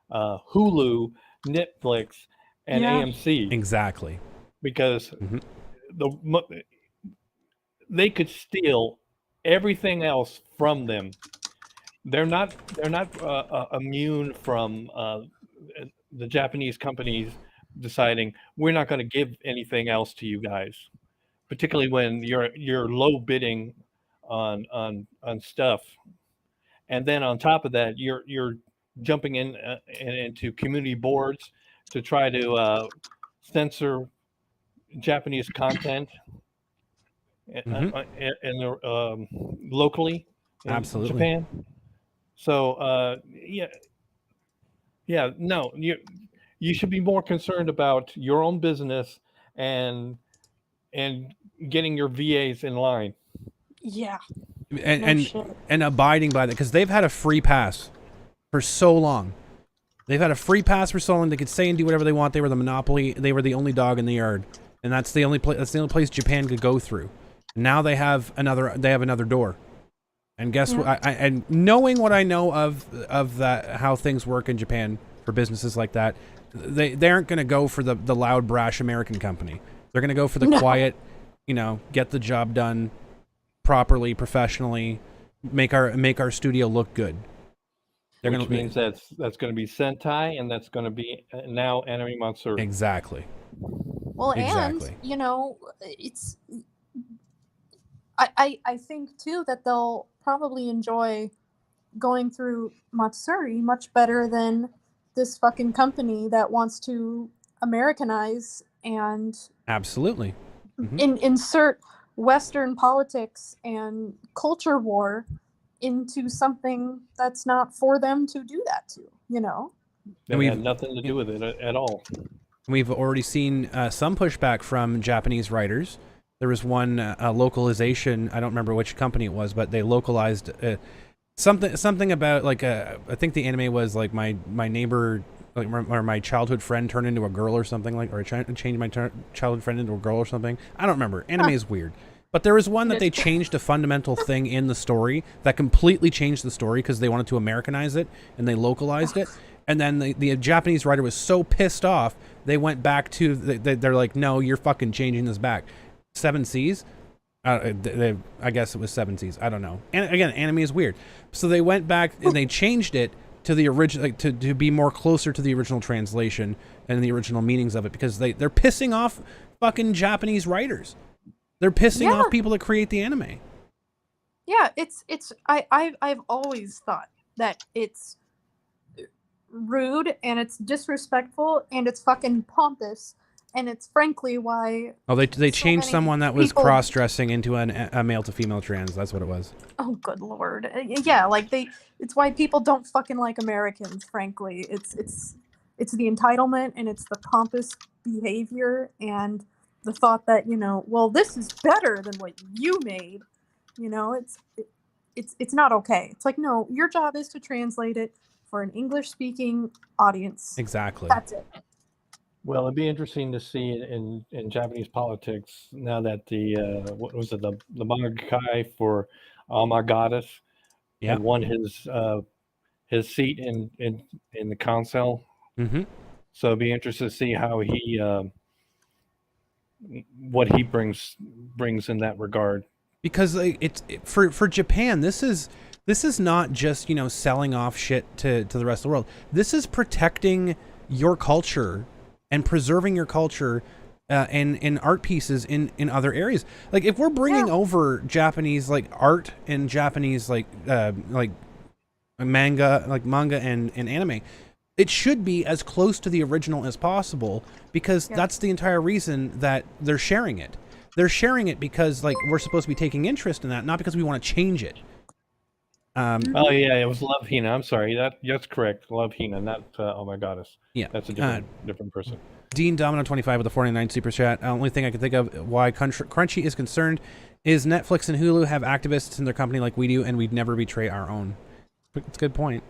Speaker 5: Hulu, Netflix, and AMC.
Speaker 1: Exactly.
Speaker 5: Because they could steal everything else from them. They're not immune from the Japanese companies deciding we're not going to give anything else to you guys, particularly when you're low bidding on stuff, and then on top of that you're jumping into community boards to try to censor Japanese content and locally in
Speaker 1: Absolutely.
Speaker 5: Japan. So no, you should be more concerned about your own business and getting your VAs in line.
Speaker 4: Yeah.
Speaker 1: And abiding by that, because they've had a free pass for so long. They've had a free pass for so long they could say and do whatever they want. They were the monopoly. They were the only dog in the yard, and that's the only place Japan could go through. Now they have another door. And guess what? And knowing what I know of that, how things work in Japan for businesses like that, they aren't going to go for the loud, brash American company. They're going to go for the quiet, get the job done properly, professionally, make our studio look good.
Speaker 5: Which means that's going to be Sentai, and that's going to be now Anime Matsuri.
Speaker 1: Exactly.
Speaker 4: Well, exactly. And it's. I think too that they'll probably enjoy going through Matsuri much better than this fucking company that wants to Americanize and
Speaker 1: absolutely
Speaker 4: insert Western politics and culture war into something that's not for them to do that to,
Speaker 5: They had nothing to do with it at all.
Speaker 1: We've already seen some pushback from Japanese writers. There was one localization. I don't remember which company it was, but they localized something about like I think the anime was like my neighbor, like or my childhood friend turned into a girl or something or changed my childhood friend into a girl or something. I don't remember. Anime is weird. But there was one that they changed a fundamental thing in the story that completely changed the story because they wanted to Americanize it and they localized it. And then the Japanese writer was so pissed off, they went back to, they're like, no, you're fucking changing this back. 7 Seas? I guess it was 7 Seas. I don't know. And again, anime is weird. So they went back and they changed it to the original, like, to be more closer to the original translation and the original meanings of it because they're pissing off fucking Japanese writers. They're pissing off people that create the anime.
Speaker 4: Yeah, I've always thought that it's rude and it's disrespectful and it's fucking pompous and it's frankly why.
Speaker 1: Oh, they changed someone that was cross-dressing into a male to female trans. That's what it was.
Speaker 4: Oh, good lord! Yeah, like it's why people don't fucking like Americans. Frankly, it's the entitlement and it's the pompous behavior and the thought that well, this is better than what you made. It's not okay. It's like, no, your job is to translate it for an English-speaking audience.
Speaker 1: Exactly.
Speaker 4: That's it.
Speaker 5: Well, it'd be interesting to see in Japanese politics now that the what was it, the mangaka for Oh My Goddess had won his seat in the council.
Speaker 1: Mm-hmm.
Speaker 5: So it'd be interesting to see how he what he brings in that regard.
Speaker 1: Because for Japan, this is not just selling off shit to the rest of the world. This is protecting your culture and preserving your culture and art pieces in other areas. Like if we're bringing over Japanese like art and Japanese like manga and anime, it should be as close to the original as possible because that's the entire reason that they're sharing it. They're sharing it because like we're supposed to be taking interest in that, not because we want to change it.
Speaker 5: Oh yeah, it was Love Hina. I'm sorry, that's correct. Love Hina, not Oh My Goddess.
Speaker 1: Yeah,
Speaker 5: that's a different person.
Speaker 1: Dean Domino 25 with a 49 super chat. The only thing I can think of why Crunchy is concerned is Netflix and Hulu have activists in their company like we do, and we'd never betray our own. It's a good point.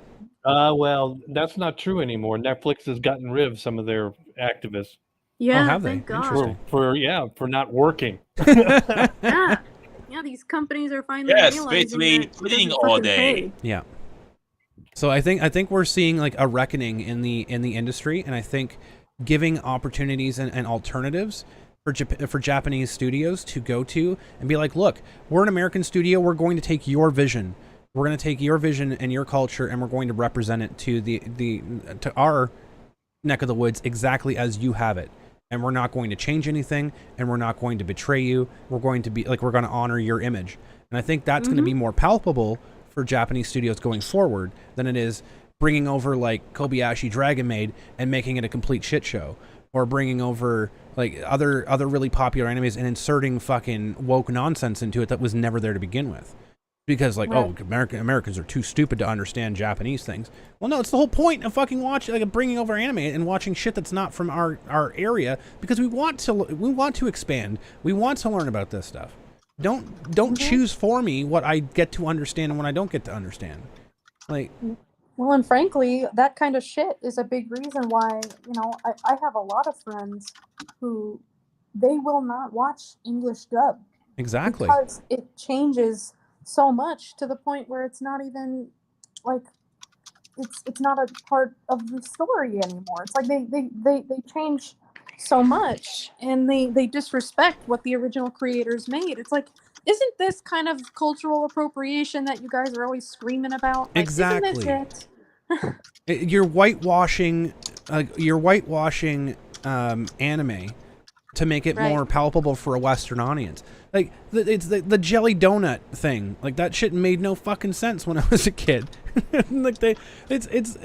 Speaker 5: Well, that's not true anymore. Netflix has gotten rid of some of their activists.
Speaker 4: Yeah,
Speaker 1: have they?
Speaker 4: Thank God.
Speaker 5: For not working.
Speaker 4: Yeah, these companies are finally realizing
Speaker 2: basically quitting all day.
Speaker 4: Pay.
Speaker 1: Yeah. So I think we're seeing like a reckoning in the industry, and I think giving opportunities and alternatives for Japanese studios to go to and be like, look, we're an American studio. We're going to take your vision. We're going to take your vision and your culture, and we're going to represent it to to our neck of the woods exactly as you have it. And we're not going to change anything, and we're not going to betray you. We're going to be like, we're going to honor your image. And I think that's going to be more palpable for Japanese studios going forward than it is bringing over like Kobayashi Dragon Maid and making it a complete shit show, or bringing over like other really popular animes and inserting fucking woke nonsense into it that was never there to begin with. Because like, oh, Americans are too stupid to understand Japanese things. Well, no, it's the whole point of fucking bringing over anime and watching shit that's not from our area, because we want to expand. We want to learn about this stuff. Don't choose for me what I get to understand and what I don't get to understand. Like,
Speaker 4: Well, and frankly, that kind of shit is a big reason why, I have a lot of friends who they will not watch English dub.
Speaker 1: Exactly.
Speaker 4: Because it changes so much to the point where it's not even like it's not a part of the story anymore. It's like they change so much and they disrespect what the original creators made. It's like, isn't this kind of cultural appropriation that you guys are always screaming about? Like,
Speaker 1: Exactly.
Speaker 4: Isn't this it?
Speaker 1: You're whitewashing anime to make it more palpable for a Western audience. Like it's the jelly donut thing. Like that shit made no fucking sense when I was a kid. Like it's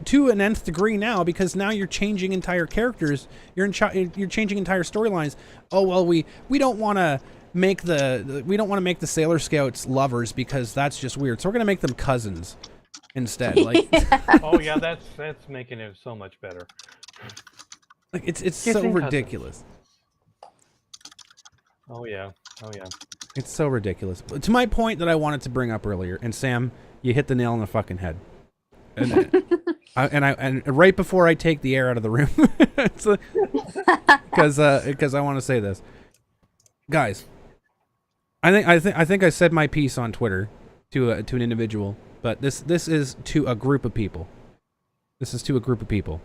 Speaker 1: to an nth degree now, because now you're changing entire characters. You're changing entire storylines. Oh well, we don't want to make the Sailor Scouts lovers because that's just weird. So we're gonna make them cousins instead. Like
Speaker 5: Oh yeah, that's making it so much better.
Speaker 1: like it's so ridiculous.
Speaker 5: Oh yeah.
Speaker 1: It's so ridiculous. But to my point that I wanted to bring up earlier, and Sam, you hit the nail on the fucking head. And right before I take the air out of the room, because I want to say this, guys. I think I said my piece on Twitter to an individual, but this is to a group of people. This is to a group of people.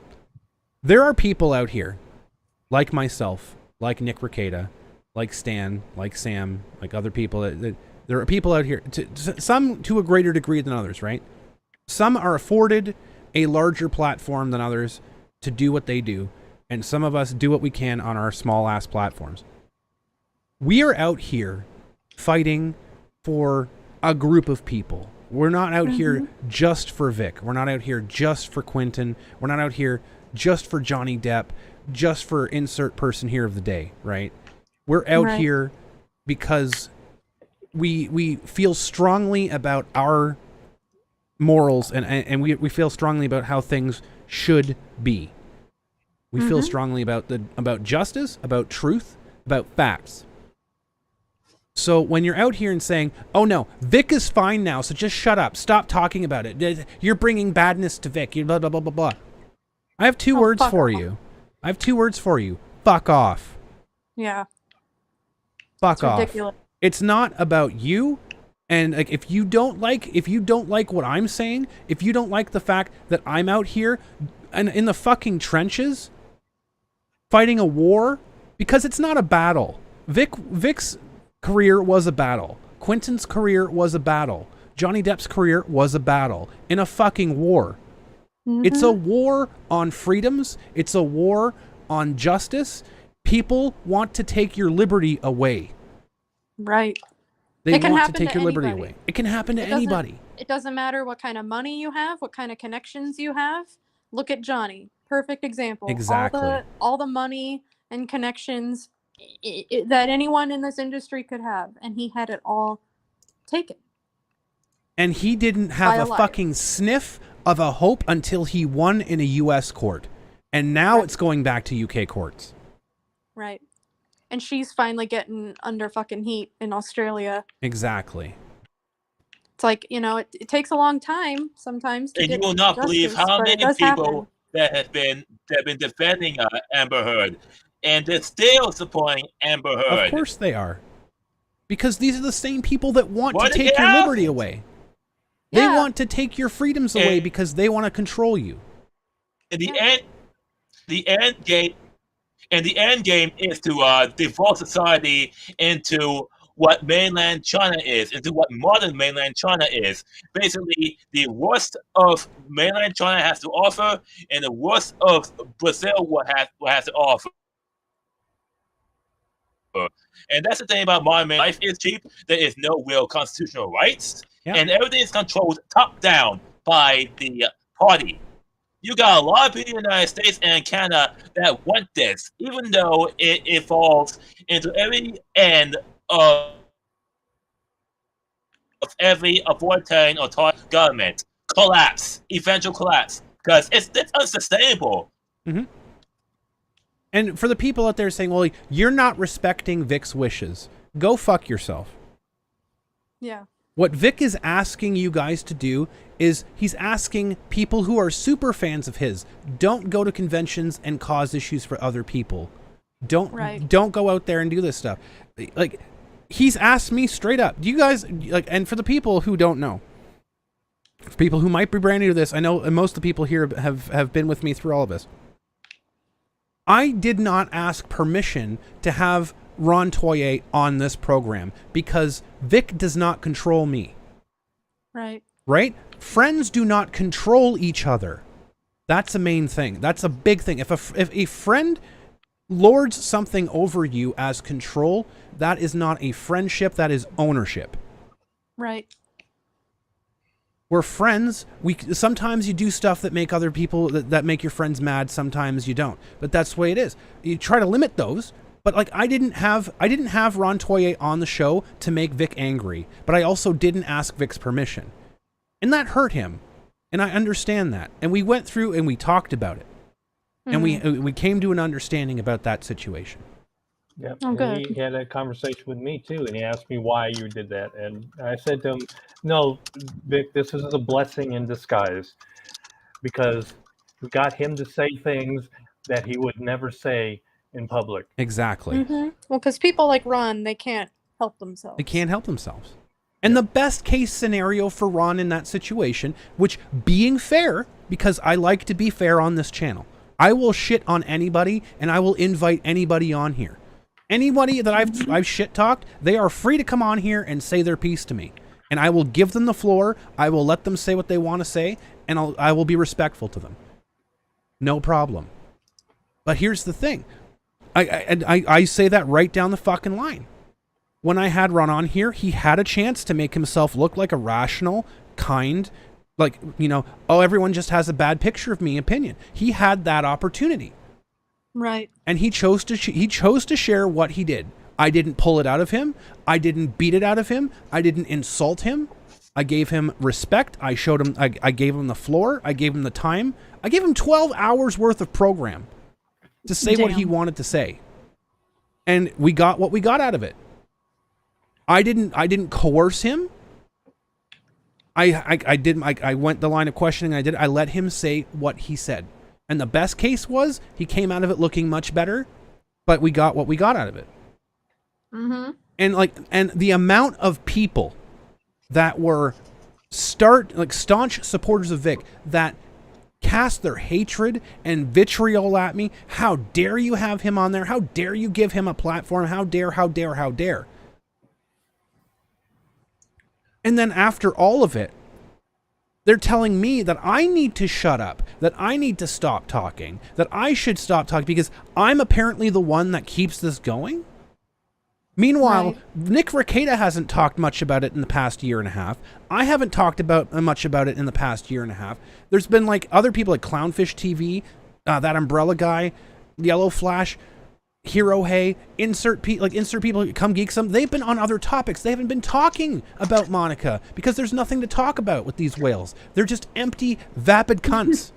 Speaker 1: There are people out here, like myself, like Nick Ricada, like Stan, like Sam, like other people. There are people out here, some to a greater degree than others, right? Some are afforded a larger platform than others to do what they do, and some of us do what we can on our small-ass platforms. We are out here fighting for a group of people. We're not out here just for Vic. We're not out here just for Quentin. We're not out here just for Johnny Depp, just for insert person here of the day, right? We're out here because we feel strongly about our morals and we feel strongly about how things should be. We feel strongly about justice, about truth, about facts. So when you're out here and saying, "Oh no, Vic is fine now, so just shut up, stop talking about it. You're bringing badness to Vic. You blah blah blah blah blah." I have two words for you. I have two words for you. Fuck off.
Speaker 4: Yeah.
Speaker 1: Fuck off.
Speaker 4: Ridiculous.
Speaker 1: It's not about you. And like, if you don't like what I'm saying, if you don't like the fact that I'm out here and in the fucking trenches fighting a war, because it's not a battle. Vic's career was a battle. Quentin's career was a battle. Johnny Depp's career was a battle in a fucking war. It's a war on freedoms. It's a war on justice. People want to take your liberty away.
Speaker 4: Right.
Speaker 1: They want to take your liberty away. It can happen to anybody.
Speaker 4: It doesn't matter what kind of money you have, what kind of connections you have. Look at Johnny. Perfect example.
Speaker 1: Exactly.
Speaker 4: All the money and connections that anyone in this industry could have, and he had it all taken.
Speaker 1: And he didn't have a fucking sniff of a hope until he won in a U.S. court. And now it's going back to UK courts.
Speaker 4: Right. And she's finally getting under fucking heat in Australia.
Speaker 1: Exactly.
Speaker 4: It's like, it takes a long time sometimes to
Speaker 2: and
Speaker 4: get
Speaker 2: you will not
Speaker 4: justice,
Speaker 2: believe how
Speaker 4: but
Speaker 2: many
Speaker 4: it does
Speaker 2: people
Speaker 4: happen.
Speaker 2: that have been defending Amber Heard, and they're still supporting Amber Heard.
Speaker 1: Of course they are. Because these are the same people that want to take your liberty away. They want to take your freedoms away because they want to control you.
Speaker 2: And the end game is to devolve society into what mainland China is, into what modern mainland China is. Basically, the worst of mainland China has to offer, and the worst of Brazil will have to offer. And that's the thing about modern life is cheap. There is no real constitutional rights, and everything is controlled top down by the party. You got a lot of people in the United States and Canada that want this, even though it falls into every end of every authoritarian government eventual collapse, because it's unsustainable.
Speaker 1: And for the people out there saying, well, you're not respecting Vic's wishes, go fuck yourself.
Speaker 4: Yeah.
Speaker 1: What Vic is asking you guys to do is he's asking people who are super fans of his, don't go to conventions and cause issues for other people. Don't go out there and do this stuff. Like, he's asked me straight up, do you guys, like, and for the people who don't know, for people who might be brand new to this, I know most of the people here have been with me through all of this. I did not ask permission to have Ron Toye on this program because Vic does not control me.
Speaker 4: Right.
Speaker 1: Right? Friends do not control each other. That's a main thing. That's a big thing. If a friend lords something over you as control, that is not a friendship, that is ownership.
Speaker 4: Right.
Speaker 1: We're friends. Sometimes you do stuff that make other people, that make your friends mad. Sometimes you don't. But that's the way it is. You try to limit those. But like, I didn't have Ron Toye on the show to make Vic angry. But I also didn't ask Vic's permission. And that hurt him. And I understand that. And we went through and we talked about it. And we came to an understanding about that situation.
Speaker 5: Yeah,
Speaker 4: Oh, good.
Speaker 5: He had a conversation with me too, and he asked me why you did that, and I said to him, "No, Vic, this is a blessing in disguise, because we got him to say things that he would never say in public."
Speaker 1: Exactly.
Speaker 4: Mm-hmm. Well, because people like Ron, they can't help themselves.
Speaker 1: They can't help themselves. And the best case scenario for Ron in that situation, which, being fair, because I like to be fair on this channel, I will shit on anybody and I will invite anybody on here. Anybody that I've shit talked, they are free to come on here and say their piece to me. And I will give them the floor. I will let them say what they want to say, and I will be respectful to them. No problem. But here's the thing. I say that right down the fucking line. When I had Ron on here, he had a chance to make himself look like a rational, kind, like, you know, oh, everyone just has a bad picture of me opinion. He had that opportunity.
Speaker 4: Right.
Speaker 1: And he chose to share what he did. I didn't pull it out of him. I didn't beat it out of him. I didn't insult him. I gave him respect. I showed him, I gave him the floor. I gave him the time. I gave him 12 hours worth of program to say what he wanted to say. And we got what we got out of it. I didn't coerce him. I went the line of questioning I let him say what he said. And the best case was he came out of it looking much better, but we got what we got out of it.
Speaker 4: Mm-hmm.
Speaker 1: And the amount of people that were staunch supporters of Vic that cast their hatred and vitriol at me. How dare you have him on there? How dare you give him a platform? How dare. And then after all of it, they're telling me that I need to shut up, that I need to stop talking, that I should stop talking because I'm apparently the one that keeps this going. Meanwhile, right. Nick Rekieta hasn't talked much about it in the past year and a half. I haven't talked about much about it in the past year and a half. There's been like other people like Clownfish TV, that Umbrella guy, Yellow Flash, Hero Hey, insert people, Come Geek Some. They've been on other topics. They haven't been talking about Monica because there's nothing to talk about with these whales. They're just empty, vapid cunts.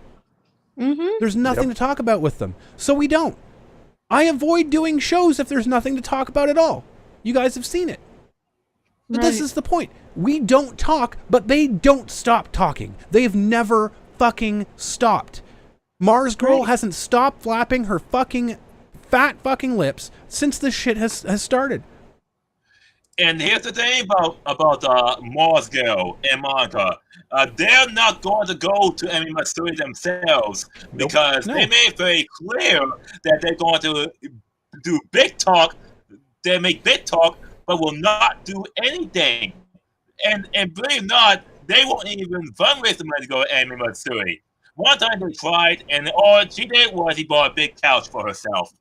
Speaker 4: Mm-hmm.
Speaker 1: There's nothing to talk about with them. So we don't. I avoid doing shows if there's nothing to talk about at all. You guys have seen it. But this is the point. We don't talk, but they don't stop talking. They've never fucking stopped. Mars Girl hasn't stopped flapping her fucking fat fucking lips since this shit has started.
Speaker 2: And here's the thing about Mars Girl and Monica. They're not going to go to Anime Matsuri themselves because they made it very clear that they're going to do big talk. They make big talk, but will not do anything. And believe it or not, they won't even fundraise the money to go to Anime Matsuri. One time they tried, and all she did was he bought a big couch for herself.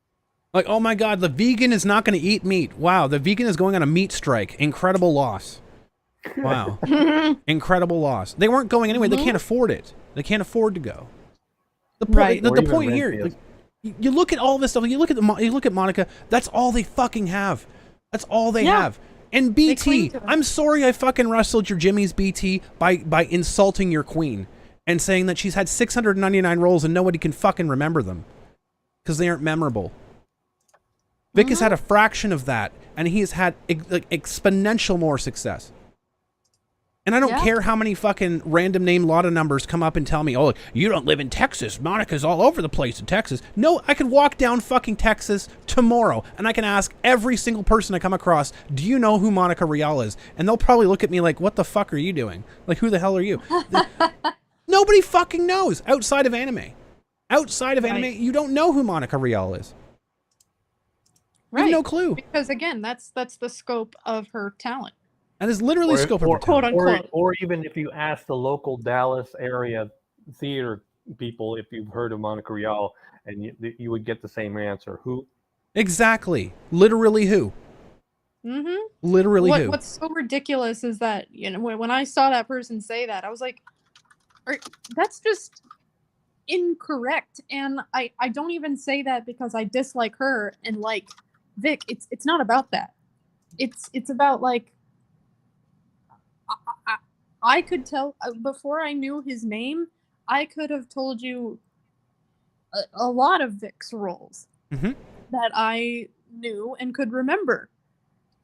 Speaker 1: Like, oh my god, the vegan is not going to eat meat. Wow, the vegan is going on a meat strike. Incredible loss. Wow. Incredible loss. They weren't going anyway. They can't afford it. They can't afford to go. The point here, like, you look at all this stuff. You look at Monica. That's all they fucking have. That's all they have. And BT, I'm sorry I fucking wrestled your Jimmy's BT by insulting your queen and saying that she's had 699 rolls and nobody can fucking remember them because they aren't memorable. Vic has had a fraction of that, and he has had exponential more success. And I don't
Speaker 3: Yeah.
Speaker 1: care how many fucking random name lotto numbers come up and tell me, oh, you don't live in Texas. Monica's all over the place in Texas. No, I could walk down fucking Texas tomorrow and I can ask every single person I come across, do you know who Monica Rial is? And they'll probably look at me like, what the fuck are you doing? Like, who the hell are you? Nobody fucking knows outside of anime. Outside of anime,
Speaker 3: Right.
Speaker 1: you don't know who Monica Rial is. You have
Speaker 4: Right.
Speaker 1: no clue.
Speaker 4: Because again, that's the scope of her talent.
Speaker 1: That is literally scope of her
Speaker 4: quote
Speaker 1: talent.
Speaker 4: unquote.
Speaker 5: Or even if you ask the local Dallas area theater people if you've heard of Monica Rial, and you would get the same answer. Who?
Speaker 1: Exactly. Literally who?
Speaker 4: Mm-hmm.
Speaker 1: Literally who?
Speaker 4: What's so ridiculous is that, you know, when I saw that person say that, I was like, that's just incorrect. And I don't even say that because I dislike her and like Vic. It's not about that. It's about like, I could tell before I knew his name, I could have told you a lot of Vic's roles that I knew and could remember.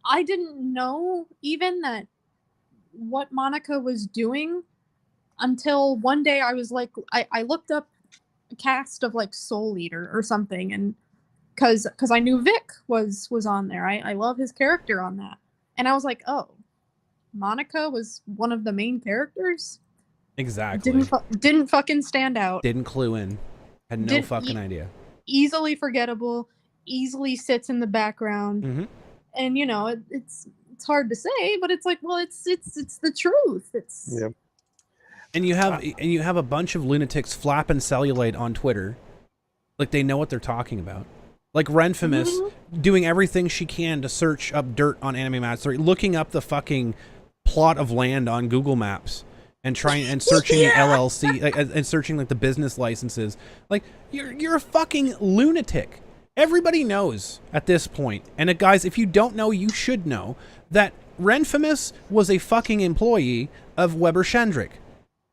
Speaker 4: I didn't know even that what Monica was doing until one day I was like, I looked up a cast of like Soul Eater or something, and because I knew Vic was on there. I love his character on that, and I was like, oh, Monica was one of the main characters.
Speaker 1: Exactly.
Speaker 4: Didn't fucking stand out.
Speaker 1: Didn't clue in. Had no fucking idea.
Speaker 4: Easily forgettable. Easily sits in the background. And you know, it's hard to say, but it's like, well, it's the truth. It's
Speaker 5: Yeah.
Speaker 1: And you have a bunch of lunatics flapping cellulite on Twitter, like they know what they're talking about. Like Renfamous doing everything she can to search up dirt on Anime Matsuri, looking up the fucking plot of land on Google Maps and trying and searching the LLC and searching like the business licenses. Like you're a fucking lunatic. Everybody knows at this point, and guys, if you don't know, you should know that Renfamous was a fucking employee of Weber Shandrick.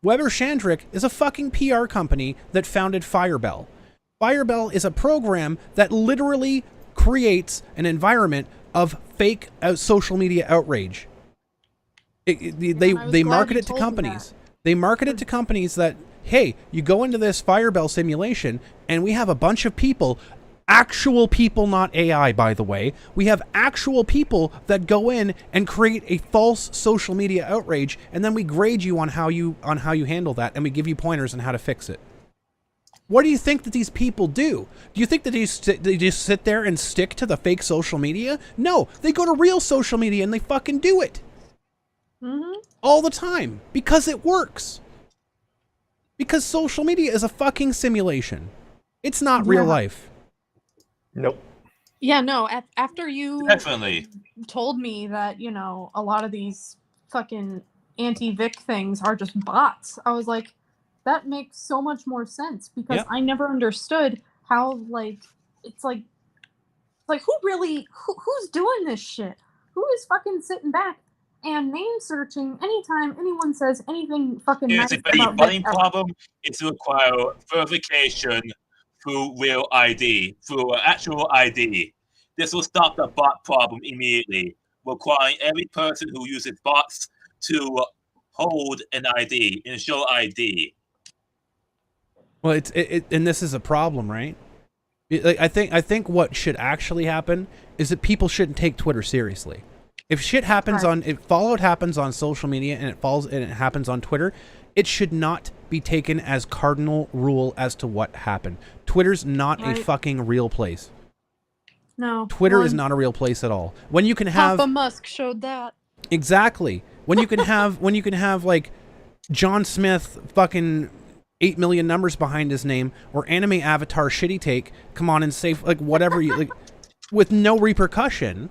Speaker 1: Weber Shandrick is a fucking PR company that founded Firebell. Firebell is a program that literally creates an environment of fake social media outrage. They market it to companies. They market it to companies that, hey, you go into this Firebell simulation and we have a bunch of people, actual people, not AI, by the way. We have actual people that go in and create a false social media outrage, and then we grade you on how you handle that, and we give you pointers on how to fix it. What do you think that these people do? Do you think that they just sit there and stick to the fake social media? No, they go to real social media and they fucking do it. All the time. Because it works. Because social media is a fucking simulation. It's not real life.
Speaker 5: Nope.
Speaker 4: Yeah, no, after you
Speaker 2: Definitely
Speaker 4: told me that, you know, a lot of these fucking anti-Vic things are just bots, I was like, that makes so much more sense, because I never understood how, like, it's like who's doing this shit? Who is fucking sitting back and name searching anytime anyone says anything fucking nice
Speaker 2: the
Speaker 4: about
Speaker 2: running
Speaker 4: Vic?
Speaker 2: problem is to require verification through real ID, through actual ID. This will stop the bot problem immediately, requiring every person who uses bots to hold an ID and show ID.
Speaker 1: Well, and this is a problem, right? I think what should actually happen is that people shouldn't take Twitter seriously. If shit happens if Fallout happens on social media and it happens on Twitter, it should not be taken as cardinal rule as to what happened. Twitter's not a fucking real place.
Speaker 4: No.
Speaker 1: Twitter is not a real place at all. When you can have
Speaker 4: Papa Musk showed that.
Speaker 1: Exactly. When you can have like John Smith fucking 8 million numbers behind his name, or Anime Avatar Shitty Take come on and say like whatever you like with no repercussion.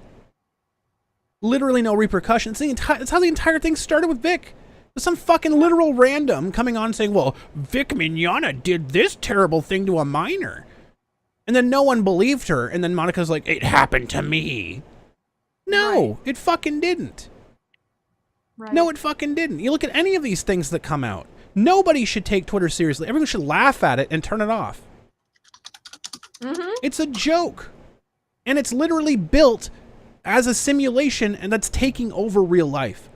Speaker 1: Literally no repercussion. It's how the entire thing started with Vic. Some fucking literal random coming on saying, well, Vic Mignogna did this terrible thing to a minor. And then no one believed her, and then Monica's like, it happened to me. No, it fucking didn't. No, it fucking didn't. You look at any of these things that come out. Nobody should take Twitter seriously. Everyone should laugh at it and turn it off. It's a joke. And it's literally built as a simulation, and that's taking over real life.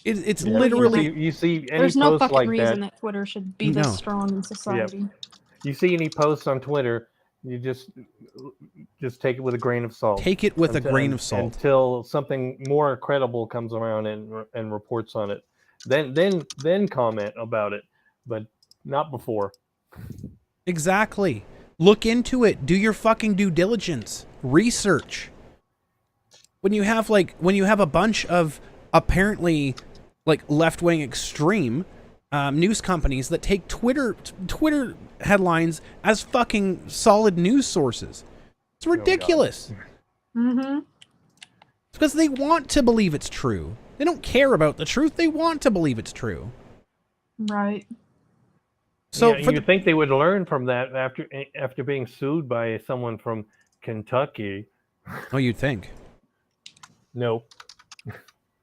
Speaker 1: It's
Speaker 5: Yeah,
Speaker 1: literally...
Speaker 5: you see any
Speaker 4: There's no
Speaker 5: posts
Speaker 4: fucking
Speaker 5: like
Speaker 4: reason
Speaker 5: that.
Speaker 4: that Twitter should be
Speaker 1: No.
Speaker 4: this strong in society.
Speaker 5: You see any posts on Twitter, you just take it with a grain of salt.
Speaker 1: Take it with a grain of salt.
Speaker 5: Until something more credible comes around and reports on it. Then comment about it, but not before.
Speaker 1: Exactly. Look into it. Do your fucking due diligence. Research. When you have a bunch of apparently like left-wing extreme news companies that take Twitter headlines as fucking solid news sources. It's ridiculous.
Speaker 4: Mm-hmm.
Speaker 1: It's because they want to believe it's true. They don't care about the truth. They want to believe it's true.
Speaker 4: Right.
Speaker 1: So
Speaker 5: you think they would learn from that after being sued by someone from Kentucky?
Speaker 1: Oh, you'd think.
Speaker 5: No.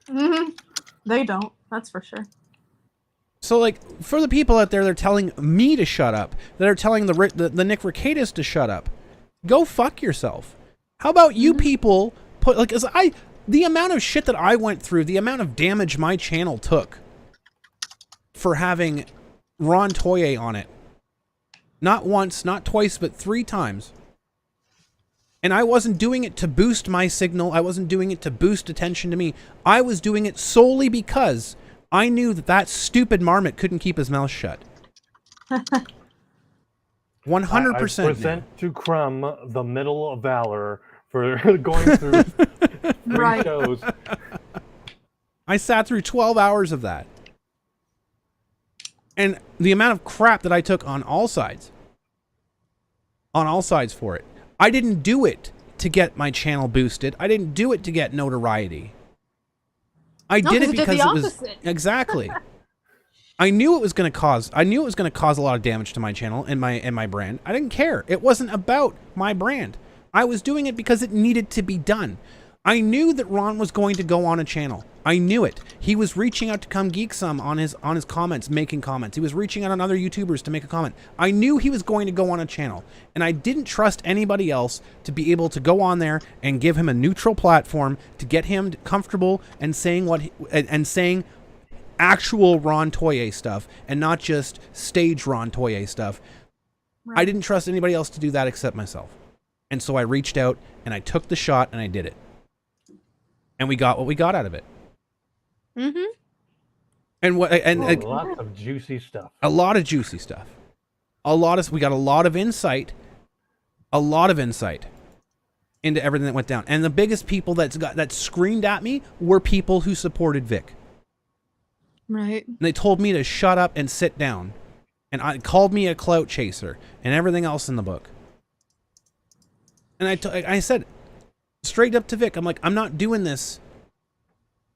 Speaker 4: Mm-hmm. They don't. That's for sure.
Speaker 1: So, like, for the people out there that are telling me to shut up, that are telling the Nick Rekitas to shut up, go fuck yourself. How about you people put, like, the amount of shit that I went through, the amount of damage my channel took for having Ron Toye on it. Not once, not twice, but 3 times. And I wasn't doing it to boost my signal. I wasn't doing it to boost attention to me. I was doing it solely because I knew that stupid marmot couldn't keep his mouth shut. 100%.
Speaker 5: I present to Crumb the Medal of Valor for going through 3 shows.
Speaker 1: I sat through 12 hours of that. And the amount of crap that I took on all sides for it. I didn't do it to get my channel boosted. I didn't do it to get notoriety. I did it because it was exactly. I knew it was going to cause a lot of damage to my channel and my brand. I didn't care. It wasn't about my brand. I was doing it because it needed to be done. I knew that Ron was going to go on a channel. I knew it. He was reaching out to come geek some on his comments, making comments. He was reaching out on other YouTubers to make a comment. I knew he was going to go on a channel, and I didn't trust anybody else to be able to go on there and give him a neutral platform to get him comfortable and saying actual Ron Toye stuff and not just stage Ron Toye stuff. Right. I didn't trust anybody else to do that except myself. And so I reached out and I took the shot and I did it. And we got what we got out of it.
Speaker 4: Mm-hmm.
Speaker 1: And
Speaker 5: lots of juicy stuff.
Speaker 1: A lot of juicy stuff. We got a lot of insight into everything that went down. And the biggest people that screamed at me were people who supported Vic.
Speaker 4: Right.
Speaker 1: And they told me to shut up and sit down. And I called me a clout chaser and everything else in the book. And I said straight up to Vic, I'm like, I'm not doing this.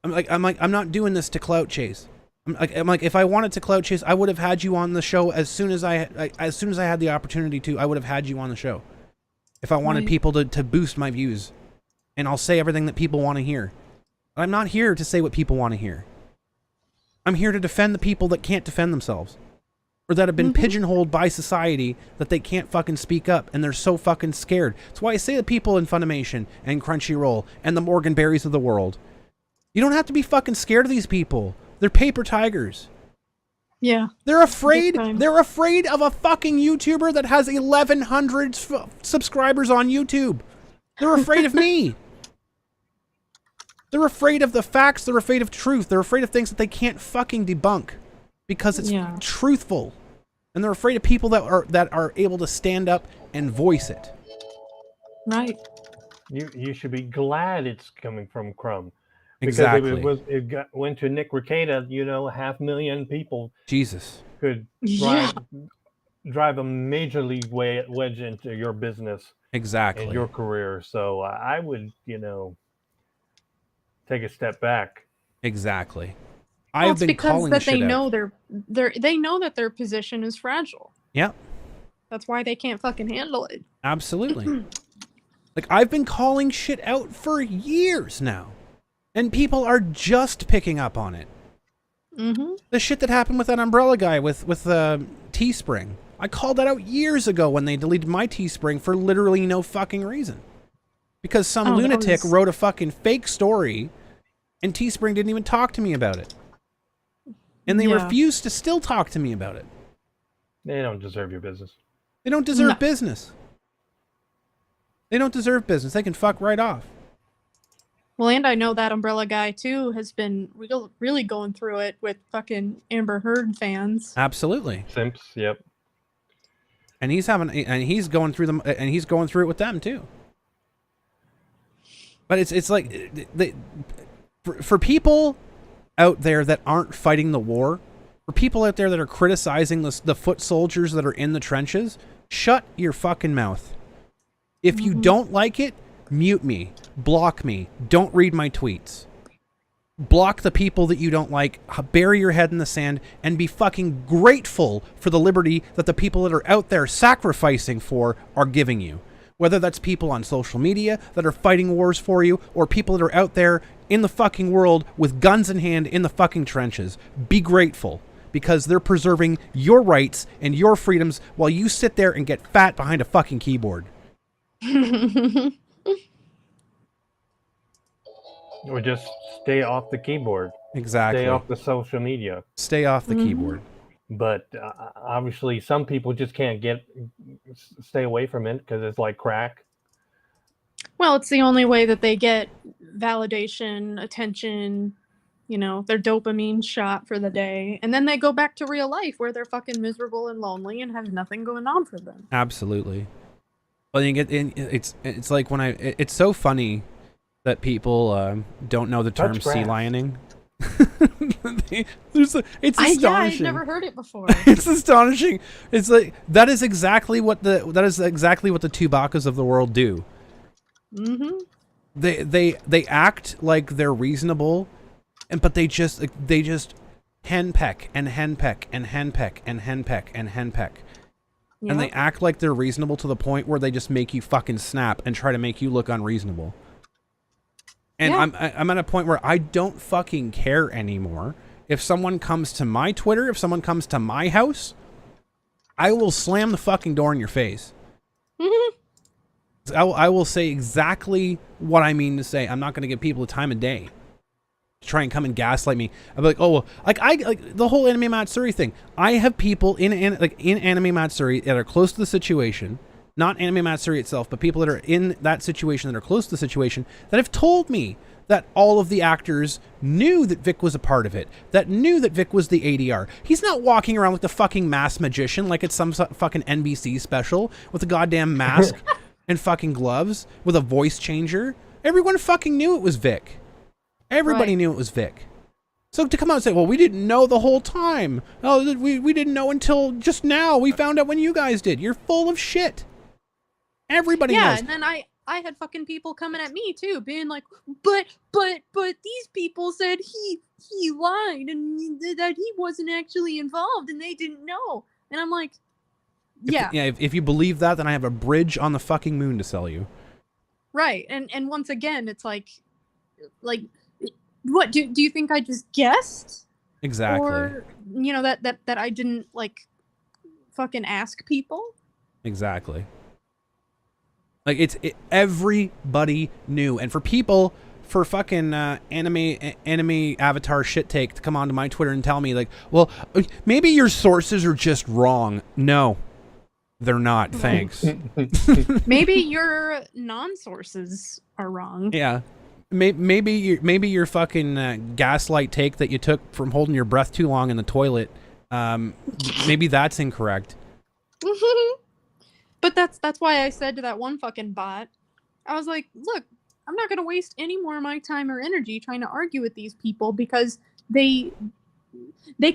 Speaker 1: I'm not doing this to clout chase. I'm like, if I wanted to clout chase, I would have had you on the show as soon as I had the opportunity to. I would have had you on the show. If I wanted people to boost my views, and I'll say everything that people want to hear. But I'm not here to say what people want to hear. I'm here to defend the people that can't defend themselves. Or that have been pigeonholed by society that they can't fucking speak up and they're so fucking scared. That's why I say the people in Funimation and Crunchyroll and the Morgan Berries of the world. You don't have to be fucking scared of these people. They're paper tigers.
Speaker 4: Yeah.
Speaker 1: They're afraid. They're afraid of a fucking YouTuber that has 1,100 subscribers on YouTube. They're afraid of me. They're afraid of the facts. They're afraid of truth. They're afraid of things that they can't fucking debunk. Because it's truthful, and they're afraid of people that are able to stand up and voice it.
Speaker 4: Right.
Speaker 5: You should be glad it's coming from Crumb.
Speaker 1: Exactly.
Speaker 5: Because if went to Nick Rekieta, 500,000 people.
Speaker 1: Jesus.
Speaker 5: Could drive a majorly wedge into your business.
Speaker 1: Exactly.
Speaker 5: And your career. So I would, take a step back.
Speaker 1: Exactly.
Speaker 4: Well,
Speaker 1: I've been calling
Speaker 4: because
Speaker 1: shit
Speaker 4: they know
Speaker 1: out.
Speaker 4: they know that their position is fragile.
Speaker 1: Yep.
Speaker 4: That's why they can't fucking handle it.
Speaker 1: Absolutely. Like, I've been calling shit out for years now. And people are just picking up on it.
Speaker 4: Mm-hmm.
Speaker 1: The shit that happened with that umbrella guy with Teespring. I called that out years ago when they deleted my Teespring for literally no fucking reason. Because some lunatic wrote a fucking fake story and Teespring didn't even talk to me about it. And they
Speaker 3: Yeah.
Speaker 1: refuse to still talk to me about it.
Speaker 5: They don't deserve your business.
Speaker 1: They don't deserve
Speaker 3: No.
Speaker 1: business. They don't deserve business. They can fuck right off.
Speaker 4: Well, and I know that Umbrella guy too has been really going through it with fucking Amber Heard fans.
Speaker 1: Absolutely.
Speaker 5: Simps, yep.
Speaker 1: And he's going through them, and he's going through it with them too. But it's like for people out there that aren't fighting the war, for people out there that are criticizing the foot soldiers that are in the trenches, shut your fucking mouth. If you don't like it, mute me, block me, don't read my tweets. Block the people that you don't like, bury your head in the sand, and be fucking grateful for the liberty that the people that are out there sacrificing for are giving you. Whether that's people on social media that are fighting wars for you, or people that are out there in the fucking world with guns in hand in the fucking trenches. Be grateful, because they're preserving your rights and your freedoms while you sit there and get fat behind a fucking keyboard.
Speaker 5: Or just stay off the keyboard.
Speaker 1: Exactly.
Speaker 5: Stay off the social media.
Speaker 1: Stay off the keyboard.
Speaker 5: But obviously, some people just can't stay away from it because it's like crack.
Speaker 4: Well, it's the only way that they get validation, attention, you know, their dopamine shot for the day. And then they go back to real life where they're fucking miserable and lonely and have nothing going on for them.
Speaker 1: Absolutely. Well, you get in. It's like when it's so funny that people don't know the term
Speaker 5: Touch
Speaker 1: sea
Speaker 5: grass.
Speaker 1: lioning. It's astonishing.
Speaker 4: Yeah, I've never heard it before.
Speaker 1: It's astonishing. It's like that is exactly what the Tubakas of the world do.
Speaker 4: Mm-hmm.
Speaker 1: They act like they're reasonable, but they just henpeck and henpeck and henpeck and henpeck and henpeck.
Speaker 4: Yep.
Speaker 1: And they act like they're reasonable to the point where they just make you fucking snap and try to make you look unreasonable. And
Speaker 4: Yeah.
Speaker 1: I'm at a point where I don't fucking care anymore. If someone comes to my Twitter, if someone comes to my house, I will slam the fucking door in your face. I will say exactly what I mean to say. I'm not going to give people the time of day to try and come and gaslight me. I'll be like, oh, well, like the whole Anime Matsuri thing. I have people in Anime Matsuri that are close to the situation, not Anime Matsuri itself, but people that are in that situation that are close to the situation that have told me that all of the actors knew that Vic was a part of it, that knew that Vic was the ADR. He's not walking around like the fucking masked magician like it's some fucking NBC special with a goddamn mask and fucking gloves with a voice changer. Everyone fucking knew it was Vic. Everybody
Speaker 4: Right.
Speaker 1: knew it was Vic. So to come out and say, well, we didn't know the whole time. Oh, we didn't know until just now. We found out when you guys did. You're full of shit. Everybody
Speaker 4: Yeah,
Speaker 1: knows.
Speaker 4: and then I had fucking people coming at me too, being like, but these people said he lied and that he wasn't actually involved and they didn't know. And I'm like, yeah,
Speaker 1: If you believe that, then I have a bridge on the fucking moon to sell you.
Speaker 4: right. And once again, it's like what do you think I just guessed?
Speaker 1: Exactly.
Speaker 4: Or you know that I didn't like fucking ask people?
Speaker 1: Exactly. Like everybody knew, and for fucking anime avatar shit take to come onto my Twitter and tell me like, well, maybe your sources are just wrong. No, they're not. Thanks.
Speaker 4: Maybe your non-sources are wrong.
Speaker 1: Yeah, maybe your fucking gaslight take that you took from holding your breath too long in the toilet. Maybe that's incorrect.
Speaker 4: But that's why I said to that one fucking bot, I was like, look, I'm not going to waste any more of my time or energy trying to argue with these people because they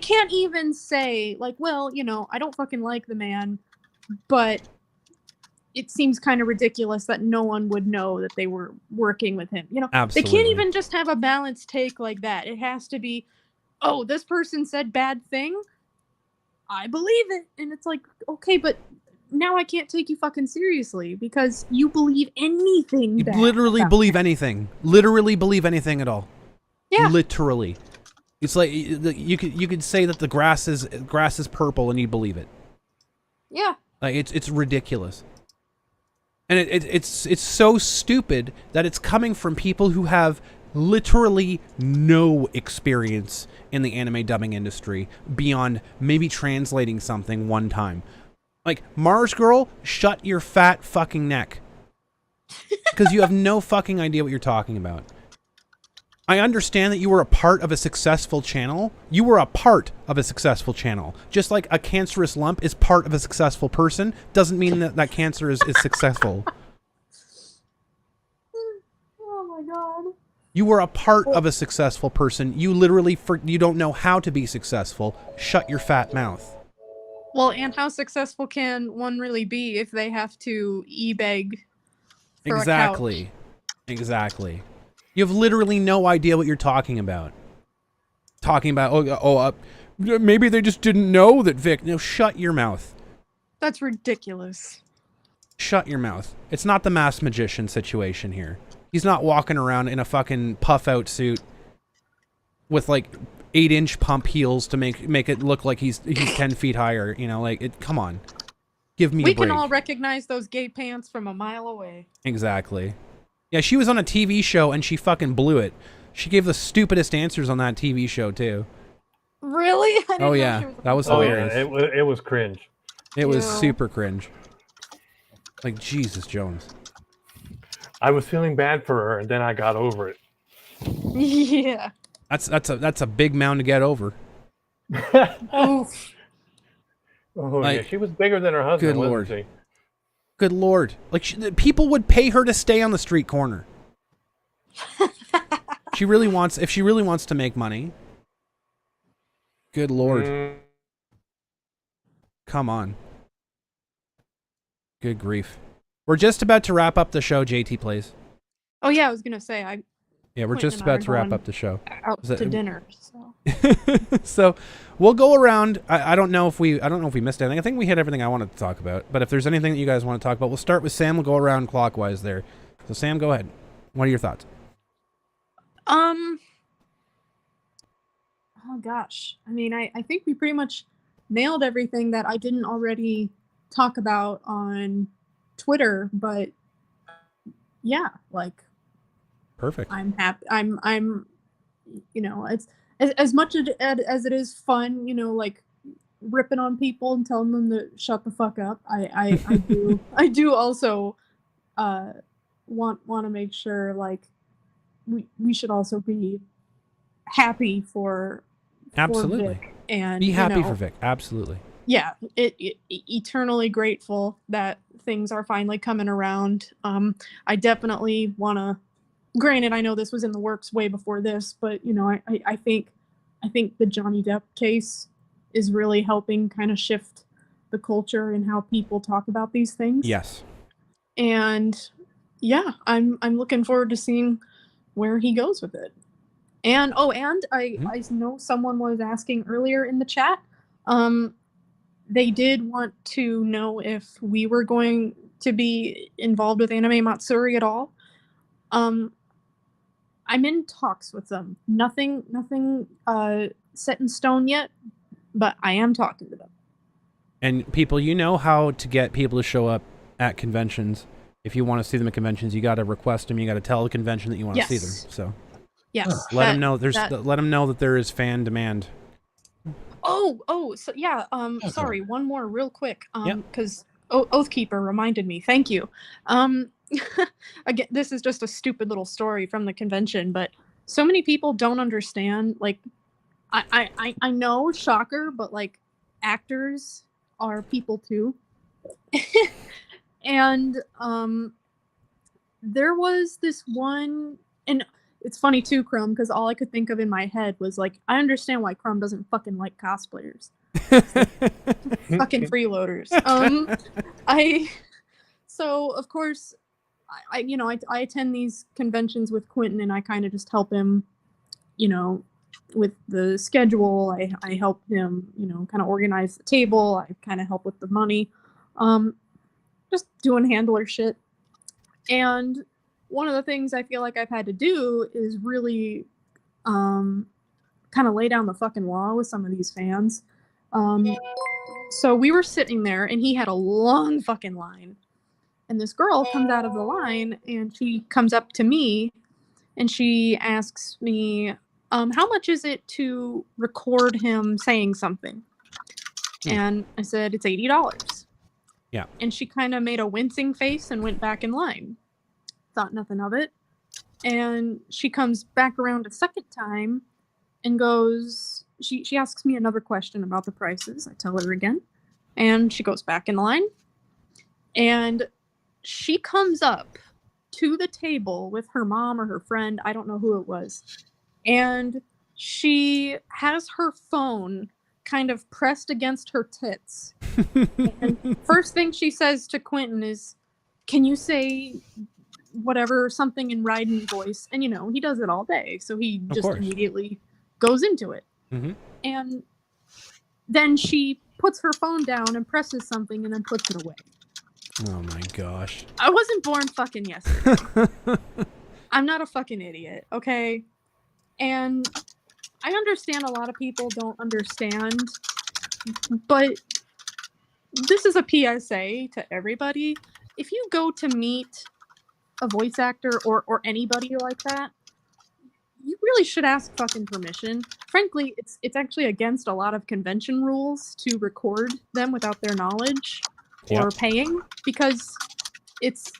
Speaker 4: can't even say like, well, you know, I don't fucking like the man, but it seems kind of ridiculous that no one would know that they were working with him. You know,
Speaker 1: Absolutely.
Speaker 4: They can't even just have a balanced take like that. It has to be, oh, this person said bad thing. I believe it. And it's like, okay, but now I can't take you fucking seriously because you believe anything.
Speaker 1: You
Speaker 4: bad
Speaker 1: literally
Speaker 4: about
Speaker 1: believe
Speaker 4: him.
Speaker 1: anything. Literally believe anything at all.
Speaker 4: Yeah.
Speaker 1: Literally. It's like you could say that the grass is purple and you believe it.
Speaker 4: Yeah.
Speaker 1: Like it's ridiculous. And it's so stupid that it's coming from people who have literally no experience in the anime dubbing industry beyond maybe translating something one time. Like, Mars Girl, shut your fat fucking neck. Because you have no fucking idea what you're talking about. I understand that you were a part of a successful channel. You were a part of a successful channel. Just like a cancerous lump is part of a successful person, doesn't mean that that cancer is successful.
Speaker 3: Oh my god.
Speaker 1: You were a part of a successful person. You literally, you don't know how to be successful. Shut your fat mouth.
Speaker 4: Well, and how successful can one really be if they have to e-beg for a couch?
Speaker 1: Exactly. You have literally no idea what you're talking about. Maybe they just didn't know that Vic. No, shut your mouth.
Speaker 4: That's ridiculous.
Speaker 1: Shut your mouth. It's not the masked magician situation here. He's not walking around in a fucking puff-out suit with like 8-inch pump heels to make it look like he's 10 feet higher. You know, like come on, give me a break.
Speaker 4: We can all recognize those gay pants from a mile away.
Speaker 1: Exactly. Yeah, she was on a TV show and she fucking blew it. She gave the stupidest answers on that TV show too.
Speaker 4: Really?
Speaker 1: Oh yeah, that was hilarious.
Speaker 5: Yeah, it was cringe.
Speaker 1: It was super cringe. Like, Jesus Jones.
Speaker 5: I was feeling bad for her, and then I got over it.
Speaker 4: Yeah.
Speaker 1: That's a big mound to get over.
Speaker 4: Oof.
Speaker 5: Oh yeah, she was bigger than her husband.
Speaker 1: Good Lord.
Speaker 5: Wasn't she?
Speaker 1: Good Lord. Like, people would pay her to stay on the street corner. If she really wants to make money. Good Lord. Come on. Good grief. We're just about to wrap up the show, JT Plays.
Speaker 4: Oh yeah, I was gonna say
Speaker 1: Yeah, we're just about to wrap up the show.
Speaker 4: Out to dinner. So.
Speaker 1: So we'll go around. I don't know if we missed anything. I think we hit everything I wanted to talk about. But if there's anything that you guys want to talk about, we'll start with Sam. We'll go around clockwise there. So Sam, go ahead. What are your thoughts?
Speaker 4: Oh gosh. I mean, I think we pretty much nailed everything that I didn't already talk about on Twitter, but yeah, like,
Speaker 1: perfect.
Speaker 4: I'm happy. I'm you know, it's as much as it is fun, you know, like ripping on people and telling them to shut the fuck up. I do also want to make sure, like, we should also be happy for Vic and
Speaker 1: be happy for Vic. Absolutely.
Speaker 4: Yeah, eternally grateful that things are finally coming around. I definitely want to. Granted, I know this was in the works way before this, but you know, I think the Johnny Depp case is really helping kind of shift the culture and how people talk about these things.
Speaker 1: Yes. And
Speaker 4: yeah, I'm looking forward to seeing where he goes with it. And I know someone was asking earlier in the chat. They did want to know if we were going to be involved with Anime Matsuri at all. I'm in talks with them. Nothing set in stone yet, but I am talking to them.
Speaker 1: And people, you know how to get people to show up at conventions. If you want to see them at conventions, you got to request them. You got to tell the convention that you want to see them. So
Speaker 4: yes,
Speaker 1: let them know. Let them know that there is fan demand.
Speaker 4: So yeah. Sorry, one more real quick. Because Oathkeeper reminded me. Thank you. Again, this is just a stupid little story from the convention, but so many people don't understand. Like, I know, shocker, but like, actors are people too. And there was this one, and it's funny too, Crumb, because all I could think of in my head was like, I understand why Crumb doesn't fucking like cosplayers. Fucking freeloaders. So of course, I attend these conventions with Quentin, and I kind of just help him, you know, with the schedule. I help him, you know, kind of organize the table. I kind of help with the money, just doing handler shit. And one of the things I feel like I've had to do is really kind of lay down the fucking law with some of these fans. So we were sitting there, and he had a long fucking line. And this girl comes out of the line, and she comes up to me, and she asks me, how much is it to record him saying something? And I said, it's $80.
Speaker 1: Yeah.
Speaker 4: And she kind of made a wincing face and went back in line. Thought nothing of it. And she comes back around a second time and goes, she asks me another question about the prices. I tell her again. And she goes back in line. And she comes up to the table with her mom or her friend. I don't know who it was. And she has her phone kind of pressed against her tits. And first thing she says to Quentin is, can you say whatever, something in Raiden voice? And, you know, he does it all day. So he just immediately goes into it.
Speaker 1: Mm-hmm.
Speaker 4: And then she puts her phone down and presses something and then puts it away.
Speaker 1: Oh my gosh.
Speaker 4: I wasn't born fucking yesterday. I'm not a fucking idiot, okay? And I understand a lot of people don't understand, but this is a PSA to everybody. If you go to meet a voice actor or anybody like that, you really should ask fucking permission. Frankly, it's actually against a lot of convention rules to record them without their knowledge or paying, because it's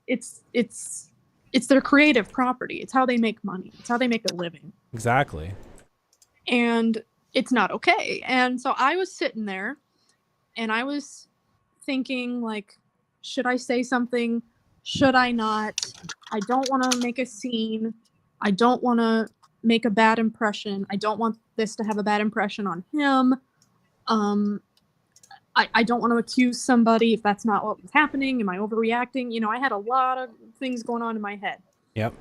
Speaker 4: their creative property. It's how they make money. It's how they make a living.
Speaker 1: Exactly.
Speaker 4: And it's not okay. And so I was sitting there and I was thinking, like, should I say something? Should I not? I don't want to make a scene. I don't want to make a bad impression. I don't want this to have a bad impression on him. I don't want to accuse somebody if that's not what was happening. Am I overreacting? You know, I had a lot of things going on in my head.
Speaker 1: Yep.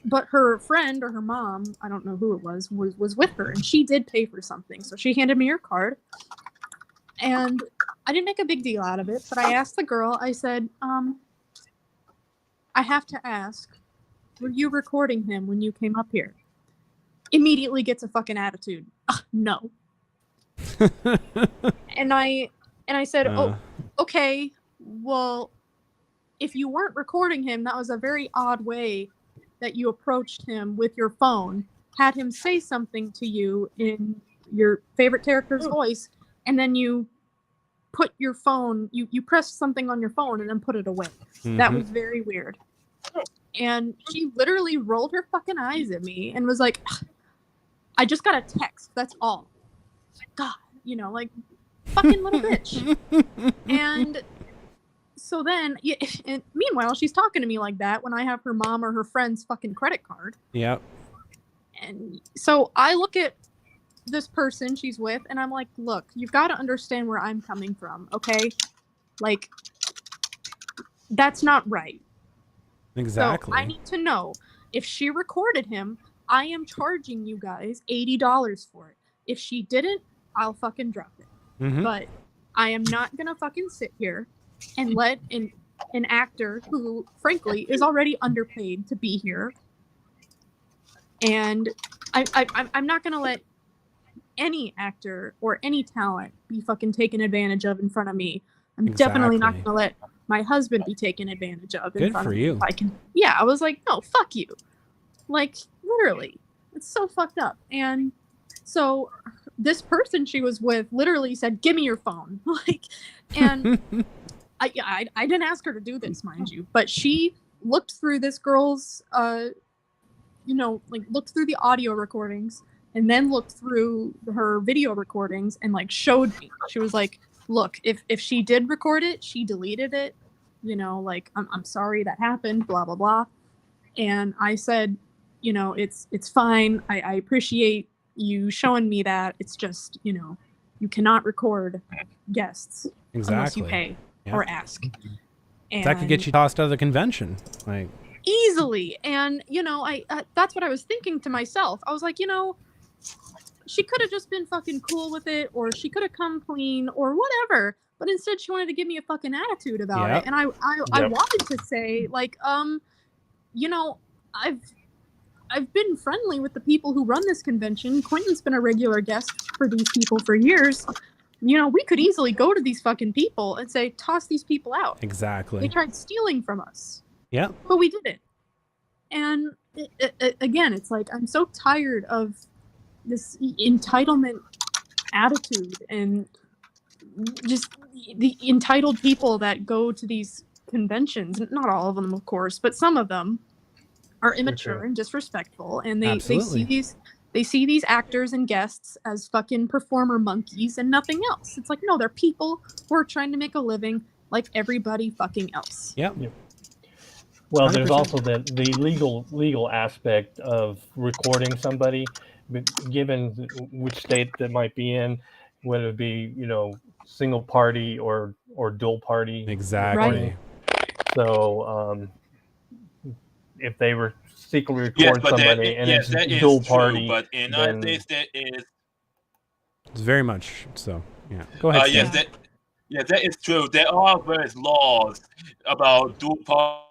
Speaker 4: But her friend or her mom, I don't know who it was with her, and she did pay for something. So she handed me her card, and I didn't make a big deal out of it, but I asked the girl, I said, I have to ask, were you recording him when you came up here? Immediately gets a fucking attitude. No. And I said, oh, okay, well, if you weren't recording him, that was a very odd way that you approached him with your phone, had him say something to you in your favorite character's voice, and then you put your phone, you pressed something on your phone and then put it away. Mm-hmm. That was very weird. And she literally rolled her fucking eyes at me and was like, I just got a text, that's all. God, you know, like, fucking little bitch. And so then, and meanwhile, she's talking to me like that when I have her mom or her friend's fucking credit card.
Speaker 1: Yep.
Speaker 4: And so I look at this person she's with, and I'm like, look, you've got to understand where I'm coming from, okay? Like, that's not right.
Speaker 1: Exactly.
Speaker 4: So I need to know, if she recorded him, I am charging you guys $80 for it. If she didn't, I'll fucking drop it. Mm-hmm. But I am not gonna fucking sit here and let an actor who, frankly, is already underpaid to be here, and I'm not gonna let any actor or any talent be fucking taken advantage of in front of me. I'm definitely not gonna let my husband be taken advantage of in front of me. Good for you. If I can, yeah, I was like, no, fuck you. Like, literally, it's so fucked up. And so this person she was with literally said, give me your phone. Like, and I didn't ask her to do this, mind you, but she looked through this girl's, looked through the audio recordings and then looked through her video recordings and, like, showed me. She was like, look, if she did record it, she deleted it, you know, like, I'm sorry that happened, blah, blah, blah. And I said, you know, it's fine. I appreciate you showing me that. It's just, you know, you cannot record guests unless you pay or ask. And
Speaker 1: that could get you tossed out of the convention, like,
Speaker 4: easily. And, you know, I that's what I was thinking to myself. I was like, you know, she could have just been fucking cool with it, or she could have come clean or whatever, but instead she wanted to give me a fucking attitude about it. And I wanted to say, like, you know, I've been friendly with the people who run this convention. Quentin's been a regular guest for these people for years. You know, we could easily go to these fucking people and say, toss these people out.
Speaker 1: Exactly.
Speaker 4: They tried stealing from us.
Speaker 1: Yeah.
Speaker 4: But we didn't. And again, it's like I'm so tired of this entitlement attitude and just the entitled people that go to these conventions. Not all of them, of course, but some of them are immature and disrespectful, and they see these actors and guests as fucking performer monkeys and nothing else. It's like, no, they're people who are trying to make a living like everybody fucking else.
Speaker 1: Yep.
Speaker 5: Well, there's also the legal aspect of recording somebody, given which state that might be in, whether it be single party or dual party.
Speaker 1: Exactly.
Speaker 4: Right.
Speaker 5: So if they were secretly record somebody and it's dual party,
Speaker 2: but in the United States there is.
Speaker 1: It's very much so. Yeah. Go ahead.
Speaker 2: That is true. There are various laws about dual party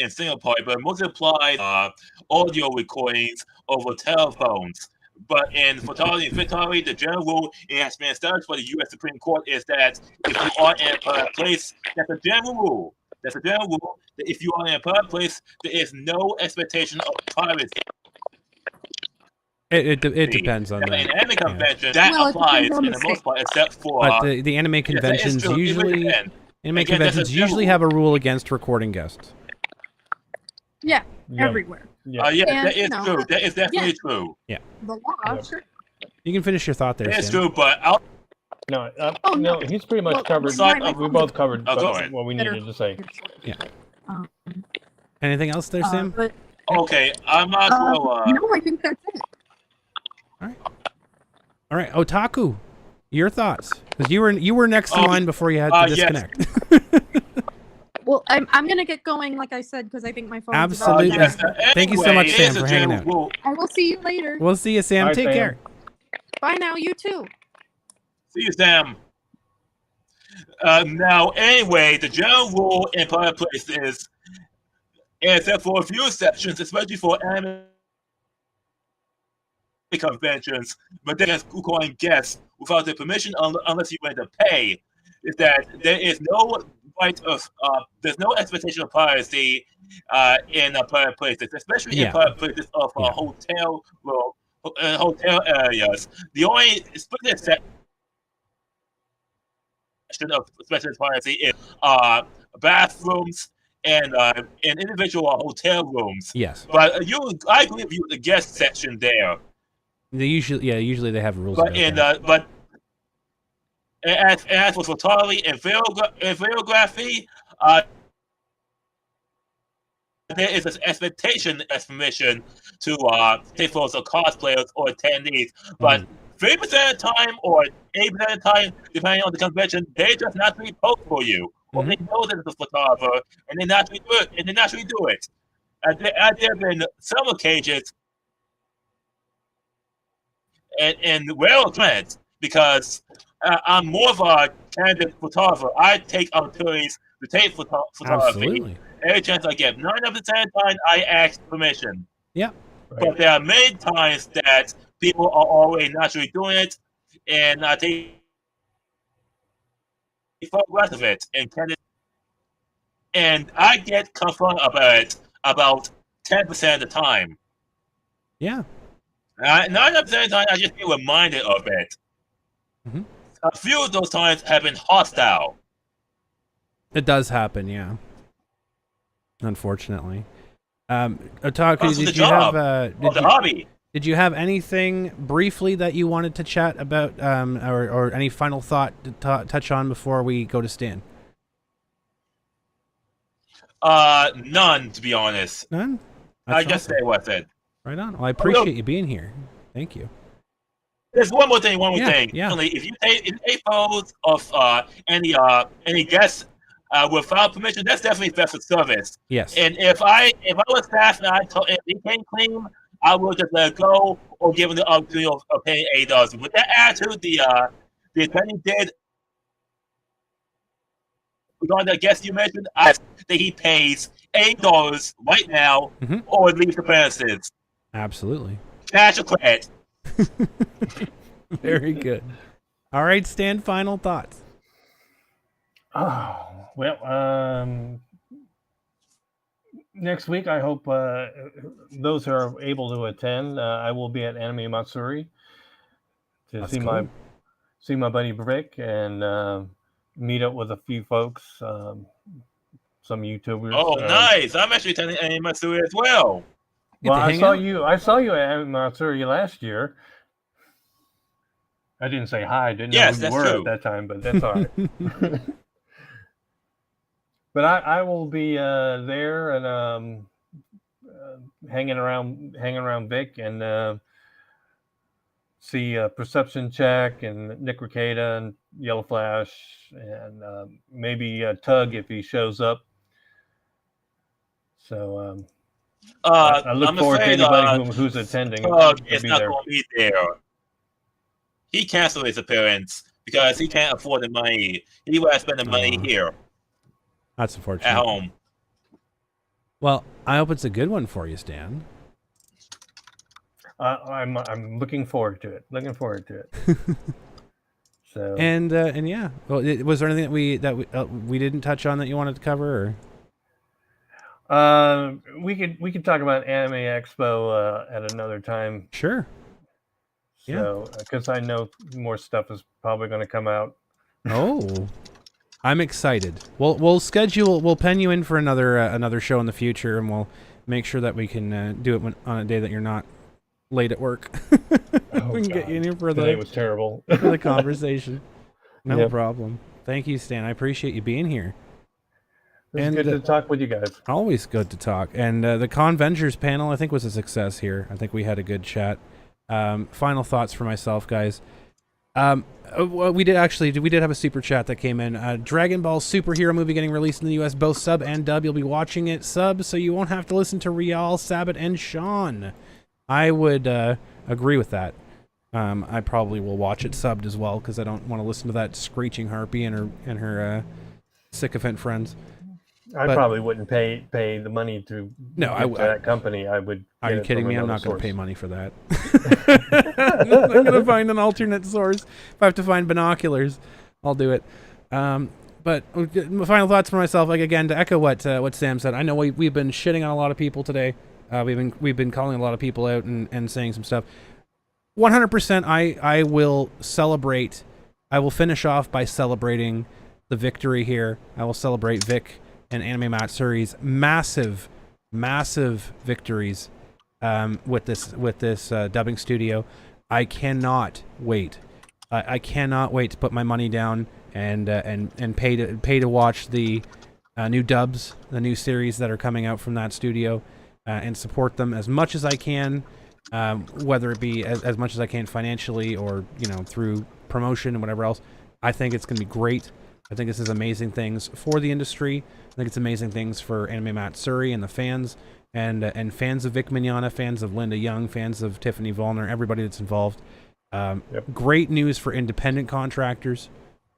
Speaker 2: and single party, but mostly apply audio recordings over telephones. But in photography and photography, the general rule, it has been established by the U.S. Supreme Court, is that if you are in a public place, that's a general rule. That's a general rule that if you are in a public place, there is no expectation of privacy.
Speaker 1: It depends on
Speaker 2: that. In anime convention, that applies in the most part, except for.
Speaker 1: But the anime conventions usually have a rule against recording guests.
Speaker 4: Yeah, everywhere.
Speaker 2: That is true. That is definitely true.
Speaker 1: Yeah.
Speaker 4: The law, sure.
Speaker 1: You can finish your thought there.
Speaker 2: It's
Speaker 1: Stan.
Speaker 2: true, but
Speaker 5: no, he's pretty much covered. We both covered what we needed to say.
Speaker 1: Yeah. Anything else there, Sam?
Speaker 2: Okay, I'm not sure.
Speaker 4: No, I think that's it.
Speaker 1: All right, Otaku, your thoughts? Because you were next in line before you had to disconnect.
Speaker 4: Well, I'm gonna get going, like I said, because I think my phone.
Speaker 1: Absolutely. Thank you so much, Sam, for hanging out.
Speaker 4: I will see you later.
Speaker 1: We'll see you, Sam. Take care.
Speaker 4: Bye now. You too.
Speaker 2: See you, Sam. Now, anyway, the general rule in public places, except for a few exceptions, especially for anime conventions, but then calling guests without their permission unless you want to pay, is that there is no right of there's no expectation of privacy in public places, especially in public places of hotel areas. The only split exception of special privacy is bathrooms and individual hotel rooms.
Speaker 1: Yes,
Speaker 2: but I agree with you with the guest section there.
Speaker 1: They usually they have rules.
Speaker 2: But but as for photography and videography, there is an expectation as permission to take photos of cosplayers or attendees, but 30% of the time or 80% of the time, depending on the convention, they just naturally post for you, or they know that it's a photographer, and they naturally do it. There have been some occasions, and well planned, because I'm more of a candid photographer. I take opportunities to take photography.
Speaker 1: Absolutely.
Speaker 2: Every chance I get. 9 of the 10 times I ask permission.
Speaker 1: Yeah.
Speaker 2: But there are many times that people are already naturally doing it, and I take photographs of it and I get confronted about it about 10% of the time.
Speaker 1: Yeah.
Speaker 2: 9 of the time, I just get reminded of it. A few of those times have been hostile.
Speaker 1: It does happen, yeah. Unfortunately. Otaku, did you have
Speaker 2: the hobby?
Speaker 1: Did you have anything briefly that you wanted to chat about, or any final thought to touch on before we go to Stan?
Speaker 2: None, to be honest.
Speaker 1: None?
Speaker 2: I just say what I said.
Speaker 1: Right on. Well, I appreciate you being here. Thank you.
Speaker 2: There's one more thing.
Speaker 1: Yeah.
Speaker 2: If you take photos of any guests without permission, that's definitely theft of service.
Speaker 1: Yes.
Speaker 2: And if I was staff and if he came clean, I would just let it go or give him the opportunity of paying $8. With that attitude, the attorney did. Regarding the guest you mentioned, I think he pays $8 right now or leaves the premises.
Speaker 1: Absolutely.
Speaker 2: Cash or credit.
Speaker 1: Very good. All right, Stan, final thoughts.
Speaker 5: Oh, well, next week, I hope those who are able to attend, I will be at Anime Matsuri to
Speaker 1: That's
Speaker 5: see
Speaker 1: cool.
Speaker 5: my buddy Vic and meet up with a few folks, some YouTubers.
Speaker 2: Oh, nice! I'm actually attending Anime Matsuri as well.
Speaker 5: Well, I saw you at Anime Matsuri last year. I didn't say hi. Didn't know who you were at that time, but that's all right. But I will be there and hanging around Vic and see Perception Check and Nick Ricada and Yellow Flash and maybe Tug if he shows up. So I look forward to anybody who's attending.
Speaker 2: Tug is not going to be there. He canceled his appearance because he can't afford the money. He would spend the money here.
Speaker 1: That's unfortunate.
Speaker 2: At home.
Speaker 1: Well, I hope it's a good one for you, Stan.
Speaker 5: I'm looking forward to it. So
Speaker 1: and yeah, well, was there anything that we didn't touch on that you wanted to cover?
Speaker 5: Or? We could talk about Anime Expo at another time.
Speaker 1: Sure.
Speaker 5: So, because I know more stuff is probably going to come out.
Speaker 1: Oh, I'm excited. We'll pen you in for another show in the future, and we'll make sure that we can do it on a day that you're not late at work. We can get you in here for
Speaker 5: Today was terrible.
Speaker 1: for the conversation. No problem. Thank you, Stan. I appreciate you being here.
Speaker 5: It's good to talk with you guys.
Speaker 1: Always good to talk. And the ConVengers panel, I think, was a success here. I think we had a good chat. Final thoughts for myself, guys. We did have a super chat that came in. Dragon Ball superhero movie getting released in the US, both sub and dub. You'll be watching it sub, so you won't have to listen to Rial, Sabat, and Sean. I would agree with that. I probably will watch it subbed as well because I don't want to listen to that screeching harpy and her sycophant friends.
Speaker 5: I probably wouldn't pay the money to that company. I would.
Speaker 1: Are you kidding me? I'm not going to pay money for that. I'm going to find an alternate source. If I have to find binoculars, I'll do it. But final thoughts for myself. Like again, to echo what Sam said. I know we've been shitting on a lot of people today. We've been calling a lot of people out and saying some stuff. 100%. I will celebrate. I will finish off by celebrating the victory here. I will celebrate Vic and Anime Matsuri's massive victories with this dubbing studio. I cannot wait. I cannot wait to put my money down and pay to watch the new dubs, the new series that are coming out from that studio, and support them as much as I can, whether it be as much as I can financially or through promotion and whatever else. I think it's going to be great. I think this is amazing things for the industry. I think it's amazing things for Anime Matsuri and the fans, and fans of Vic Mignogna, fans of Linda Young, fans of Tiffany Vollner, everybody that's involved. Great news for independent contractors.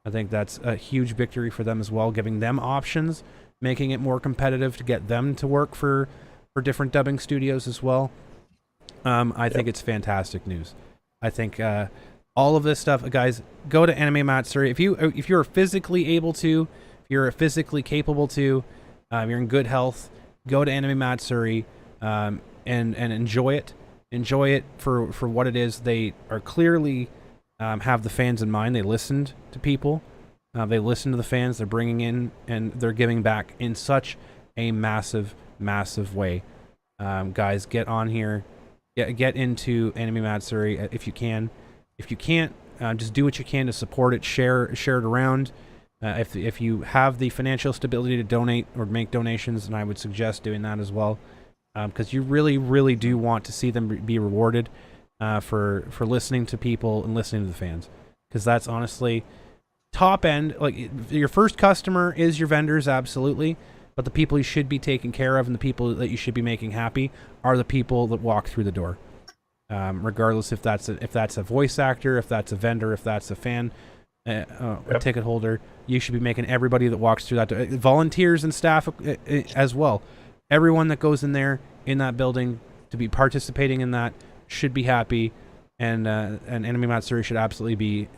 Speaker 1: I think that's a huge victory for them as well, giving them options, making it more competitive to get them to work for different dubbing studios as well. I think it's fantastic news. I think all of this stuff, guys, go to Anime Matsuri. If you're physically able to, if you're physically capable to, you're in good health, go to Anime Matsuri and enjoy it. Enjoy it for what it is. They are clearly have the fans in mind. They listened to people. They listened to the fans. They're bringing in and they're giving back in such a massive way. Guys, get on here. Get into Anime Matsuri if you can. If you can't, just do what you can to support it. Share it around. If you have the financial stability to donate or make donations, and I would suggest doing that as well, because you really do want to see them be rewarded for listening to people and listening to the fans, because that's honestly top end. Like, your first customer is your vendors, absolutely, but the people you should be taking care of and the people that you should be making happy are the people that walk through the door. Regardless if that's a voice actor, if that's a vendor, if that's a fan, a ticket holder, you should be making everybody that walks through that door, volunteers and staff as well. Everyone that goes in there in that building to be participating in that should be happy, and Anime Matsuri should absolutely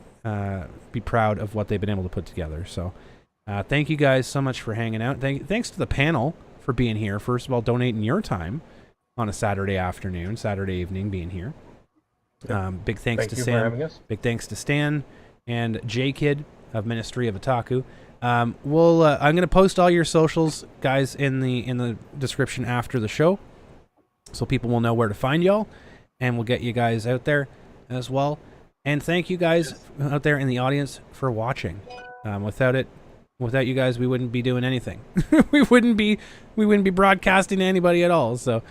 Speaker 1: be proud of what they've been able to put together. So, thank you guys so much for hanging out. Thanks to the panel for being here. First of all, donating your time on a Saturday afternoon, Saturday evening, being here. Big thanks to
Speaker 5: Thank you
Speaker 1: Sam.
Speaker 5: for having us.
Speaker 1: Big thanks to Stan and J-Kid of Ministry of Otaku. I'm going to post all your socials, guys, in the description after the show, so people will know where to find y'all, and we'll get you guys out there as well. And thank you guys out there in the audience for watching. Without you guys, we wouldn't be doing anything. we wouldn't be broadcasting to anybody at all. So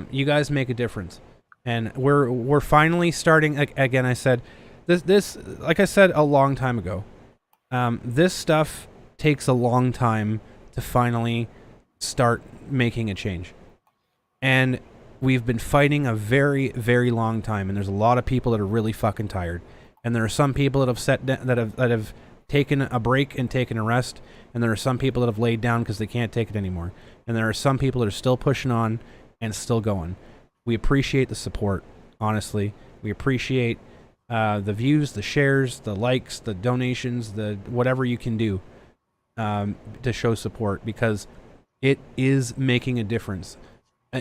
Speaker 1: you guys make a difference, and we're finally starting. Again, I said this like I said a long time ago. This stuff takes a long time to finally start making a change, and we've been fighting a very, very long time. And there's a lot of people that are really fucking tired, and there are some people that have taken a break and taken a rest, and there are some people that have laid down because they can't take it anymore, and there are some people that are still pushing on and still going. We appreciate the support, honestly. We appreciate the views, the shares, the likes, the donations, the whatever you can do to show support, because it is making a difference.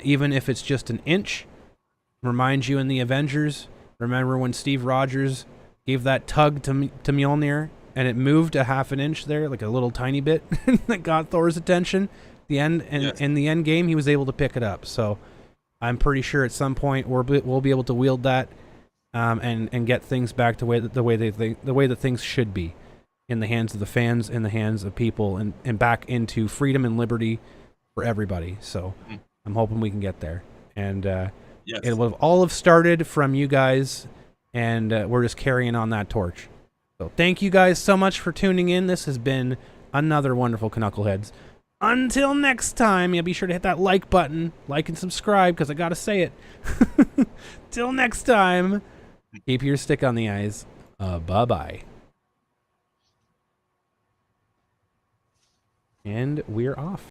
Speaker 1: Even if it's just an inch. Remind you in the Avengers, remember when Steve Rogers gave that tug to Mjolnir, and it moved a half an inch there, like a little tiny bit, that got Thor's attention. In the end game, he was able to pick it up. So I'm pretty sure at some point we'll be able to wield that and get things back to the way that things should be, in the hands of the fans, in the hands of people, and back into freedom and liberty for everybody. So I'm hoping we can get there. And it will all have started from you guys, and we're just carrying on that torch. So thank you guys so much for tuning in. This has been another wonderful Canuckleheads. Until next time, be sure to hit that like button, like and subscribe, because I gotta say it. Till next time, keep your stick on the eyes. Bye-bye. And we're off.